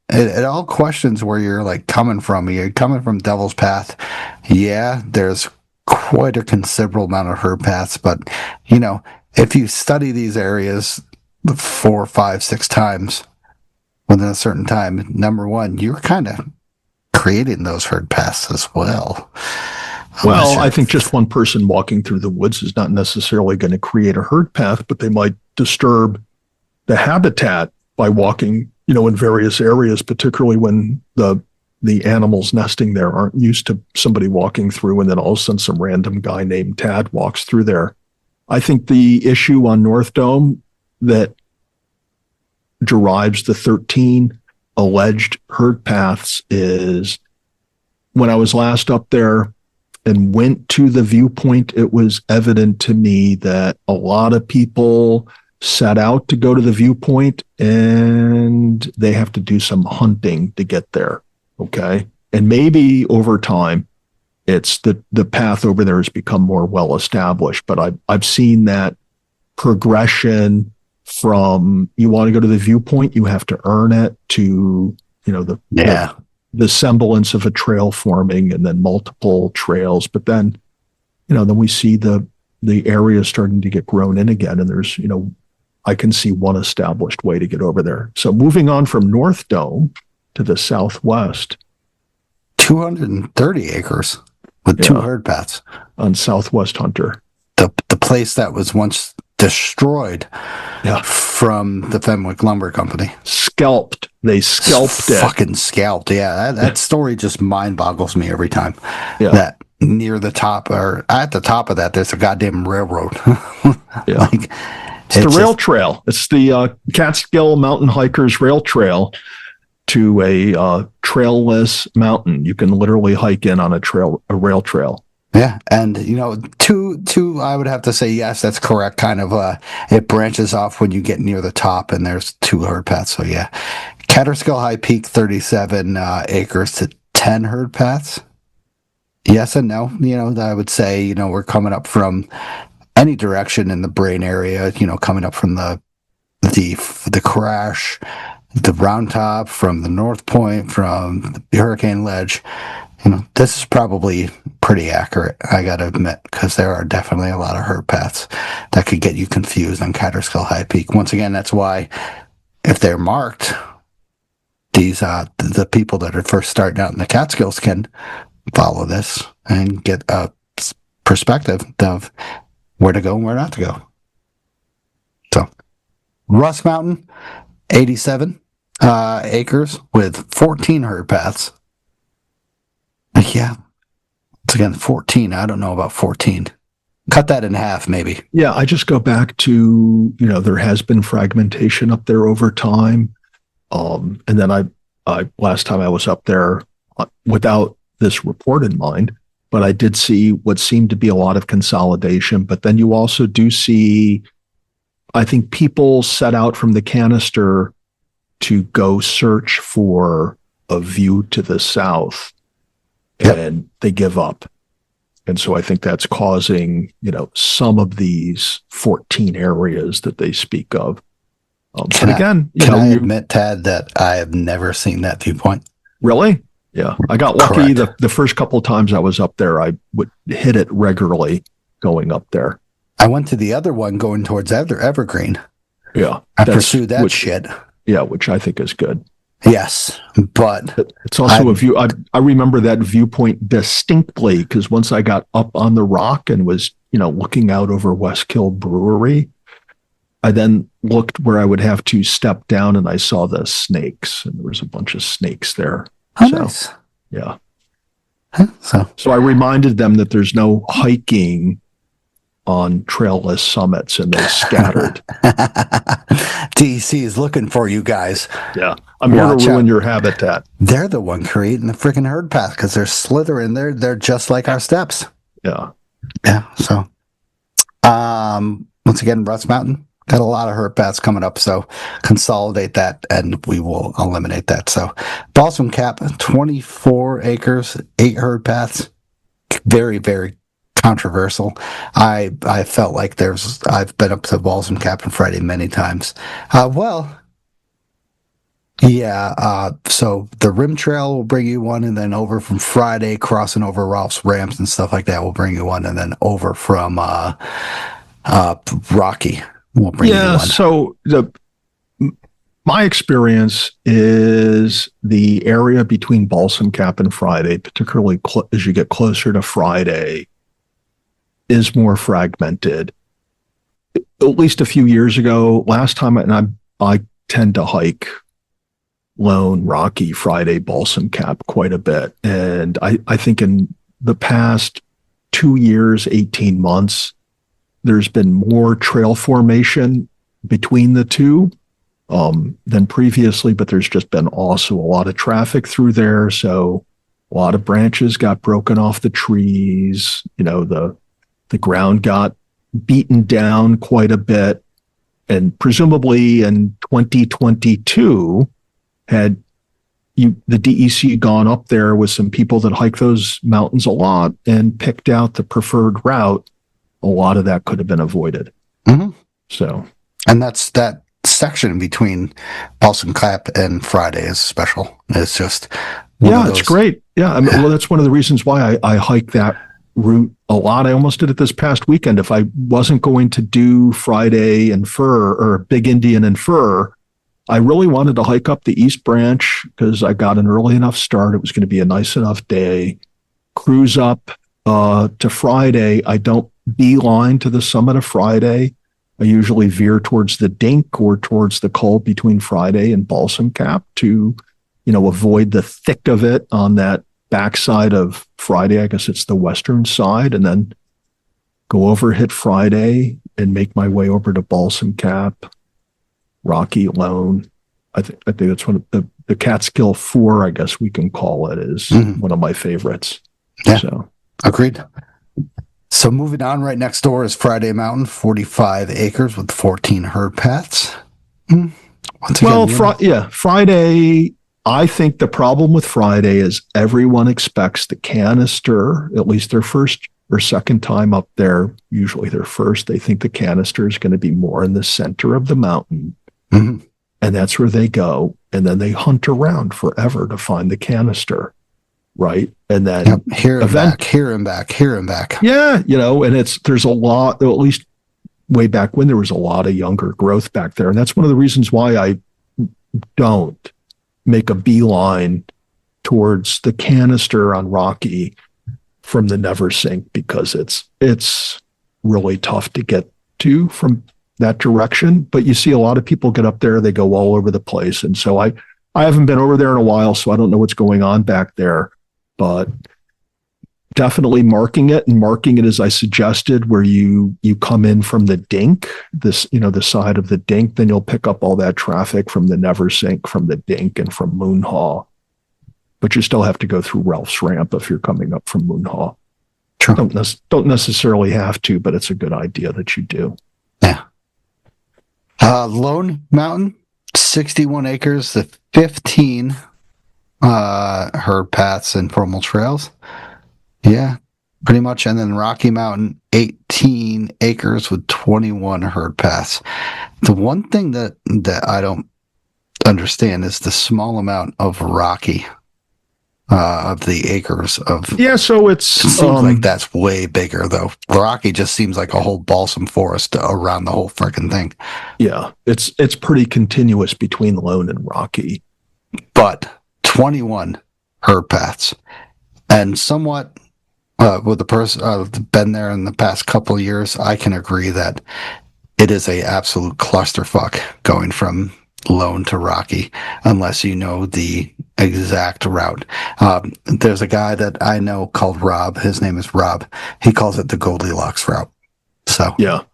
it all questions where you're coming from. You're coming from Devil's Path. Yeah, there's quite a considerable amount of herd paths, but if you study these areas 4, 5, 6 times within a certain time, number one, you're kind of creating those herd paths as well. Well, I think just one person walking through the woods is not necessarily going to create a herd path, but they might disturb the habitat by walking, in various areas, particularly when the animals nesting there aren't used to somebody walking through, and then all of a sudden some random guy named Tad walks through there. I think the issue on North Dome that derives the 13 alleged herd paths is, when I was last up there and went to the viewpoint, it was evident to me that a lot of people set out to go to the viewpoint and they have to do some hunting to get there. Okay. And maybe over time, it's the path over there has become more well established, but I've seen that progression from, you want to go to the viewpoint, you have to earn it, to, the semblance of a trail forming, and then multiple trails. But then, then we see the the area is starting to get grown in again, and there's, I can see one established way to get over there. So moving on from North Dome to the southwest. 230 acres with 2 herd paths. On Southwest Hunter. The place that was once destroyed from the Fenwick Lumber Company. Scalped. They scalped it. Fucking scalped. Yeah, that story just mind boggles me every time. Yeah. That near the top, or at the top of that, there's a goddamn railroad. Yeah. It's the rail trail. It's the Catskill Mountain Hikers Rail Trail to a trailless mountain. You can literally hike in on a rail trail. Yeah, and two, I would have to say yes, that's correct. Kind of, it branches off when you get near the top, and there's 2 herd paths. So yeah, Catskill High Peak, 37 acres to 10 herd paths. Yes and no. I would say we're coming up from any direction in the Brain area. Coming up from the crash, the Round Top, from the North Point, from the Hurricane Ledge. This is probably pretty accurate, I got to admit, because there are definitely a lot of herd paths that could get you confused on Catskill High Peak. Once again, that's why if they're marked, these the people that are first starting out in the Catskills can follow this and get a perspective of where to go and where not to go. So, Russ Mountain, 87 acres with 14 herd paths. Yeah. It's again 14. I don't know about 14. Cut that in half, maybe. Yeah, I just go back to, there has been fragmentation up there over time. And then I last time I was up there without this report in mind, but I did see what seemed to be a lot of consolidation. But then you also do see, I think, people set out from the canister to go search for a view to the south. Yep. And they give up. And so I think that's causing, some of these 14 areas that they speak of. But again, can I admit, Tad, that I have never seen that viewpoint? Really? Yeah. I got lucky. Correct. The first couple of times I was up there, I would hit it regularly going up there. I went to the other one going towards Evergreen. Yeah. I pursued that shit. Yeah, which I think is good. Yes, but it's also a view. I remember that viewpoint distinctly because once I got up on the rock and was, looking out over Westkill Brewery, I then looked where I would have to step down and I saw the snakes, and there was a bunch of snakes there. Oh, nice. Yeah. Huh? So I reminded them that there's no hiking on trailless summits, and they scattered. DEC is looking for you guys. Yeah, I'm here to ruin your habitat. They're the one creating the freaking herd path because they're slithering. They're just like our steps. Yeah. So, once again, Russ Mountain got a lot of herd paths coming up. So consolidate that, and we will eliminate that. So Balsam Cap, 24 acres, 8 herd paths. Very, very controversial. I felt like I've been up to Balsam Cap and Friday many times. So the Rim Trail will bring you one, and then over from Friday, crossing over Ralph's Ramps and stuff like that will bring you one, and then over from Rocky will bring you one. Yeah, so my experience is the area between Balsam Cap and Friday, particularly as you get closer to Friday, is more fragmented. At least a few years ago, last time, and I tend to hike Lone, Rocky, Friday, Balsam Cap quite a bit. And I think in the past 2 years, 18 months, there's been more trail formation between the two than previously, but there's just been also a lot of traffic through there. So a lot of branches got broken off the trees. The ground got beaten down quite a bit. And presumably in 2022, had the DEC gone up there with some people that hike those mountains a lot and picked out the preferred route, a lot of that could have been avoided. Mm-hmm. So, and that section between Balsam Cap and Friday is special. It's just it's great. Yeah, that's one of the reasons why I hike that route a lot. I almost did it this past weekend. If I wasn't going to do Friday and Fur or Big Indian and Fur, I really wanted to hike up the East Branch because I got an early enough start. It was going to be a nice enough day. Cruise up to Friday. I don't beeline to the summit of Friday. I usually veer towards the Dink or towards the col between Friday and Balsam Cap to, avoid the thick of it on that backside of Friday. I guess it's the western side, and then go over, hit Friday, and make my way over to Balsam Cap, Rocky, Lone. I think that's one of the Catskill 4, I guess we can call it, is one of my favorites. Yeah, so agreed. So moving on, right next door is Friday Mountain, 45 acres with 14 herd paths. Friday, I think the problem with Friday is everyone expects the canister, at least their first or second time up there, usually their first, they think the canister is going to be more in the center of the mountain. And that's where they go. And then they hunt around forever to find the canister. Right. And then here and back. Yeah. And there's a lot, at least way back when there was a lot of younger growth back there. And that's one of the reasons why I don't make a beeline towards the canister on Rocky from the Neversink, because it's really tough to get to from that direction. But you see a lot of people get up there, they go all over the place. And so I haven't been over there in a while, so I don't know what's going on back there. But definitely marking it as I suggested, where you come in from the Dink, the side of the Dink, then you'll pick up all that traffic from the Neversink, from the Dink, and from Moonhaw. But you still have to go through Ralph's Ramp if you're coming up from Moonhaw. True. Don't necessarily have to, but it's a good idea that you do. Yeah. Lone Mountain, 61 acres, the 15 herd paths and formal trails. Yeah, pretty much. And then Rocky Mountain, 18 acres with 21 herd paths. The one thing that I don't understand is the small amount of Rocky, of the acres of. Yeah, so it seems like that's way bigger, though. Rocky just seems like a whole balsam forest around the whole freaking thing. Yeah, it's pretty continuous between Lone and Rocky. But 21 herd paths, and somewhat with the person been there in the past couple of years, I can agree that it is a absolute clusterfuck going from Lone to Rocky, unless you know the exact route. There's a guy that I know called Rob. His name is Rob. He calls it the Goldilocks route. So yeah,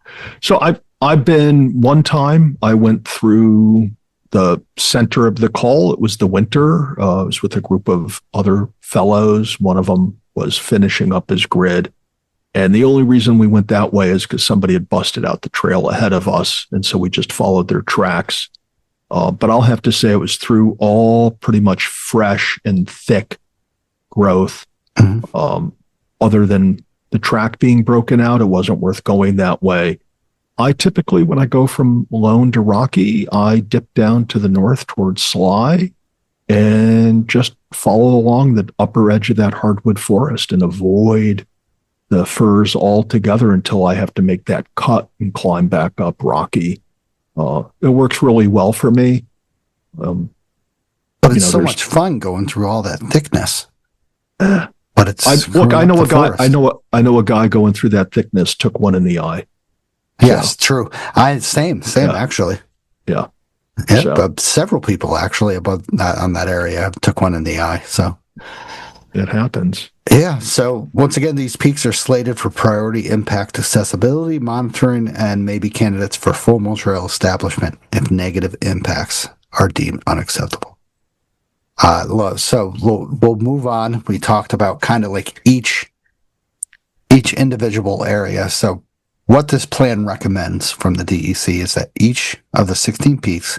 so I've been one time. I went through the center of the col. It was the winter. I was with a group of other fellows. One of them was finishing up his grid. And the only reason we went that way is because somebody had busted out the trail ahead of us. And so we just followed their tracks. But I'll have to say it was through all pretty much fresh and thick growth. Other than the track being broken out, it wasn't worth going that way. I typically, when I go from Lone to Rocky, I dip down to the north towards Sly and just follow along the upper edge of that hardwood forest and avoid the firs altogether until I have to make that cut and climb back up Rocky. It works really well for me. But it's so much fun going through all that thickness. But it's I know a guy. I know a guy going through that thickness took one in the eye. Yes, true. Same actually. Yeah. But several people actually above on that area took one in the eye. So it happens. Yeah. So once again, these peaks are slated for priority impact accessibility monitoring and maybe candidates for formal trail establishment if negative impacts are deemed unacceptable. So we'll move on. We talked about kind of like each individual area. So what this plan recommends from the DEC is that each of the 16 peaks,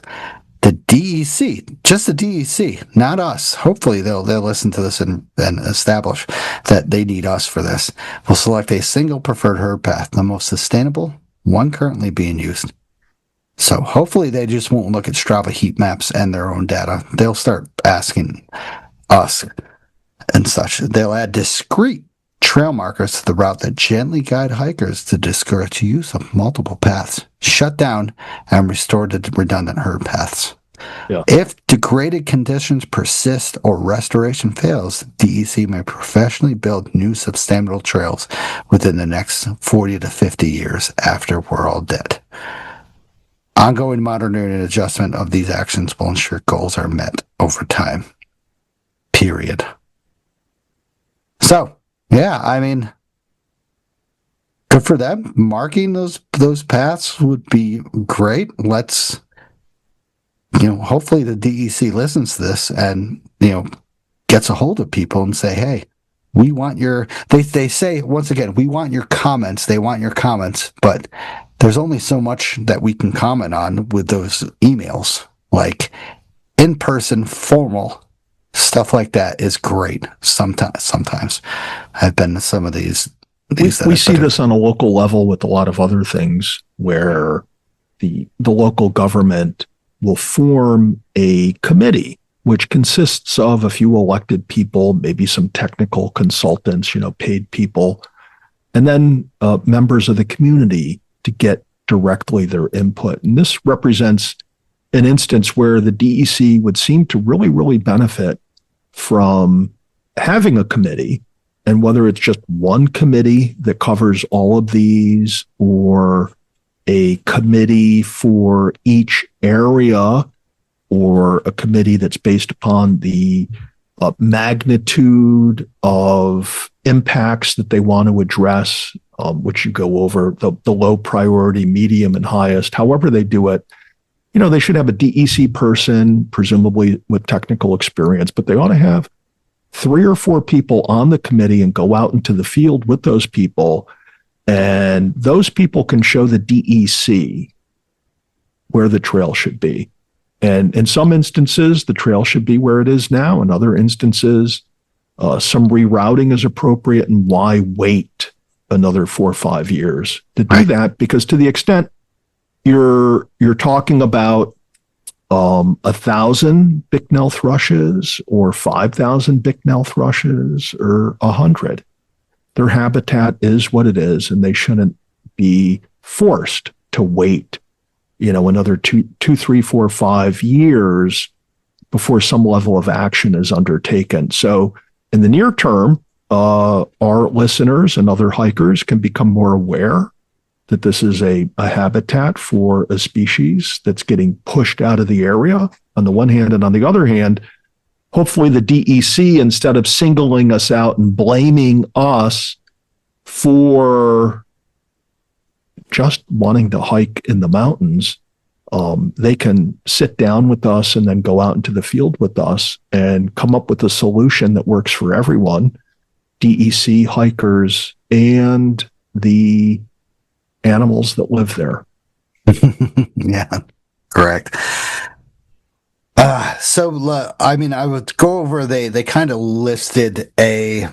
the DEC, just the DEC, not us. Hopefully they'll listen to this and establish that they need us for this. We'll select a single preferred herd path, the most sustainable one currently being used. So hopefully they just won't look at Strava heat maps and their own data. They'll start asking us and such. They'll add discrete trail markers to the route that gently guide hikers to discourage use of multiple paths, shut down, and restore the redundant herd paths. Yeah. If degraded conditions persist or restoration fails, DEC may professionally build new sustainable trails within the next 40 to 50 years after we're all dead. Ongoing monitoring and adjustment of these actions will ensure goals are met over time. Period. So, yeah, I mean, good for them. Marking those paths would be great. Let's, hopefully the DEC listens to this and, gets a hold of people and say, hey, we want they say, once again, we want your comments. They want your comments, but there's only so much that we can comment on with those emails. Like in-person, formal stuff like that is great. Sometimes I've been to some of these. We see this on a local level with a lot of other things where the local government will form a committee which consists of a few elected people, maybe some technical consultants, paid people, and then members of the community to get directly their input. And this represents an instance where the DEC would seem to really, really benefit from having a committee, and whether it's just one committee that covers all of these or a committee for each area or a committee that's based upon the magnitude of impacts that they want to address, which you go over the low priority, medium, and highest. However they do it, they should have a DEC person, presumably with technical experience, but they ought to have 3 or 4 people on the committee and go out into the field with those people. And those people can show the DEC where the trail should be. And in some instances, the trail should be where it is now. In other instances, some rerouting is appropriate. And why wait another 4 or 5 years to do that? Because to the extent you're talking about 1,000 Bicknell thrushes or 5,000 Bicknell thrushes or 100, their habitat is what it is, and they shouldn't be forced to wait another 2, 3, 4, 5 years before some level of action is undertaken. So in the near term, our listeners and other hikers can become more aware that this is a habitat for a species that's getting pushed out of the area on the one hand, and on the other hand, hopefully the DEC, instead of singling us out and blaming us for just wanting to hike in the mountains, they can sit down with us and then go out into the field with us and come up with a solution that works for everyone, DEC, hikers, and the animals that live there. Yeah, correct. I would go over, they kind of listed a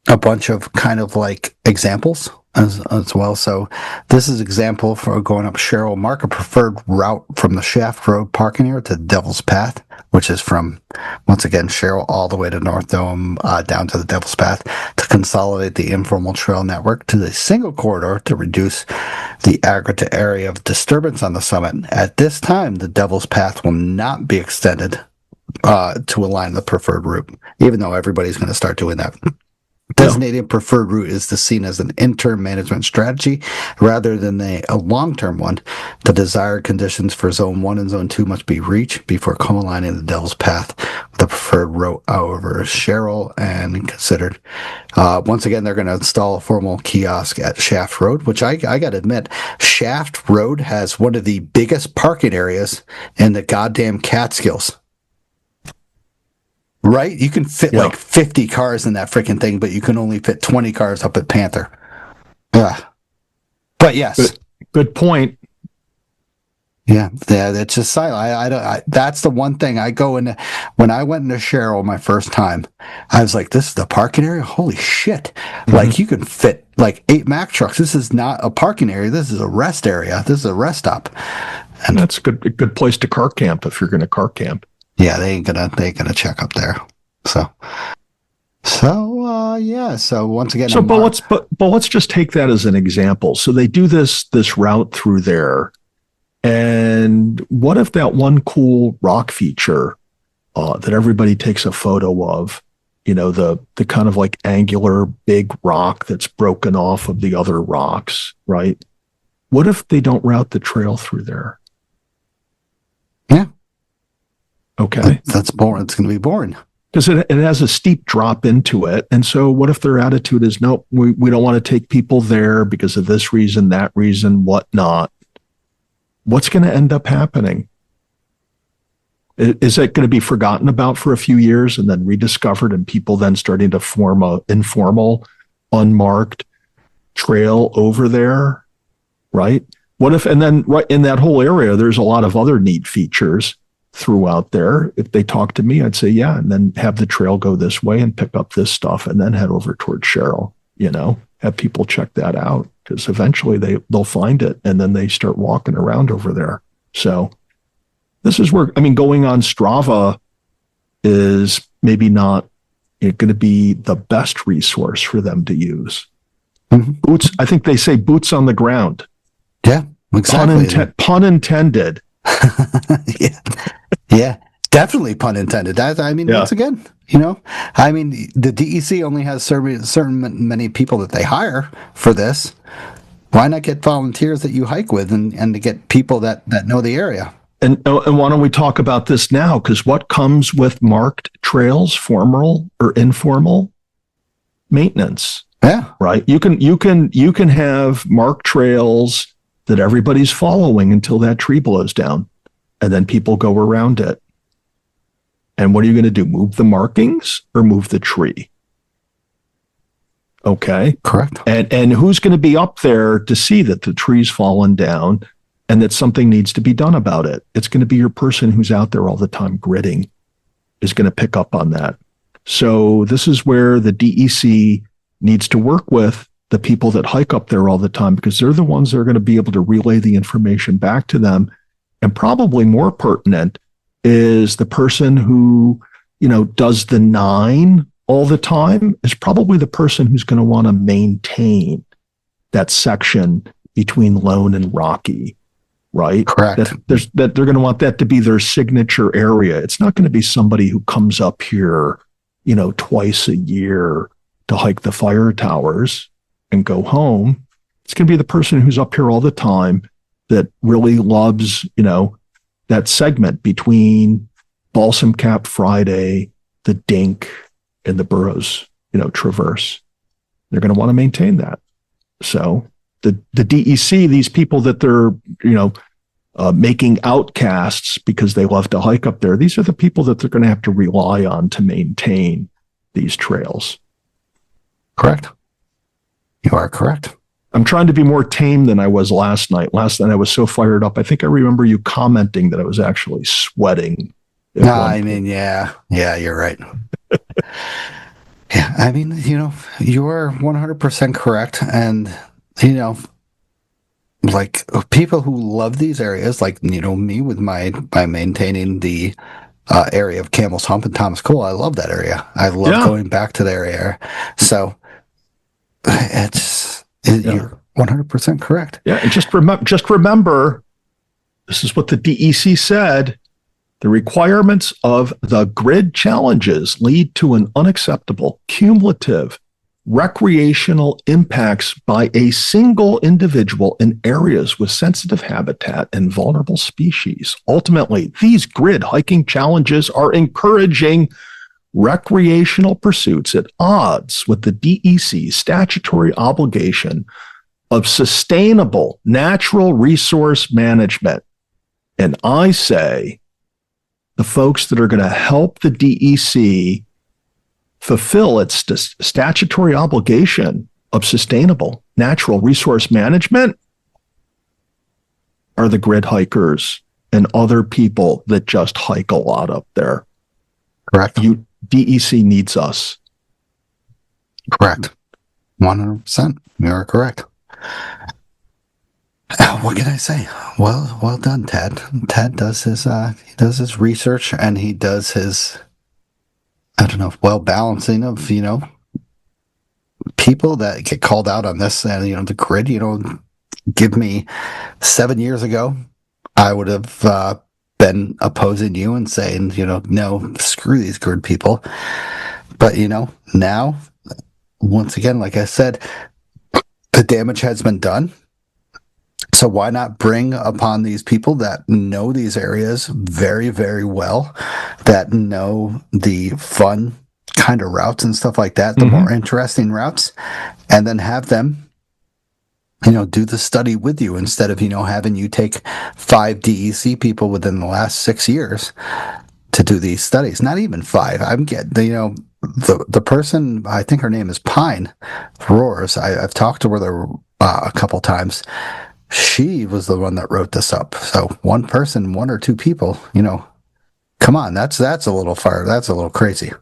bunch of kind of like examples as well. So this is example for going up Sherrill. Mark a preferred route from the Shaft Road parking area to Devil's Path, which is from, once again, Sherrill all the way to North Dome, down to the Devil's Path, to consolidate the informal trail network to the single corridor to reduce the aggregate area of disturbance on the summit. At this time, the Devil's Path will not be extended to align the preferred route, even though everybody's going to start doing that. Designating preferred route is seen as an interim management strategy rather than a long-term one. The desired conditions for Zone 1 and Zone 2 must be reached before co-aligning the Devil's Path with the preferred route, however, Sherrill and considered. Once again, they're going to install a formal kiosk at Shaft Road, which I got to admit, Shaft Road has one of the biggest parking areas in the goddamn Catskills. Right? You can fit like 50 cars in that freaking thing, but you can only fit 20 cars up at Panther. But yes. Good point. Yeah, it's just silent. That's the one thing I go in. When I went into Sherrill my first time, I was like, this is the parking area? Holy shit. Mm-hmm. Like, you can fit like 8 Mack trucks. This is not a parking area. This is a rest area. This is a rest stop. And that's a good place to car camp if you're going to car camp. Yeah, they ain't gonna check up there. So yeah. So once again, So, but let's just take that as an example. So they do this route through there, and what if that one cool rock feature that everybody takes a photo of, the kind of like angular big rock that's broken off of the other rocks, right? What if they don't route the trail through there? Yeah. Okay. That's boring. It's going to be boring. Because it has a steep drop into it. And so what if their attitude is, nope, we don't want to take people there because of this reason, that reason, whatnot? What's going to end up happening? Is it going to be forgotten about for a few years and then rediscovered, and people then starting to form a informal, unmarked trail over there, right? What if, and then right in that whole area, there's a lot of other neat features throughout there. If they talk to me, I'd say, yeah, and then have the trail go this way and pick up this stuff and then head over towards Cheryl, have people check that out, because eventually they'll find it and then they start walking around over there. So this is where, going on Strava is maybe not going to be the best resource for them to use. Mm-hmm. Boots, I think they say boots on the ground. Yeah, exactly. Pun intended. Yeah, definitely pun intended. Once again, the DEC only has certain many people that they hire for this. Why not get volunteers that you hike with and to get people that know the area? And why don't we talk about this now? Because what comes with marked trails, formal or informal? Maintenance. Yeah. Right. You can have marked trails that everybody's following until that tree blows down, and then people go around it. And what are you going to do? Move the markings or move the tree? Okay. Correct. And who's going to be up there to see that the tree's fallen down and that something needs to be done about it? It's going to be your person who's out there all the time gridding is going to pick up on that. So this is where the DEC needs to work with the people that hike up there all the time, because they're the ones that are going to be able to relay the information back to them. And probably more pertinent is the person who, does the 9 all the time is probably the person who's going to want to maintain that section between Lone and Rocky, right? Correct. That they're going to want that to be their signature area. It's not going to be somebody who comes up here, twice a year to hike the fire towers and go home. It's going to be the person who's up here all the time that really loves, that segment between Balsam Cap Friday, the Dink, and the Burroughs, Traverse. They're going to want to maintain that. So the DEC, these people that they're, making outcasts because they love to hike up there, these are the people that they're going to have to rely on to maintain these trails. Correct. You are correct. I'm trying to be more tame than I was last night. Last night I was so fired up. I think I remember you commenting that I was actually sweating. Yeah, you're right. Yeah, you are 100% correct. And, like people who love these areas, like, me with by maintaining the area of Camel's Hump and Thomas Cole, I love that area. I love going back to the area. So you're 100% correct. Yeah, and just remember, this is what the DEC said. The requirements of the grid challenges lead to an unacceptable cumulative recreational impacts by a single individual in areas with sensitive habitat and vulnerable species. Ultimately, these grid hiking challenges are encouraging recreational pursuits at odds with the DEC's statutory obligation of sustainable natural resource management. And I say, the folks that are going to help the DEC fulfill its statutory obligation of sustainable natural resource management are the grid hikers and other people that just hike a lot up there. Correct. DEC needs us. Correct. 100%. You are correct. What can I say? Well done, Ted. Ted does his research, and he does his, balancing of, people that get called out on this, and the grid, give me 7 years ago, I would have been opposing you and saying, no, screw these grid people. But now, once again, like I said, the damage has been done. So why not bring upon these people that know these areas very, very well, that know the fun kind of routes and stuff like that, the more interesting routes, and then have them, do the study with you instead of, having you take 5 DEC people within the last 6 years to do these studies. Not even 5. I'm getting, the person, I think her name is Pine Roars. I've talked to her a couple times. She was the one that wrote this up. So one person, 1 or 2 people, come on, that's a little far. That's a little crazy.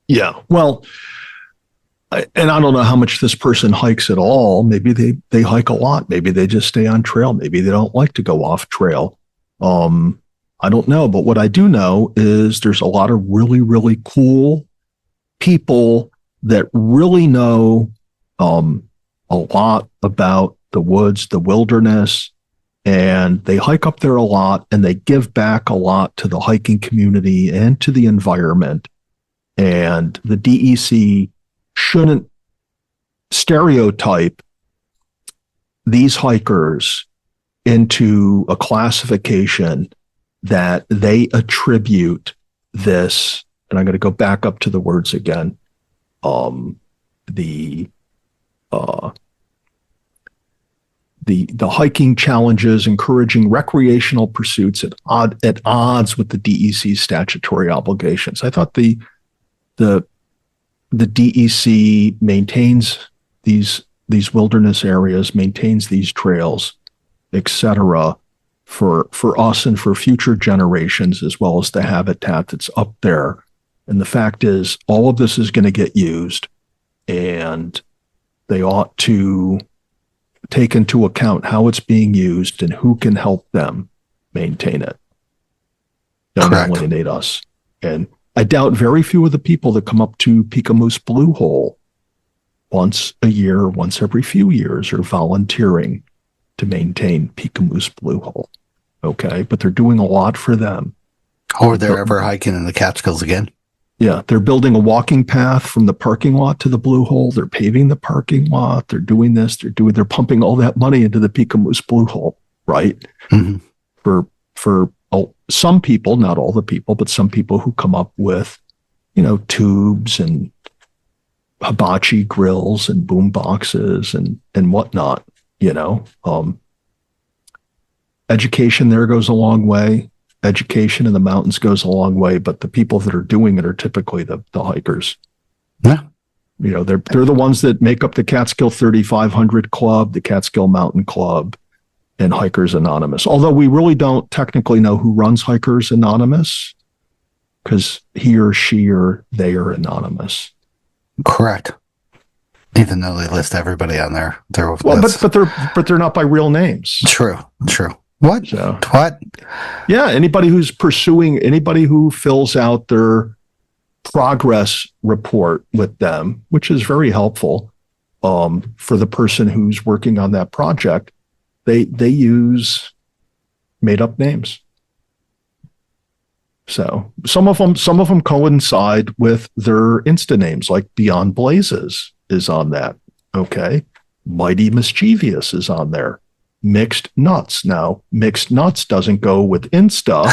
Yeah. Well, and I don't know how much this person hikes at all. Maybe they hike a lot. Maybe they just stay on trail. Maybe they don't like to go off trail. I don't know. But what I do know is there's a lot of really, really cool people that really know a lot about the woods, the wilderness, and they hike up there a lot, and they give back a lot to the hiking community and to the environment. And the DEC shouldn't stereotype these hikers into a classification that they attribute this, and I'm going to go back up to the words again, the hiking challenges encouraging recreational pursuits at odds with the DEC's statutory obligations. I thought the DEC maintains these wilderness areas, maintains these trails, etc., for us and for future generations, as well as the habitat that's up there. And the fact is, all of this is going to get used, and they ought to take into account how it's being used and who can help them maintain it. Don't alienate us. And I doubt very few of the people that come up to Pikamoose Blue Hole once a year, once every few years, are volunteering to maintain Pikamoose Blue Hole. Okay, but they're doing a lot for them. Or they're ever hiking in the Catskills again. Yeah, they're building a walking path from the parking lot to the Blue Hole. They're paving the parking lot. They're doing this. They're pumping all that money into the Pikamoose Blue Hole, right? Mm-hmm. For some people, not all the people, but some people who come up with, tubes and hibachi grills and boom boxes and whatnot. Education there goes a long way. Education in the mountains goes a long way, but the people that are doing it are typically the hikers. Yeah. They're the ones that make up the Catskill 3500 Club, the Catskill Mountain Club, and Hikers Anonymous. Although we really don't technically know who runs Hikers Anonymous, because he or she or they are anonymous. Correct. Even though they list everybody on there. But they're not by real names. True. What? So, what? Yeah, anybody who fills out their progress report with them, which is very helpful for the person who's working on that project, they use made up names. So some of them coincide with their Insta names, like Beyond Blazes is on that. Okay. Mighty Mischievous is on there. Mixed Nuts. Now, Mixed Nuts doesn't go with Insta,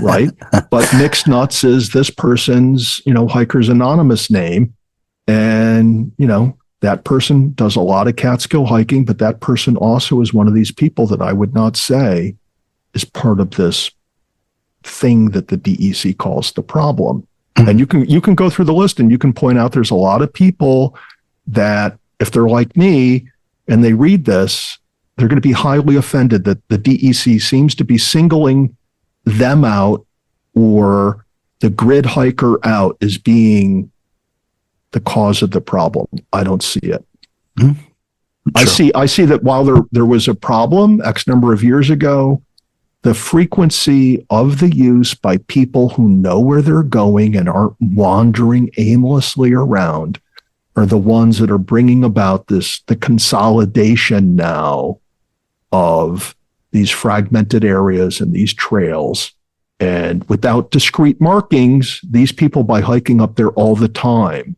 right? But Mixed Nuts is this person's, Hikers Anonymous name. And, that person does a lot of Catskill hiking, but that person also is one of these people that I would not say is part of this thing that the DEC calls the problem. Mm-hmm. And you can go through the list and you can point out there's a lot of people that, if they're like me and they read this, they're going to be highly offended that the DEC seems to be singling them out, or the grid hiker out, as being the cause of the problem. I don't see it. Mm-hmm. Sure. I see that while there was a problem X number of years ago, the frequency of the use by people who know where they're going and aren't wandering aimlessly around are the ones that are bringing about the consolidation now of these fragmented areas and these trails. And without discrete markings, these people, by hiking up there all the time,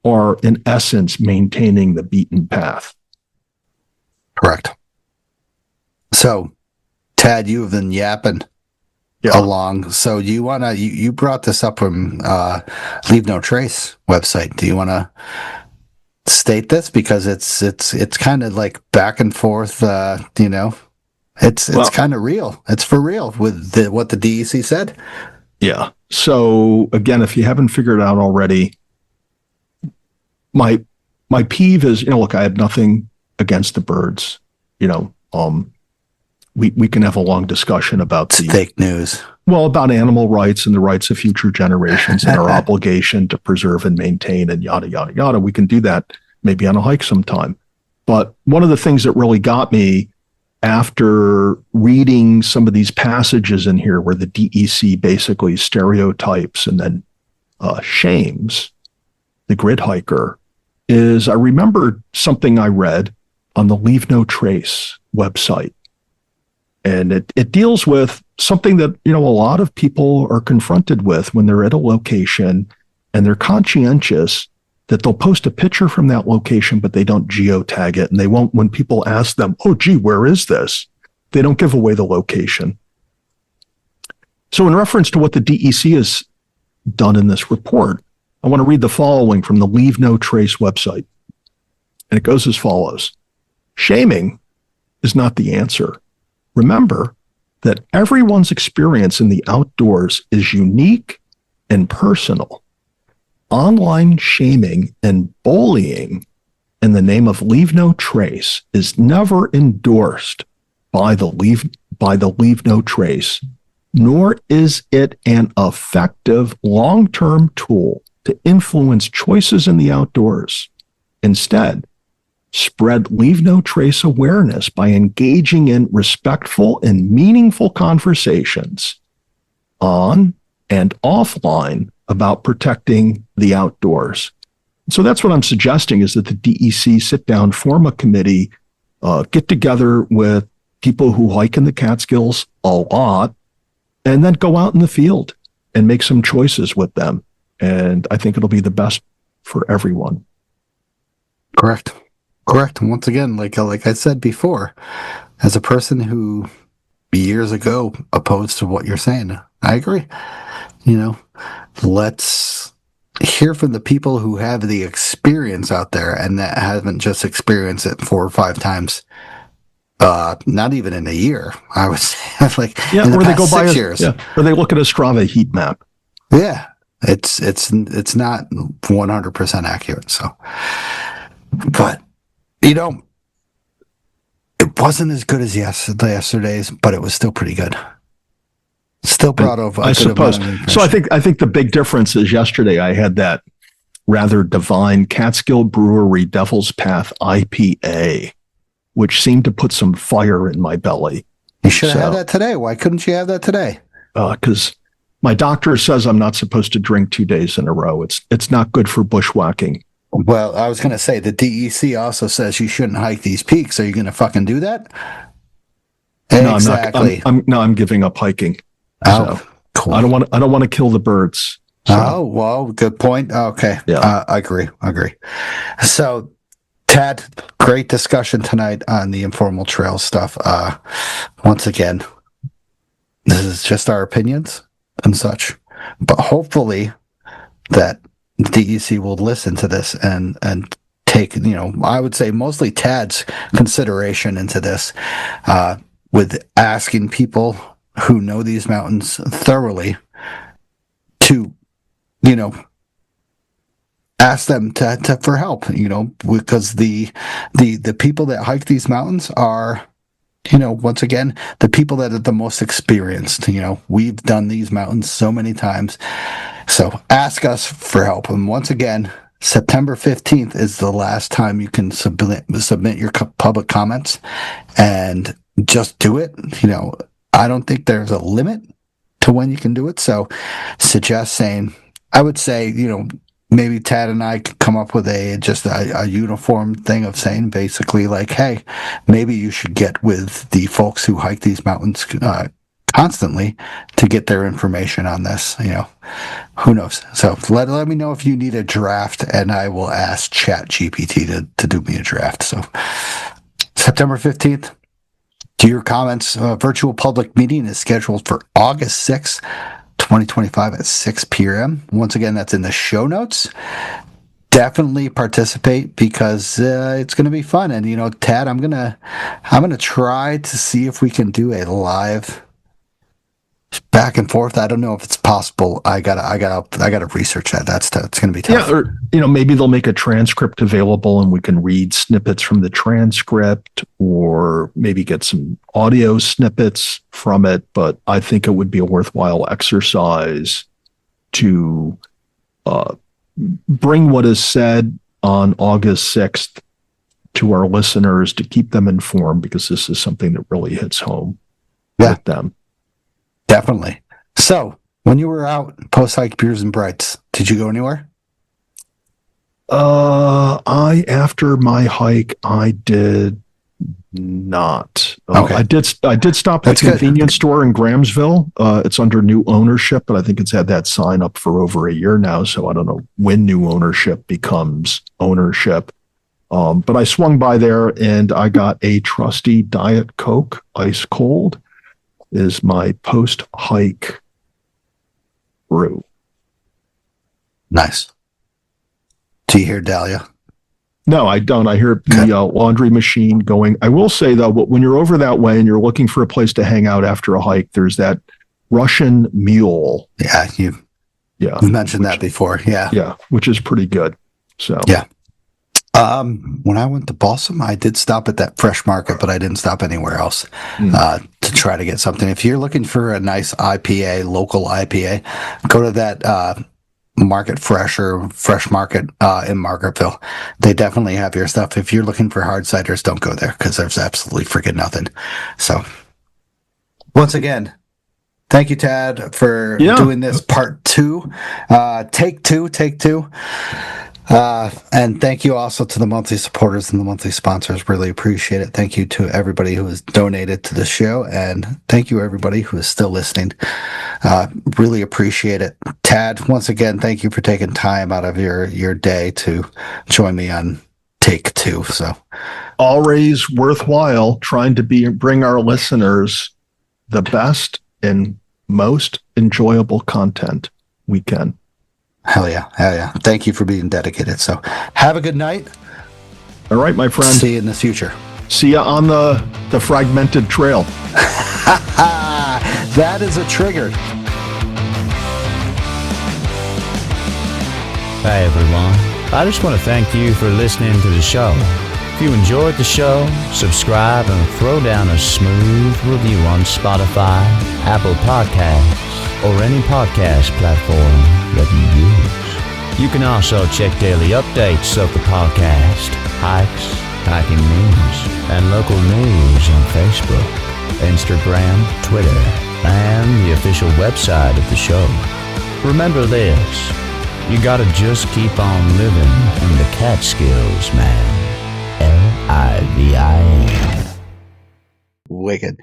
are in essence maintaining the beaten path. Correct. So, Tad, you've been yapping along. So you wanna you brought this up from Leave No Trace website. Do you wanna state this, because it's kind of like back and forth? It's kind of real. It's for real with what the DEC said. Yeah. So again, if you haven't figured it out already, my peeve is, look, I have nothing against the birds. We can have a long discussion about fake news. Well, about animal rights and the rights of future generations and our obligation to preserve and maintain and yada, yada, yada. We can do that maybe on a hike sometime. But one of the things that really got me after reading some of these passages in here where the DEC basically stereotypes and then shames the grid hiker is I remembered something I read on the Leave No Trace website. And it deals with something that, a lot of people are confronted with when they're at a location and they're conscientious that they'll post a picture from that location, but they don't geotag it. And they won't, when people ask them, oh, gee, where is this? They don't give away the location. So in reference to what the DEC has done in this report, I want to read the following from the Leave No Trace website. And it goes as follows. Shaming is not the answer. Remember that everyone's experience in the outdoors is unique and personal. Online shaming and bullying in the name of Leave No Trace is never endorsed by the Leave No Trace, nor is it an effective long-term tool to influence choices in the outdoors. Instead, spread Leave No Trace awareness by engaging in respectful and meaningful conversations on and offline about protecting the outdoors. So that's what I'm suggesting, is that the DEC sit down, form a committee, get together with people who hike in the Catskills a lot, and then go out in the field and make some choices with them. And I think it'll be the best for everyone. Correct. And once again, like I said before, as a person who years ago opposed to what you're saying, I agree. Let's hear from the people who have the experience out there and that haven't just experienced it 4 or 5 times. Not even in a year, I would say. Or they go by 6 years. Or they look at a Strava heat map. Yeah, it's not 100% accurate. So, but it wasn't as good as yesterday's, but it was still pretty good. Still proud of. I suppose. So I think the big difference is yesterday I had that rather divine Catskill Brewery Devil's Path IPA, which seemed to put some fire in my belly. You should have had that today. Why couldn't you have that today? Because my doctor says I'm not supposed to drink 2 days in a row. It's not good for bushwhacking. Well, I was going to say the DEC also says you shouldn't hike these peaks. Are you going to fucking do that? No, exactly. I'm giving up hiking. Oh, so cool. I don't want to kill the birds. So. Oh, well, good point. Okay. Yeah. I agree. So, Tad, great discussion tonight on the informal trail stuff. Once again, this is just our opinions and such, but hopefully that the DEC will listen to this and take, I would say mostly Tad's consideration into this, with asking people who know these mountains thoroughly to, ask them to for help, because the people that hike these mountains are, once again, the people that are the most experienced. We've done these mountains so many times. So ask us for help. And once again, September 15th is the last time you can submit your public comments, and just do it. I don't think there's a limit to when you can do it. So I would say, maybe Tad and I could come up with a uniform thing of saying basically like, hey, maybe you should get with the folks who hike these mountains constantly to get their information on this. Who knows? So let me know if you need a draft, and I will ask Chat GPT to do me a draft. So September 15th. To your comments, virtual public meeting is scheduled for August 6th, 2025 at 6 p.m. Once again, that's in the show notes. Definitely participate because it's going to be fun. And Tad, I'm gonna try to see if we can do a live back and forth. I don't know if it's possible. I gotta research that. It's going to be tough. Yeah, or maybe they'll make a transcript available and we can read snippets from the transcript, or maybe get some audio snippets from it. But I think it would be a worthwhile exercise to bring what is said on August 6th to our listeners, to keep them informed, because this is something that really hits home with them. Definitely. So, when you were out post-hike Beers and Brights, did you go anywhere? After my hike, I did not. Okay. I did stop at the convenience store in Grahamsville. It's under new ownership, but I think it's had that sign up for over a year now, so I don't know when new ownership becomes ownership. But I swung by there and I got a trusty Diet Coke, ice cold, is my post-hike brew. Nice. Do you hear Dahlia? No, I don't. I hear the laundry machine going. I will say, though, when you're over that way and you're looking for a place to hang out after a hike, there's that Russian mule. Yeah, you mentioned that before. Yeah, which is pretty good. So yeah. When I went to Balsam, I did stop at that Fresh Market, but I didn't stop anywhere else to try to get something. If you're looking for a nice IPA, local IPA, go to that Market Fresh or Fresh Market in Margaretville. They definitely have your stuff. If you're looking for hard ciders, don't go there because there's absolutely freaking nothing. So, once again, thank you, Tad, for doing this part 2. Take two. And thank you also to the monthly supporters and the monthly sponsors. Really appreciate it. Thank you to everybody who has donated to the show, and thank you everybody who is still listening. Really appreciate it. Tad, once again, thank you for taking time out of your day to join me on Take 2. So always worthwhile trying to bring our listeners the best and most enjoyable content we can. Hell yeah. Thank you for being dedicated. So have a good night. All right, my friend. See you in the future. See you on the fragmented trail. That is a trigger. Hey everyone, I just want to thank you for listening to the show. If you enjoyed the show, subscribe and throw down a smooth review on Spotify, Apple Podcasts, or any podcast platform that you use. You can also check daily updates of the podcast, hikes, hiking news, and local news on Facebook, Instagram, Twitter, and the official website of the show. Remember this, you gotta just keep on living in the Catskills, man. Livin. Wicked.